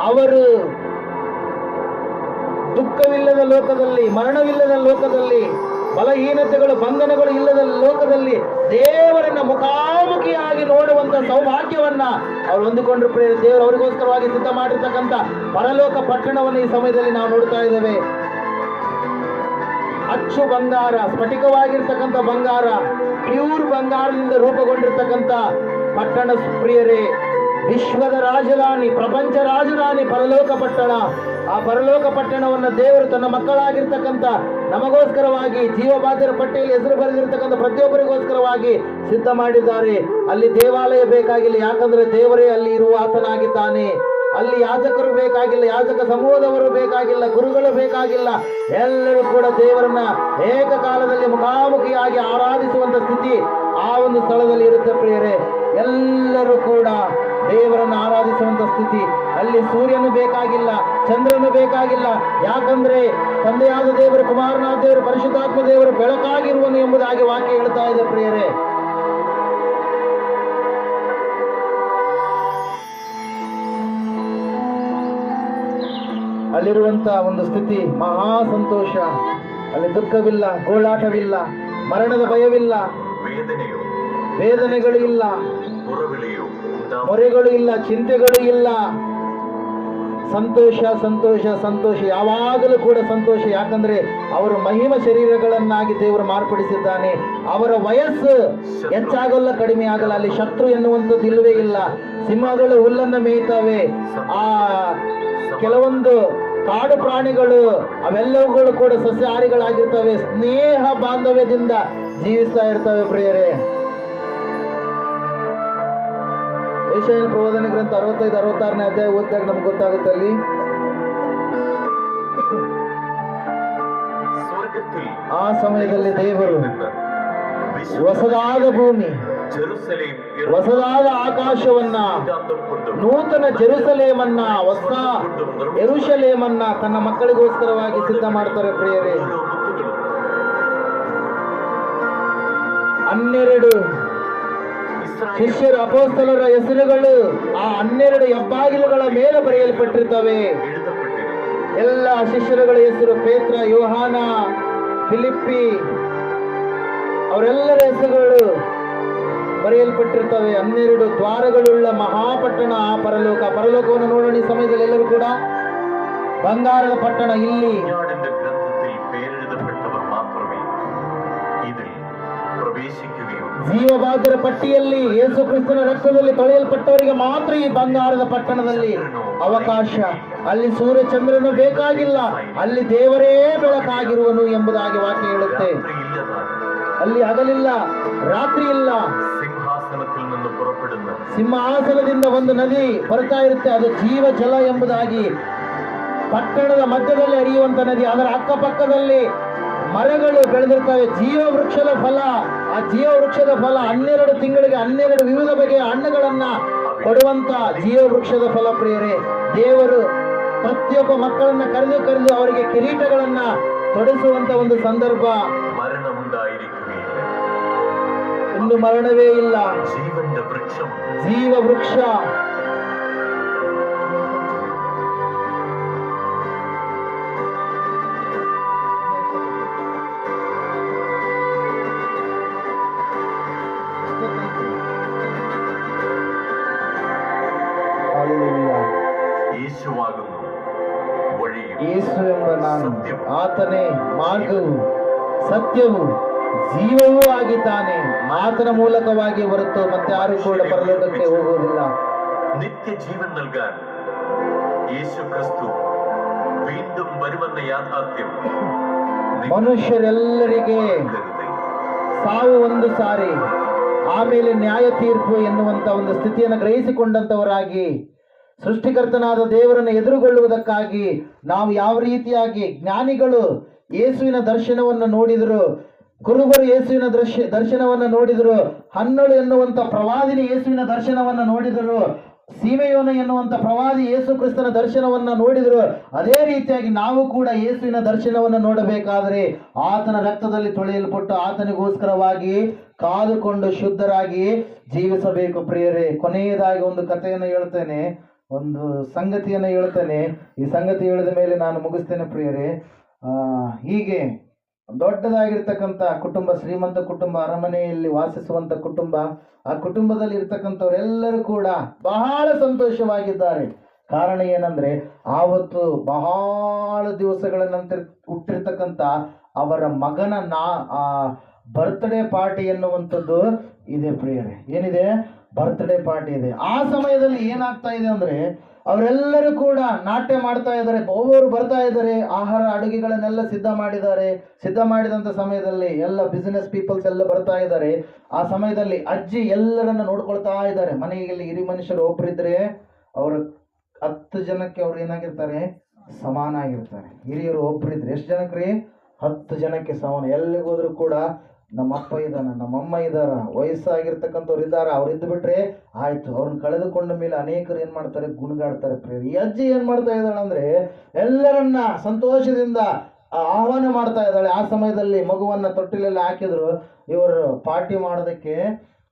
ಅವರು ದುಃಖವಿಲ್ಲದ ಲೋಕದಲ್ಲಿ, ಮರಣವಿಲ್ಲದ ಲೋಕದಲ್ಲಿ, ಬಲಹೀನತೆಗಳು, ಬಂಧನಗಳು ಇಲ್ಲದ ಲೋಕದಲ್ಲಿ ದೇವರನ್ನ ಮುಖಾಮುಖಿಯಾಗಿ ನೋಡುವಂತ ಸೌಭಾಗ್ಯವನ್ನ ಅವರು ಹೊಂದಿಕೊಂಡ್ರು ಪ್ರಿಯ. ದೇವರು ಅವರಿಗೋಸ್ಕರವಾಗಿ ಸಿದ್ಧ ಮಾಡಿರ್ತಕ್ಕಂಥ ಪರಲೋಕ ಪಟ್ಟಣವನ್ನು ಈ ಸಮಯದಲ್ಲಿ ನಾವು ನೋಡ್ತಾ ಇದ್ದೇವೆ. ಅಚ್ಚು ಬಂಗಾರ, ಸ್ಫಟಿಕವಾಗಿರ್ತಕ್ಕಂಥ ಬಂಗಾರ, ಪ್ಯೂರ್ ಬಂಗಾರದಿಂದ ರೂಪುಗೊಂಡಿರ್ತಕ್ಕಂಥ ಪಟ್ಟಣ ಪ್ರಿಯರೇ. ವಿಶ್ವದ ರಾಜಧಾನಿ, ಪ್ರಪಂಚ ರಾಜಧಾನಿ ಪರಲೋಕ ಪಟ್ಟಣ. ಆ ಪರಲೋಕ ಪಟ್ಟಣವನ್ನು ದೇವರು ತನ್ನ ಮಕ್ಕಳಾಗಿರ್ತಕ್ಕಂಥ ನಮಗೋಸ್ಕರವಾಗಿ, ಜೀವಬಾಧ್ಯರ ಪಟ್ಟಿಯಲ್ಲಿ ಹೆಸರು ಬರೆದಿರ್ತಕ್ಕಂಥ ಪ್ರತಿಯೊಬ್ಬರಿಗೋಸ್ಕರವಾಗಿ ಸಿದ್ಧ ಮಾಡಿದ್ದಾರೆ. ಅಲ್ಲಿ ದೇವಾಲಯ ಬೇಕಾಗಿಲ್ಲ, ಯಾಕಂದ್ರೆ ದೇವರೇ ಅಲ್ಲಿ ಇರುವ ಆತನಾಗಿದ್ದಾನೆ. ಅಲ್ಲಿ ಯಾಜಕರು ಬೇಕಾಗಿಲ್ಲ, ಯಾಜಕ ಸಮೂಹದವರು ಬೇಕಾಗಿಲ್ಲ, ಗುರುಗಳು ಬೇಕಾಗಿಲ್ಲ. ಎಲ್ಲರೂ ಕೂಡ ದೇವರನ್ನ ಏಕಕಾಲದಲ್ಲಿ ಮುಖಾಮುಖಿಯಾಗಿ ಆರಾಧಿಸುವಂತ ಸ್ಥಿತಿ ಆ ಒಂದು ಸ್ಥಳದಲ್ಲಿ ಇರುತ್ತೆ ಪ್ರಿಯರೇ. ಎಲ್ಲರೂ ಕೂಡ ದೇವರನ್ನು ಆರಾಧಿಸುವಂತ ಸ್ಥಿತಿ. ಅಲ್ಲಿ ಸೂರ್ಯನು ಬೇಕಾಗಿಲ್ಲ, ಚಂದ್ರನು ಬೇಕಾಗಿಲ್ಲ, ಯಾಕಂದ್ರೆ ತಂದೆಯಾದ ದೇವರು, ಕುಮಾರನಾದ ದೇವರು, ಪರಿಶುದ್ಧಾತ್ಮ ದೇವರು ಬೆಳಕಾಗಿರುವನು ಎಂಬುದಾಗಿ ವಾಕ್ಯ ಹೇಳ್ತಾ ಇದೆ ಪ್ರಿಯರೇ. ಅಲ್ಲಿರುವಂತ ಒಂದು ಸ್ಥಿತಿ ಮಹಾ ಸಂತೋಷ. ಅಲ್ಲಿ ದುಃಖವಿಲ್ಲ, ಗೋಳಾಟವಿಲ್ಲ, ಮರಣದ ಭಯವಿಲ್ಲ, ವೇದನೆಗಳು ಇಲ್ಲ, ಮೊರೆಗಳು ಇಲ್ಲ, ಚಿಂತೆಗಳು ಇಲ್ಲ. ಸಂತೋಷ ಸಂತೋಷ ಸಂತೋಷ, ಯಾವಾಗಲೂ ಕೂಡ ಸಂತೋಷ. ಯಾಕಂದ್ರೆ ಅವರು ಮಹಿಮ ಶರೀರಗಳನ್ನಾಗಿ ದೇವರು ಮಾರ್ಪಡಿಸಿದ್ದಾನೆ. ಅವರ ವಯಸ್ಸು ಹೆಚ್ಚಾಗಲ್ಲ, ಕಡಿಮೆ ಆಗಲ್ಲ. ಅಲ್ಲಿ ಶತ್ರು ಎನ್ನುವಂಥದ್ದು ಇಲ್ಲವೇ ಇಲ್ಲ. ಸಿಂಹಗಳು ಹುಲ್ಲನ್ನು ಮೇಯ್ತವೆ, ಆ ಕೆಲವೊಂದು ಕಾಡು ಪ್ರಾಣಿಗಳು ಅವೆಲ್ಲವುಗಳು ಕೂಡ ಸಸ್ಯಾಹಾರಿಗಳಾಗಿರ್ತವೆ, ಸ್ನೇಹ ಬಾಂಧವ್ಯದಿಂದ ಜೀವಿಸ್ತಾ ಇರ್ತವೆ ಪ್ರಿಯರೇ. ಯೆಶಾಯನ ಪ್ರವಾದನೆ ಗ್ರಂಥ 65-66ನೇ ಅಧ್ಯಾಯ ಓದಿದಾಗ ನಮ್ಗೆ ಗೊತ್ತಾಗುತ್ತೆ. ಅಲ್ಲಿ ಸ್ವರ್ಗದಲ್ಲಿ ಆ ಸಮಯದಲ್ಲಿ ದೇವರು ಹೊಸದಾದ ಭೂಮಿ, ಜೆರುಸಲೇಮ್ ಹೊಸದಾದ ಆಕಾಶವನ್ನ, ನೂತನ ಜೆರುಸಲೇಮನ್ನ, ಹೊಸ ಯೆರೂಷಲೇಮನ್ನ ತನ್ನ ಮಕ್ಕಳಿಗೋಸ್ಕರವಾಗಿ ಸಿದ್ಧ ಮಾಡ್ತಾರೆ ಪ್ರಿಯರೇ. 12 ಶಿಷ್ಯರ ಅಪೊಸ್ತಲರ ಹೆಸರುಗಳು ಆ 12 ಹೆಬ್ಬಾಗಿಲುಗಳ ಮೇಲೆ ಬರೆಯಲ್ಪಟ್ಟಿರ್ತವೆ. ಎಲ್ಲ ಶಿಷ್ಯರುಗಳ ಹೆಸರು ಪೇತ್ರ, ಯೋಹಾನ, ಫಿಲಿಪ್ಪಿ, ಅವರೆಲ್ಲರ ಹೆಸರುಗಳು ಬರೆಯಲ್ಪಟ್ಟಿರ್ತವೆ. 12 ದ್ವಾರಗಳುಳ್ಳ ಮಹಾಪಟ್ಟಣ ಆ ಪರಲೋಕ. ಪರಲೋಕವನ್ನು ನೋಡೋಣ ಈ ಸಮಯದಲ್ಲಿ ಎಲ್ಲರೂ ಕೂಡ. ಬಂಗಾರದ ಪಟ್ಟಣ. ಇಲ್ಲಿ ஞானென்ற கிரந்தத்தில் பெயரெழுதப்பட்டவர் மாத்திரமே இதில் பிரவேசிக்கவே ಜೀವಬಾಧ್ಯರ ಪಟ್ಟಿಯಲ್ಲಿ ಯೇಸು ಕ್ರಿಸ್ತನ ರಕ್ತದಲ್ಲಿ ತೊಳೆಯಲ್ಪಟ್ಟವರಿಗೆ ಮಾತ್ರ ಈ ಬಂಗಾರದ ಪಟ್ಟಣದಲ್ಲಿ ಅವಕಾಶ. ಅಲ್ಲಿ ಸೂರ್ಯ ಚಂದ್ರನು ಬೇಕಾಗಿಲ್ಲ, ಅಲ್ಲಿ ದೇವರೇ ಬೆಳಕಾಗಿರುವನು ಎಂಬುದಾಗಿ ವಾಕ್ಯ ಹೇಳುತ್ತೆ. ಅಲ್ಲಿ ಹಗಲಿಲ್ಲ, ರಾತ್ರಿ ಇಲ್ಲ. ಸಿಂಹಾಸನದಲ್ಲಿ നിന്ന് പുറപ്പെടുന്ന ಸಿಂಹಾಸನದಿಂದ ಒಂದು ನದಿ ಬರ್ತಾ ಇರುತ್ತೆ, ಅದು ಜೀವ ಜಲ ಎಂಬುದಾಗಿ. ಪಟ್ಟಣದ ಮಧ್ಯದಲ್ಲಿ ಹರಿಯುವಂತ ನದಿ, ಅದರ ಅಕ್ಕಪಕ್ಕದಲ್ಲಿ ಮರಗಳು ಬೆಳೆದಿರ್ತವೆ. ಜೀವ ವೃಕ್ಷದ ಫಲ, ಆ ಜೀವ ವೃಕ್ಷದ ಫಲ 12 ತಿಂಗಳಿಗೆ 12 ವಿವಿಧ ಬಗೆಯ ಹಣ್ಣುಗಳನ್ನ ಕೊಡುವಂತ ಜೀವ ವೃಕ್ಷದ ಫಲ ಪ್ರಿಯರೇ. ದೇವರು ಪ್ರತಿಯೊಬ್ಬ ಮಕ್ಕಳನ್ನ ಕರೆದು ಅವರಿಗೆ ಕಿರೀಟಗಳನ್ನ ತೊಡಿಸುವಂತ ಒಂದು ಸಂದರ್ಭ. ಮರಣ ಉಂಟಾയിരിക്കുകയില്ല, ಇನ್ನು ಮರಣವೇ ಇಲ್ಲ. ಜೀವನ ವೃಕ್ಷ, ಜೀವ ವೃಕ್ಷ. ಯೇಸುವಾಗುന്നു ವழிಯು, ಯೇಸು ಎಂಬ ನಾನು, ಆತನೇ ಮಾರ್ಗವು ಸತ್ಯವು ಜೀವವೂ ಆಗಿದ್ದಾನೆ. ಆತನ ಮೂಲಕವಾಗಿ ಹೊರತು ಮತ್ತೆ ಯಾರು ಕೂಡ ಪರಲೋಕಕ್ಕೆ ಹೋಗುವುದಿಲ್ಲ. നിത്യ ജീവൻ നൽകാൻ യേശു ക്രിസ്തു വീണ്ടും വരുമെന്ന യാഥാർത്ഥ്യം ಮನುಷ್ಯರೆಲ್ಲರಿಗೆ ಸಾವು ಒಂದು ಸಾರಿ, ಆಮೇಲೆ ನ್ಯಾಯ ತೀರ್ಪು ಎನ್ನುವಂತ ಒಂದು ಸ್ಥಿತಿಯನ್ನು ಗ್ರಹಿಸಿಕೊಂಡಂತವರಾಗಿ ಸೃಷ್ಟಿಕರ್ತನಾದ ದೇವರನ್ನು ಎದುರುಗೊಳ್ಳುವುದಕ್ಕಾಗಿ ನಾವು ಯಾವ ರೀತಿಯಾಗಿ ಜ್ಞಾನಿಗಳು ಯೇಸುವಿನ ದರ್ಶನವನ್ನು ನೋಡಿದರು, ಕುರುಬರು ಯೇಸುವಿನ ದರ್ಶನವನ್ನು ನೋಡಿದರು, ಹನ್ನಳು ಎನ್ನುವಂತ ಪ್ರವಾದಿನಿ ಯೇಸುವಿನ ದರ್ಶನವನ್ನು ನೋಡಿದರು, ಸೀಮೆಯೋನ ಎನ್ನುವಂತ ಪ್ರವಾದಿ ಯೇಸು ಕ್ರಿಸ್ತನ ದರ್ಶನವನ್ನ ನೋಡಿದರು. ಅದೇ ರೀತಿಯಾಗಿ ನಾವು ಕೂಡ ಯೇಸುವಿನ ದರ್ಶನವನ್ನು ನೋಡಬೇಕಾದರೆ ಆತನ ರಕ್ತದಲ್ಲಿ ತೊಳೆಯಲ್ಪಟ್ಟು ಆತನಿಗೋಸ್ಕರವಾಗಿ ಕಾದುಕೊಂಡು ಶುದ್ಧರಾಗಿ ಜೀವಿಸಬೇಕು ಪ್ರಿಯರೇ. ಕೊನೆಯದಾಗಿ ಒಂದು ಕಥೆಯನ್ನು ಹೇಳ್ತೇನೆ, ಒಂದು ಸಂಗತಿಯನ್ನು ಹೇಳ್ತೇನೆ. ಈ ಸಂಗತಿ ಹೇಳಿದ ಮೇಲೆ ನಾನು ಮುಗಿಸ್ತೇನೆ ಪ್ರಿಯರೇ. ಹೀಗೆ ದೊಡ್ಡದಾಗಿರ್ತಕ್ಕಂಥ ಕುಟುಂಬ, ಶ್ರೀಮಂತ ಕುಟುಂಬ, ಅರಮನೆಯಲ್ಲಿ ವಾಸಿಸುವಂತ ಕುಟುಂಬ. ಆ ಕುಟುಂಬದಲ್ಲಿ ಇರ್ತಕ್ಕಂಥವರೆಲ್ಲರೂ ಕೂಡ ಬಹಳ ಸಂತೋಷವಾಗಿದ್ದಾರೆ. ಕಾರಣ ಏನಂದ್ರೆ ಆವತ್ತು ಬಹಳ ದಿವಸಗಳ ನಂತರ ಹುಟ್ಟಿರ್ತಕ್ಕಂಥ ಅವರ ಮಗನ ಬರ್ತ್ಡೇ ಪಾರ್ಟಿ ಎನ್ನುವಂಥದ್ದು ಇದೆ ಪ್ರಿಯರೇ. ಏನಿದೆ? ಬರ್ತ್ಡೇ ಪಾರ್ಟಿ ಇದೆ. ಆ ಸಮಯದಲ್ಲಿ ಏನಾಗ್ತಾ ಇದೆ ಅಂದ್ರೆ ಅವರೆಲ್ಲರೂ ಕೂಡ ನಾಟ್ಯ ಮಾಡ್ತಾ ಇದ್ದಾರೆ, ಒಬ್ಬರು ಬರ್ತಾ ಇದ್ದಾರೆ, ಆಹಾರ ಅಡುಗೆಗಳನ್ನೆಲ್ಲ ಸಿದ್ಧ ಮಾಡಿದ್ದಾರೆ. ಸಿದ್ಧ ಮಾಡಿದಂಥ ಸಮಯದಲ್ಲಿ ಎಲ್ಲ ಬಿಸಿನೆಸ್ ಪೀಪಲ್ಸ್ ಎಲ್ಲ ಬರ್ತಾ ಇದ್ದಾರೆ. ಆ ಸಮಯದಲ್ಲಿ ಅಜ್ಜಿ ಎಲ್ಲರನ್ನ ನೋಡ್ಕೊಳ್ತಾ ಇದ್ದಾರೆ. ಮನೆಯಲ್ಲಿ ಹಿರಿ ಮನುಷ್ಯರು ಒಬ್ಬರಿದ್ರೆ ಅವ್ರ 10 ಜನಕ್ಕೆ ಅವ್ರು ಏನಾಗಿರ್ತಾರೆ? ಸಮಾನ ಆಗಿರ್ತಾರೆ. ಹಿರಿಯರು ಒಬ್ಬರಿದ್ರೆ ಎಷ್ಟು ಜನಕ್ರಿ? 10 ಜನಕ್ಕೆ ಸಮಾನ. ಎಲ್ಲಿಗೋದ್ರು ಕೂಡ ನಮ್ಮ ಅಪ್ಪ ಇದ್ದಾನ, ನಮ್ಮಮ್ಮ ಇದ್ದಾರ, ವಯಸ್ಸಾಗಿರ್ತಕ್ಕಂಥವ್ರು ಇದ್ದಾರ, ಅವ್ರು ಇದ್ದು ಬಿಟ್ರೆ ಆಯ್ತು. ಅವ್ರನ್ನ ಕಳೆದುಕೊಂಡ ಮೇಲೆ ಅನೇಕರು ಏನ್ ಮಾಡ್ತಾರೆ? ಗುಣಗಾಡ್ತಾರೆ ಪ್ರಿಯರು. ಈ ಅಜ್ಜಿ ಏನ್ ಮಾಡ್ತಾ ಇದ್ದಾಳೆ ಅಂದ್ರೆ ಎಲ್ಲರನ್ನ ಸಂತೋಷದಿಂದ ಆಹ್ವಾನ ಮಾಡ್ತಾ ಇದ್ದಾಳೆ. ಆ ಸಮಯದಲ್ಲಿ ಮಗುವನ್ನ ತೊಟ್ಟಿಲೆಲ್ಲ ಹಾಕಿದ್ರು. ಇವರು ಪಾರ್ಟಿ ಮಾಡೋದಕ್ಕೆ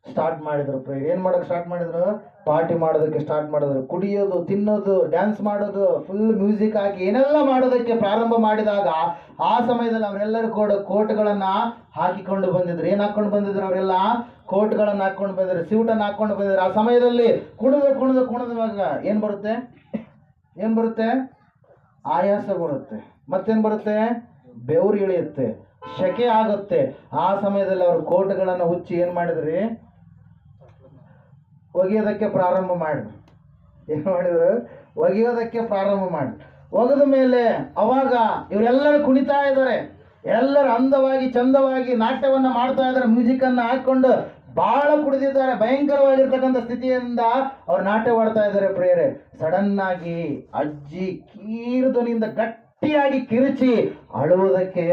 ಸ್ಟಾರ್ಟ್ ಮಾಡಿದ್ರು ಪ್ರಿಯರು. ಏನ್ ಮಾಡಕ್ ಸ್ಟಾರ್ಟ್ ಮಾಡಿದ್ರು? ಪಾರ್ಟಿ ಮಾಡೋದಕ್ಕೆ ಸ್ಟಾರ್ಟ್ ಮಾಡಿದ್ರು. ಕುಡಿಯೋದು, ತಿನ್ನೋದು, ಡ್ಯಾನ್ಸ್ ಮಾಡೋದು, ಫುಲ್ ಮ್ಯೂಸಿಕ್ ಹಾಕಿ ಏನೆಲ್ಲ ಮಾಡೋದಕ್ಕೆ ಪ್ರಾರಂಭ ಮಾಡಿದಾಗ ಆ ಸಮಯದಲ್ಲಿ ಅವರೆಲ್ಲರೂ ಕೂಡ ಕೋಟ್ಗಳನ್ನ ಹಾಕಿಕೊಂಡು ಬಂದಿದ್ರು. ಏನ್ ಹಾಕೊಂಡು ಬಂದಿದ್ರು? ಅವರೆಲ್ಲ ಕೋಟ್ಗಳನ್ನ ಹಾಕೊಂಡು ಬಂದಿದ್ರು, ಸ್ಯೂಟನ್ನು ಹಾಕೊಂಡು ಬಂದಿದ್ರು. ಆ ಸಮಯದಲ್ಲಿ ಕುಣಿದು ಕುಣಿದು ಕುಣಿದುವಾಗ ಏನ್ ಬರುತ್ತೆ? ಏನು ಬರುತ್ತೆ? ಆಯಾಸ ಬರುತ್ತೆ. ಮತ್ತೇನು ಬರುತ್ತೆ? ಬೆವರು ಇಳಿಯುತ್ತೆ, ಶೆಕೆ ಆಗುತ್ತೆ. ಆ ಸಮಯದಲ್ಲಿ ಅವರು ಕೋಟುಗಳನ್ನು ಹುಚ್ಚಿ ಏನು ಮಾಡಿದ್ರಿ? ಒಗೆಯೋದಕ್ಕೆ ಪ್ರಾರಂಭ ಮಾಡಿದ್ರು. ಏನು ಮಾಡಿದ್ರು? ಒಗೆಯೋದಕ್ಕೆ ಪ್ರಾರಂಭ ಮಾಡಿದ್ರು. ಒಗೆದ ಮೇಲೆ ಅವಾಗ ಇವರೆಲ್ಲರೂ ಕುಣಿತಾ ಇದ್ದಾರೆ, ಎಲ್ಲರೂ ಅಂದವಾಗಿ ಚಂದವಾಗಿ ನಾಟ್ಯವನ್ನು ಮಾಡ್ತಾ ಇದ್ದಾರೆ, ಮ್ಯೂಸಿಕನ್ನು ಹಾಕ್ಕೊಂಡು ಬಹಳ ಕುಡಿದಿದ್ದಾರೆ. ಭಯಂಕರವಾಗಿರ್ತಕ್ಕಂಥ ಸ್ಥಿತಿಯಿಂದ ಅವ್ರು ನಾಟ್ಯವಾಡ್ತಾ ಇದ್ದಾರೆ ಪ್ರಿಯರೇ. ಸಡನ್ ಆಗಿ ಅಜ್ಜಿ ಕೀರು ಧ್ವನಿಯಿಂದ ಗಟ್ಟಿಯಾಗಿ ಕಿರುಚಿ ಅಳುವುದಕ್ಕೆ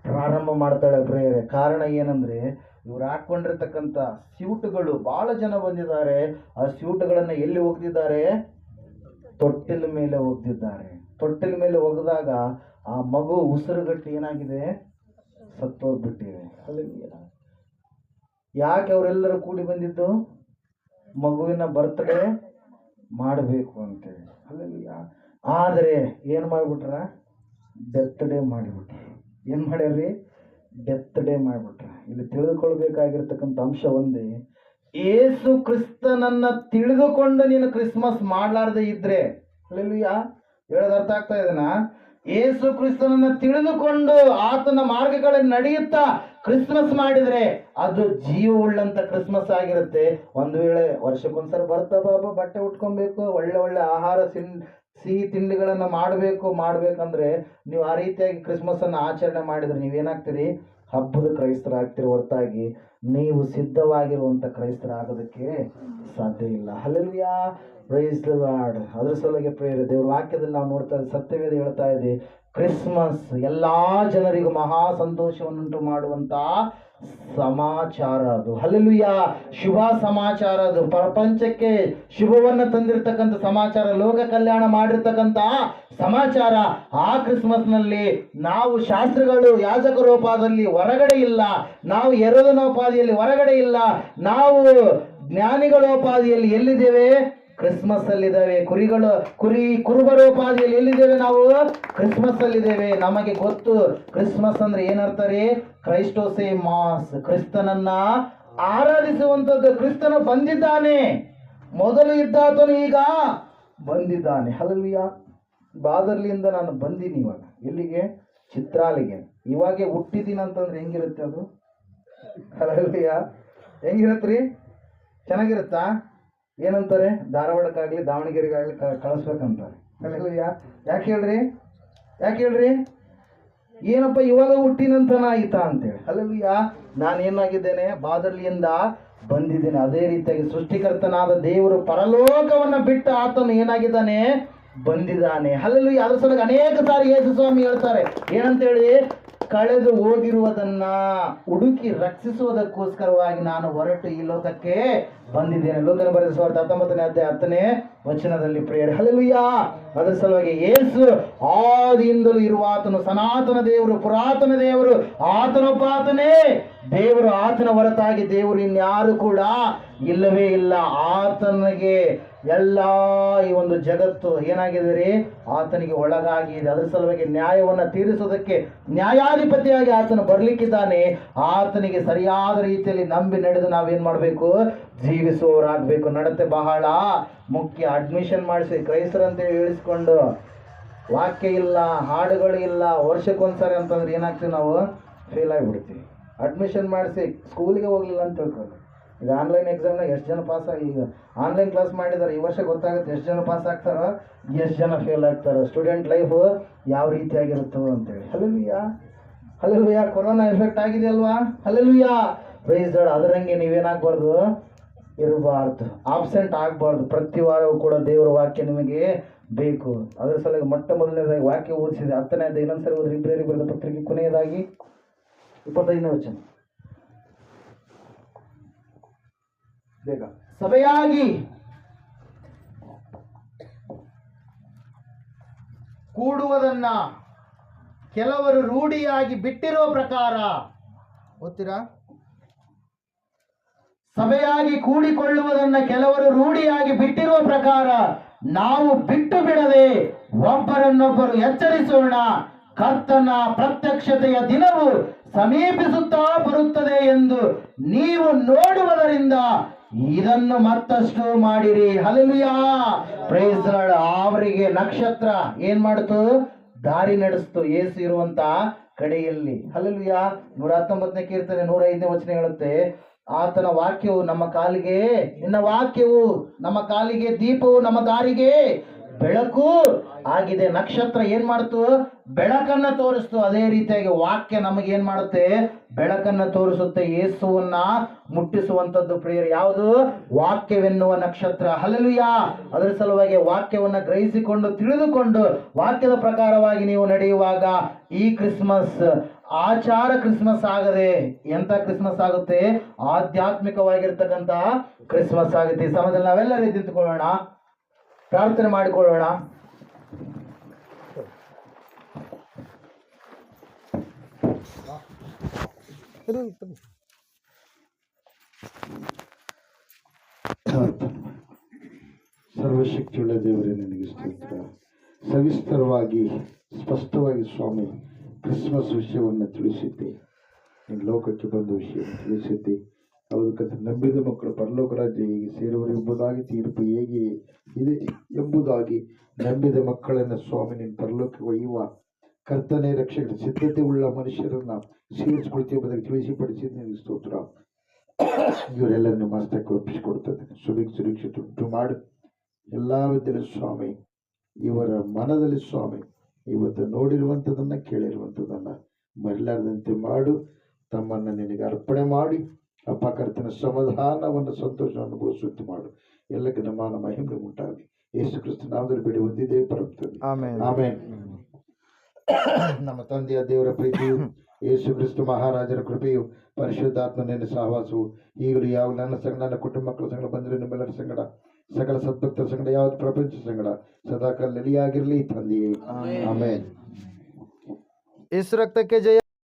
ಪ್ರಾರಂಭ ಮಾಡ್ತಾಳೆ ಪ್ರಿಯರೇ. ಕಾರಣ ಏನಂದ್ರೆ ಇವ್ರು ಹಾಕೊಂಡಿರ್ತಕ್ಕಂಥ ಸ್ಯೂಟುಗಳು, ಬಹಳ ಜನ ಬಂದಿದ್ದಾರೆ. ಆ ಸ್ಯೂಟುಗಳನ್ನು ಎಲ್ಲಿ ಒಗ್ದಿದ್ದಾರೆ? ತೊಟ್ಟಿಲ ಮೇಲೆ ಒಗ್ದಿದ್ದಾರೆ. ತೊಟ್ಟಿಲ ಮೇಲೆ ಒಗೆದಾಗ ಆ ಮಗು ಉಸಿರುಗಟ್ಟಿ ಏನಾಗಿದೆ? ಸತ್ತೋಗ್ಬಿಟ್ಟಿದೆ. ಯಾಕೆ ಅವರೆಲ್ಲರೂ ಕೂಡಿ ಬಂದಿದ್ದು? ಮಗುವಿನ ಬರ್ತ್ಡೇ ಮಾಡಬೇಕು ಅಂತೇಳಿ. ಆದರೆ ಏನು ಮಾಡಿಬಿಟ್ರ? ಡೆತ್ ಡೇ ಮಾಡಿಬಿಟ್ರು. ಏನು ಮಾಡ್ಯಾರ್ರಿ? ಡೆತ್ ಡೇ ಮಾಡಿಬಿಟ್ರ. ಇಲ್ಲಿ ತಿಳಿದುಕೊಳ್ಬೇಕಾಗಿರ್ತಕ್ಕಂಥ ಅಂಶ ಒಂದೇ, ಯೇಸು ಕ್ರಿಸ್ತನನ್ನ ತಿಳಿದುಕೊಂಡು ನೀನು ಕ್ರಿಸ್ಮಸ್ ಮಾಡಲಾರ್ದೆ ಇದ್ರೆ, ಹೇಳೋದು ಅರ್ಥ ಆಗ್ತಾ ಇದೆನಾ? ಯೇಸು ಕ್ರಿಸ್ತನನ್ನ ತಿಳಿದುಕೊಂಡು ಆತನ ಮಾರ್ಗಗಳಲ್ಲಿ ನಡೆಯುತ್ತಾ ಕ್ರಿಸ್ಮಸ್ ಮಾಡಿದ್ರೆ ಅದು ಜೀವವುಳ್ಳಂತ ಕ್ರಿಸ್ಮಸ್ ಆಗಿರುತ್ತೆ. ಒಂದು ವೇಳೆ ವರ್ಷಕ್ಕೊಂದ್ಸಲ ಬರ್ತಾ ಬಾಬಾ ಬಟ್ಟೆ ಉಟ್ಕೊಬೇಕು, ಒಳ್ಳೆ ಒಳ್ಳೆ ಆಹಾರ ಸಿಹಿ ತಿಂಡಿಗಳನ್ನು ಮಾಡ್ಬೇಕಂದ್ರೆ ನೀವು ಆ ರೀತಿಯಾಗಿ ಕ್ರಿಸ್ಮಸ್ ಅನ್ನು ಆಚರಣೆ ಮಾಡಿದ್ರೆ ನೀವೇನಾಗ್ತೀರಿ? ಹಬ್ಬದ ಕ್ರೈಸ್ತರಾಗ್ತೀರಿ ಹೊರತಾಗಿ ನೀವು ಸಿದ್ಧವಾಗಿರುವಂಥ ಕ್ರೈಸ್ತರಾಗೋದಕ್ಕೆ ಸಾಧ್ಯ ಇಲ್ಲ. Hallelujah, praise the Lord. ಅದ್ರ ಸಲುವಾಗಿ ಪ್ರಿಯರೇ, ದೇವ್ರ ವಾಕ್ಯದಲ್ಲಿ ನಾವು ನೋಡ್ತಾ ಇದ್ದೀವಿ, ಸತ್ಯವೇದ ಹೇಳ್ತಾ ಇದೆ, ಕ್ರಿಸ್ಮಸ್ ಎಲ್ಲಾ ಜನರಿಗೂ ಮಹಾ ಸಂತೋಷವನ್ನುಂಟು ಮಾಡುವಂತ ಸಮಾಚಾರ ಅದು. ಹಲ್ಲೆಲೂಯಾ, ಶುಭ ಸಮಾಚಾರ ಅದು. ಪ್ರಪಂಚಕ್ಕೆ ಶುಭವನ್ನ ತಂದಿರತಕ್ಕಂಥ ಸಮಾಚಾರ, ಲೋಕ ಕಲ್ಯಾಣ ಮಾಡಿರ್ತಕ್ಕಂಥ ಸಮಾಚಾರ. ಆ ಕ್ರಿಸ್ಮಸ್ನಲ್ಲಿ ನಾವು ಶಾಸ್ತ್ರಿಗಳು ಯಾಜಕರೋಪಾದಿಯಲ್ಲಿ ಹೊರಗಡೆ ಇಲ್ಲ, ನಾವು ಎರಡನೋಪಾದಿಯಲ್ಲಿ ಹೊರಗಡೆ ಇಲ್ಲ, ನಾವು ಜ್ಞಾನಿಗಳೋಪಾದಿಯಲ್ಲಿ ಎಲ್ಲಿದ್ದೇವೆ? ಕ್ರಿಸ್ಮಸ್ ಅಲ್ಲಿದ್ದೇವೆ. ಕುರುಬರೋಪಾದಿಯಲ್ಲಿ ಎಲ್ಲಿದ್ದೇವೆ? ನಾವು ಕ್ರಿಸ್ಮಸ್ ಅಲ್ಲಿದ್ದೇವೆ. ನಮಗೆ ಗೊತ್ತು ಕ್ರಿಸ್ಮಸ್ ಅಂದ್ರೆ ಏನರ್ಥ ರೀ? ಕ್ರೈಸ್ಟೋಸೇ ಮಾಸ್, ಕ್ರಿಸ್ತನನ್ನ ಆರಾಧಿಸುವಂಥದ್ದು. ಕ್ರಿಸ್ತನು ಬಂದಿದ್ದಾನೆ, ಮೊದಲು ಇದ್ದಾತನು ಈಗ ಬಂದಿದ್ದಾನೆ. ಹಲ್ಲೆಲೂಯಾ. ಬಾದರ್ಲಿಯಿಂದ ನಾನು ಬಂದೀನಿ ಇವಾಗ ಎಲ್ಲಿಗೆ? ಚಿತ್ರಾಲಿಗೆ. ಇವಾಗೆ ಹುಟ್ಟಿದ್ದೀನಿ ಅಂತಂದ್ರೆ ಹೆಂಗಿರುತ್ತೆ ಅದು? ಹಲ್ಲೆಲೂಯಾ. ಹೆಂಗಿರತ್ರಿ? ಚೆನ್ನಾಗಿರುತ್ತಾ? ಏನಂತಾರೆ? ಧಾರವಾಡಕ್ಕಾಗಲಿ ದಾವಣಗೆರೆಗಾಗಲಿ ಕಳಿಸ್ಬೇಕಂತಾರೆ. ಹಲ್ಲೆಲೂಯಾ. ಯಾಕೆ ಹೇಳ್ರಿ? ಏನಪ್ಪ ಇವಾಗ ಹುಟ್ಟಿನಂತನ ಆಯ್ತಾ ಅಂತೇಳಿ. ಹಲ್ಲೆಲೂಯಾ. ನಾನೇನಾಗಿದ್ದೇನೆ? ಬಾದರ್ಲಿಯಿಂದ ಬಂದಿದ್ದೇನೆ. ಅದೇ ರೀತಿಯಾಗಿ ಸೃಷ್ಟಿಕರ್ತನಾದ ದೇವರು ಪರಲೋಕವನ್ನ ಬಿಟ್ಟ ಆತನು ಏನಾಗಿದ್ದಾನೆ? ಬಂದಿದ್ದಾನೆ. ಹಲ್ಲೆಲೂಯಾ. ಅದ್ರ ಸಲುವಾಗಿ ಅನೇಕ ಸಾರಿ ಯೇಸು ಸ್ವಾಮಿ ಹೇಳ್ತಾರೆ ಏನಂತೇಳಿ? ಕಳೆದು ಹೋಗಿರುವುದನ್ನ ಹುಡುಕಿ ರಕ್ಷಿಸುವುದಕ್ಕೋಸ್ಕರವಾಗಿ ನಾನು ಹೊರಟು ಈ ಲೋಕಕ್ಕೆ ಬಂದಿದ್ದೇನೆ. ಲೋಕನ ಬರೆದ ಸುವಾರ್ತೆ 19ನೇ ಅಧ್ಯಾಯ 10ನೇ ವಚನದಲ್ಲಿ ಪ್ರಿಯರೇ. ಹಲ್ಲೆಲೂಯಾ. ಅದರ ಸಲುವಾಗಿ ಯೇಸು ಆದಿಯಿಂದಲೂ ಇರುವ ಆತನು, ಸನಾತನ ದೇವರು, ಪುರಾತನ ದೇವರು, ಆತನೊಬ್ಬಾತನೇ ದೇವರು. ಆತನ ಹೊರತಾಗಿ ದೇವರು ಇನ್ಯಾರು ಕೂಡ ಇಲ್ಲವೇ ಇಲ್ಲ. ಆತನಿಗೆ ಎಲ್ಲ ಈ ಒಂದು ಜಗತ್ತು ಏನಾಗಿದೆ ರೀ? ಆತನಿಗೆ ಒಳಗಾಗಿದೆ. ಅದರ ಸಲುವಾಗಿ ನ್ಯಾಯವನ್ನು ತೀರಿಸೋದಕ್ಕೆ ನ್ಯಾಯಾಧಿಪತಿಯಾಗಿ ಆತನು ಬರ್ಲಿಕ್ಕಿದ್ದಾನೆ. ಆತನಿಗೆ ಸರಿಯಾದ ರೀತಿಯಲ್ಲಿ ನಂಬಿ ನಡೆದು ನಾವೇನ್ ಮಾಡಬೇಕು? ಜೀವಿಸುವವರಾಗಬೇಕು. ನಡತೆ ಬಹಳ ಮುಖ್ಯ. ಅಡ್ಮಿಷನ್ ಮಾಡಿಸಿ ಕ್ರೈಸ್ತರಂತೇಳಿ ಹೇಳಿಸ್ಕೊಂಡು ವಾಕ್ಯ ಇಲ್ಲ, ಹಾಡುಗಳು ಇಲ್ಲ, ವರ್ಷಕ್ಕೊಂದ್ಸರಿ ಅಂತಂದ್ರೆ ಏನಾಗ್ತೀವಿ? ನಾವು ಫೇಲ್ ಆಗಿಬಿಡ್ತೀವಿ. ಅಡ್ಮಿಷನ್ ಮಾಡಿಸಿ ಸ್ಕೂಲಿಗೆ ಹೋಗ್ಲಿಲ್ಲ ಅಂತ ತಿಳ್ಕೊಂಡು, ಈಗ ಆನ್ಲೈನ್ ಎಕ್ಸಾಮ್ನಾಗ ಎಷ್ಟು ಜನ ಪಾಸ್ ಆಗಿ, ಈಗ ಆನ್ಲೈನ್ ಕ್ಲಾಸ್ ಮಾಡಿದ್ದಾರೆ, ಈ ವರ್ಷ ಗೊತ್ತಾಗುತ್ತೆ ಎಷ್ಟು ಜನ ಪಾಸ್ ಆಗ್ತಾರೋ, ಎಷ್ಟು ಜನ ಫೇಲ್ ಆಗ್ತಾರೋ, ಸ್ಟೂಡೆಂಟ್ ಲೈಫ್ ಯಾವ ರೀತಿಯಾಗಿರುತ್ತೋ ಅಂತೇಳಿ. ಹಲ್ಲೆಲೂಯಾ. ಕೊರೋನಾ ಎಫೆಕ್ಟ್ ಆಗಿದೆ ಅಲ್ವಾ? Hallelujah, praise lord. ಅದರಂಗೆ ನೀವೇನಾಗಬಾರ್ದು? ಇರಬಾರ್ದು, ಆಬ್ಸೆಂಟ್ ಆಗಬಾರ್ದು. ಪ್ರತಿ ವಾರವೂ ಕೂಡ ದೇವರ ವಾಕ್ಯ ನಿಮಗೆ ಬೇಕು. ಅದರ ಸಲುವಾಗಿ ಮೊಟ್ಟ ಮೊದಲನೇದಾಗಿ ವಾಕ್ಯ ಓದಿಸಿದೆ. 10ನೇ ಅಧ್ಯಾಯ ಇನ್ನೊಂದ್ಸರಿ ಓದ್ರಿ. ಇಬ್ರಿಯರಿಗೆ ಬರೆದ ಪತ್ರಿಕೆ ಕೊನೆಯದಾಗಿ 25ನೇ ವಚನ. ಬೇಗ. ಸಭೆಯಾಗಿ ಕೂಡುವುದನ್ನ ಕೆಲವರು ರೂಢಿಯಾಗಿ ಬಿಟ್ಟಿರೋ ಪ್ರಕಾರ, ಓದ್ತೀರಾ? ಸಭೆಯಾಗಿ ಕೂಡಿಕೊಳ್ಳುವುದನ್ನ ಕೆಲವರು ರೂಢಿಯಾಗಿ ಬಿಟ್ಟಿರುವ ಪ್ರಕಾರ ನಾವು ಬಿಟ್ಟು ಬಿಡದೆ ಒಬ್ಬರನ್ನೊಬ್ಬರು ಎಚ್ಚರಿಸೋಣ. ಕರ್ತನ ಪ್ರತ್ಯಕ್ಷತೆಯ ದಿನವು ಸಮೀಪಿಸುತ್ತಾ ಬರುತ್ತದೆ ಎಂದು ನೀವು ನೋಡುವುದರಿಂದ ಇದನ್ನು ಮತ್ತಷ್ಟು ಮಾಡಿರಿ. Hallelujah, praise the Lord. ಅವರಿಗೆ ನಕ್ಷತ್ರ ಏನ್ ಮಾಡ್ತು? ದಾರಿ ನಡೆಸ್ತು ಯೇಸು ಇರುವಂತ ಕಡೆಯಲ್ಲಿ. ಹಲ್ಲೆಲೂಯಾ. 119ನೇ ಕೀರ್ತನೆ 105ನೇ ವಚನ ಹೇಳುತ್ತೆ, ಆತನ ವಾಕ್ಯವು ನಮ್ಮ ಕಾಲಿಗೆ, ನಿನ್ನ ವಾಕ್ಯವು ನಮ್ಮ ಕಾಲಿಗೆ ದೀಪವು, ನಮ್ಮ ದಾರಿಗೆ ಬೆಳಕು ಆಗಿದೆ. ನಕ್ಷತ್ರ ಏನ್ ಮಾಡ್ತು? ಬೆಳಕನ್ನ ತೋರಿಸ್ತು. ಅದೇ ರೀತಿಯಾಗಿ ವಾಕ್ಯ ನಮಗೆ ಏನ್ ಮಾಡುತ್ತೆ? ಬೆಳಕನ್ನ ತೋರಿಸುತ್ತೆ. ಯೇಸುವನ್ನ ಮುಟ್ಟಿಸುವಂತದ್ದು ಪ್ರಿಯರು ಯಾವುದು? ವಾಕ್ಯವೆನ್ನುವ ನಕ್ಷತ್ರ. ಹಲ್ಲೆಲೂಯಾ. ಅದರ ಸಲುವಾಗಿ ವಾಕ್ಯವನ್ನ ಗ್ರಹಿಸಿಕೊಂಡು ತಿಳಿದುಕೊಂಡು ವಾಕ್ಯದ ಪ್ರಕಾರವಾಗಿ ನೀವು ನಡೆಯುವಾಗ ಈ ಕ್ರಿಸ್ಮಸ್ ಆಚಾರ ಕ್ರಿಸ್ಮಸ್ ಆಗದೆ ಎಂತ ಕ್ರಿಸ್ಮಸ್ ಆಗುತ್ತೆ? ಆಧ್ಯಾತ್ಮಿಕವಾಗಿರ್ತಕ್ಕಂಥ ಕ್ರಿಸ್ಮಸ್ ಆಗುತ್ತೆ. ಈ ಸಮಯದಲ್ಲಿ ನಾವೆಲ್ಲರೂ ನಿಂತುಕೊಳ್ಳೋಣ, ಪ್ರಾರ್ಥನೆ ಮಾಡಿಕೊಳ್ಳೋಣ. ಸರ್ವಶಕ್ತಿಯುಳ್ಳ ದೇವರೇ, ನಿನಗೆ ಸ್ತೋತ್ರ. ಸವಿಸ್ತರವಾಗಿ ಸ್ಪಷ್ಟವಾಗಿ ಸ್ವಾಮಿ ಕ್ರಿಸ್ಮಸ್ ವಿಷಯವನ್ನು ತಿಳಿಸಿದ್ದೆ. ನೀನು ಲೋಕಕ್ಕೆ ಬಂದ ವಿಷಯವನ್ನು ತಿಳಿಸಿದ್ದೆ. ಅದಕ್ಕೆ ನಂಬಿದ ಮಕ್ಕಳು ಪರಲೋಕ ರಾಜ್ಯ ಹೇಗೆ ಸೇರುವರು ಎಂಬುದಾಗಿ, ತೀರ್ಪು ಹೇಗೆ ಇದೆ ಎಂಬುದಾಗಿ ನಂಬಿದ ಮಕ್ಕಳನ್ನು ಸ್ವಾಮಿ ನೀನು ಪರಲೋಕಕ್ಕೆ ಒಯ್ಯುವ ಕರ್ತನೆ ರಕ್ಷಕರ ಸಿದ್ಧತೆ ಉಳ್ಳ ಮನುಷ್ಯರನ್ನ ಸೇರಿಸಿಕೊಳ್ತೀವಿ ಎಂಬುದಾಗಿ ತಿಳಿಸಿಪಡಿಸಿದ್ದು ನಿನಗೆ ಸ್ತೋತ್ರ. ಇವರೆಲ್ಲರನ್ನು ಮಾಸ್ತಕ್ಕೆ ಒಪ್ಪಿಸಿಕೊಡ್ತದೆ. ಸುರಕ್ಷಿತ ಉಂಟು ಮಾಡು ಎಲ್ಲ ವಿದ್ಯೆಯಲ್ಲಿ ಸ್ವಾಮಿ. ಇವರ ಮನದಲ್ಲಿ ಸ್ವಾಮಿ ಇವತ್ತು ನೋಡಿರುವಂಥದ್ದನ್ನು ಕೇಳಿರುವಂಥದ್ದನ್ನು ಮರೆಯಲಾರದಂತೆ ಮಾಡು. ತಮ್ಮನ್ನು ನಿನಗೆ ಅರ್ಪಣೆ ಮಾಡಿ ಅಪ್ಪ ಕರ್ತನ ಸಮಾಧಾನವನ್ನು ಸಂತೋಷವನ್ನು ಅನುಭವಿಸುವಂತೆ ಮಾಡು. ಎಲ್ಲಕ್ಕೆ ನಮ್ಮ ಮಹಿಮೆ ಉಂಟಾಗಲಿ. ಯೇಸು ಕ್ರಿಸ್ತ ನಾಮದಲ್ಲಿ ಬೇಡಿ ಹೊಂದಿದ್ದೇವೆ ಪರಮತಂದೆ. ಆಮೆನ್. ನಮ್ಮ ತಂದೆಯ ದೇವರ ಪ್ರೀತಿಯು, ಯೇಸು ಕ್ರಿಸ್ತ ಮಹಾರಾಜರ ಕೃಪೆಯು, ಪರಿಶುದ್ಧಾತ್ಮ ನಿನ್ನ ಸಹವಾಸವು ಈಗಲೂ ಯಾವ ನನ್ನ ಸಂಗಡ, ನನ್ನ ಕುಟುಂಬ ಮಕ್ಕಳ ಸಂಗಡ ಬಂದರೆ ನಿಮ್ಮೆಲ್ಲರ ಸಂಗಡ, ಸಕಲ ಸದ್ಭಕ್ತರ ಸಂಗಡ, ಯಾವತ್ತು ಪ್ರಪಂಚ ಸಂಗಡ ಸದಾಕಾಲ ನೆಲೆಯಾಗಿರಲಿ ತಂದೆಯೇ. ಆಮೆನ್. ಯೇಸು ರಕ್ತಕ್ಕೆ ಜಯ.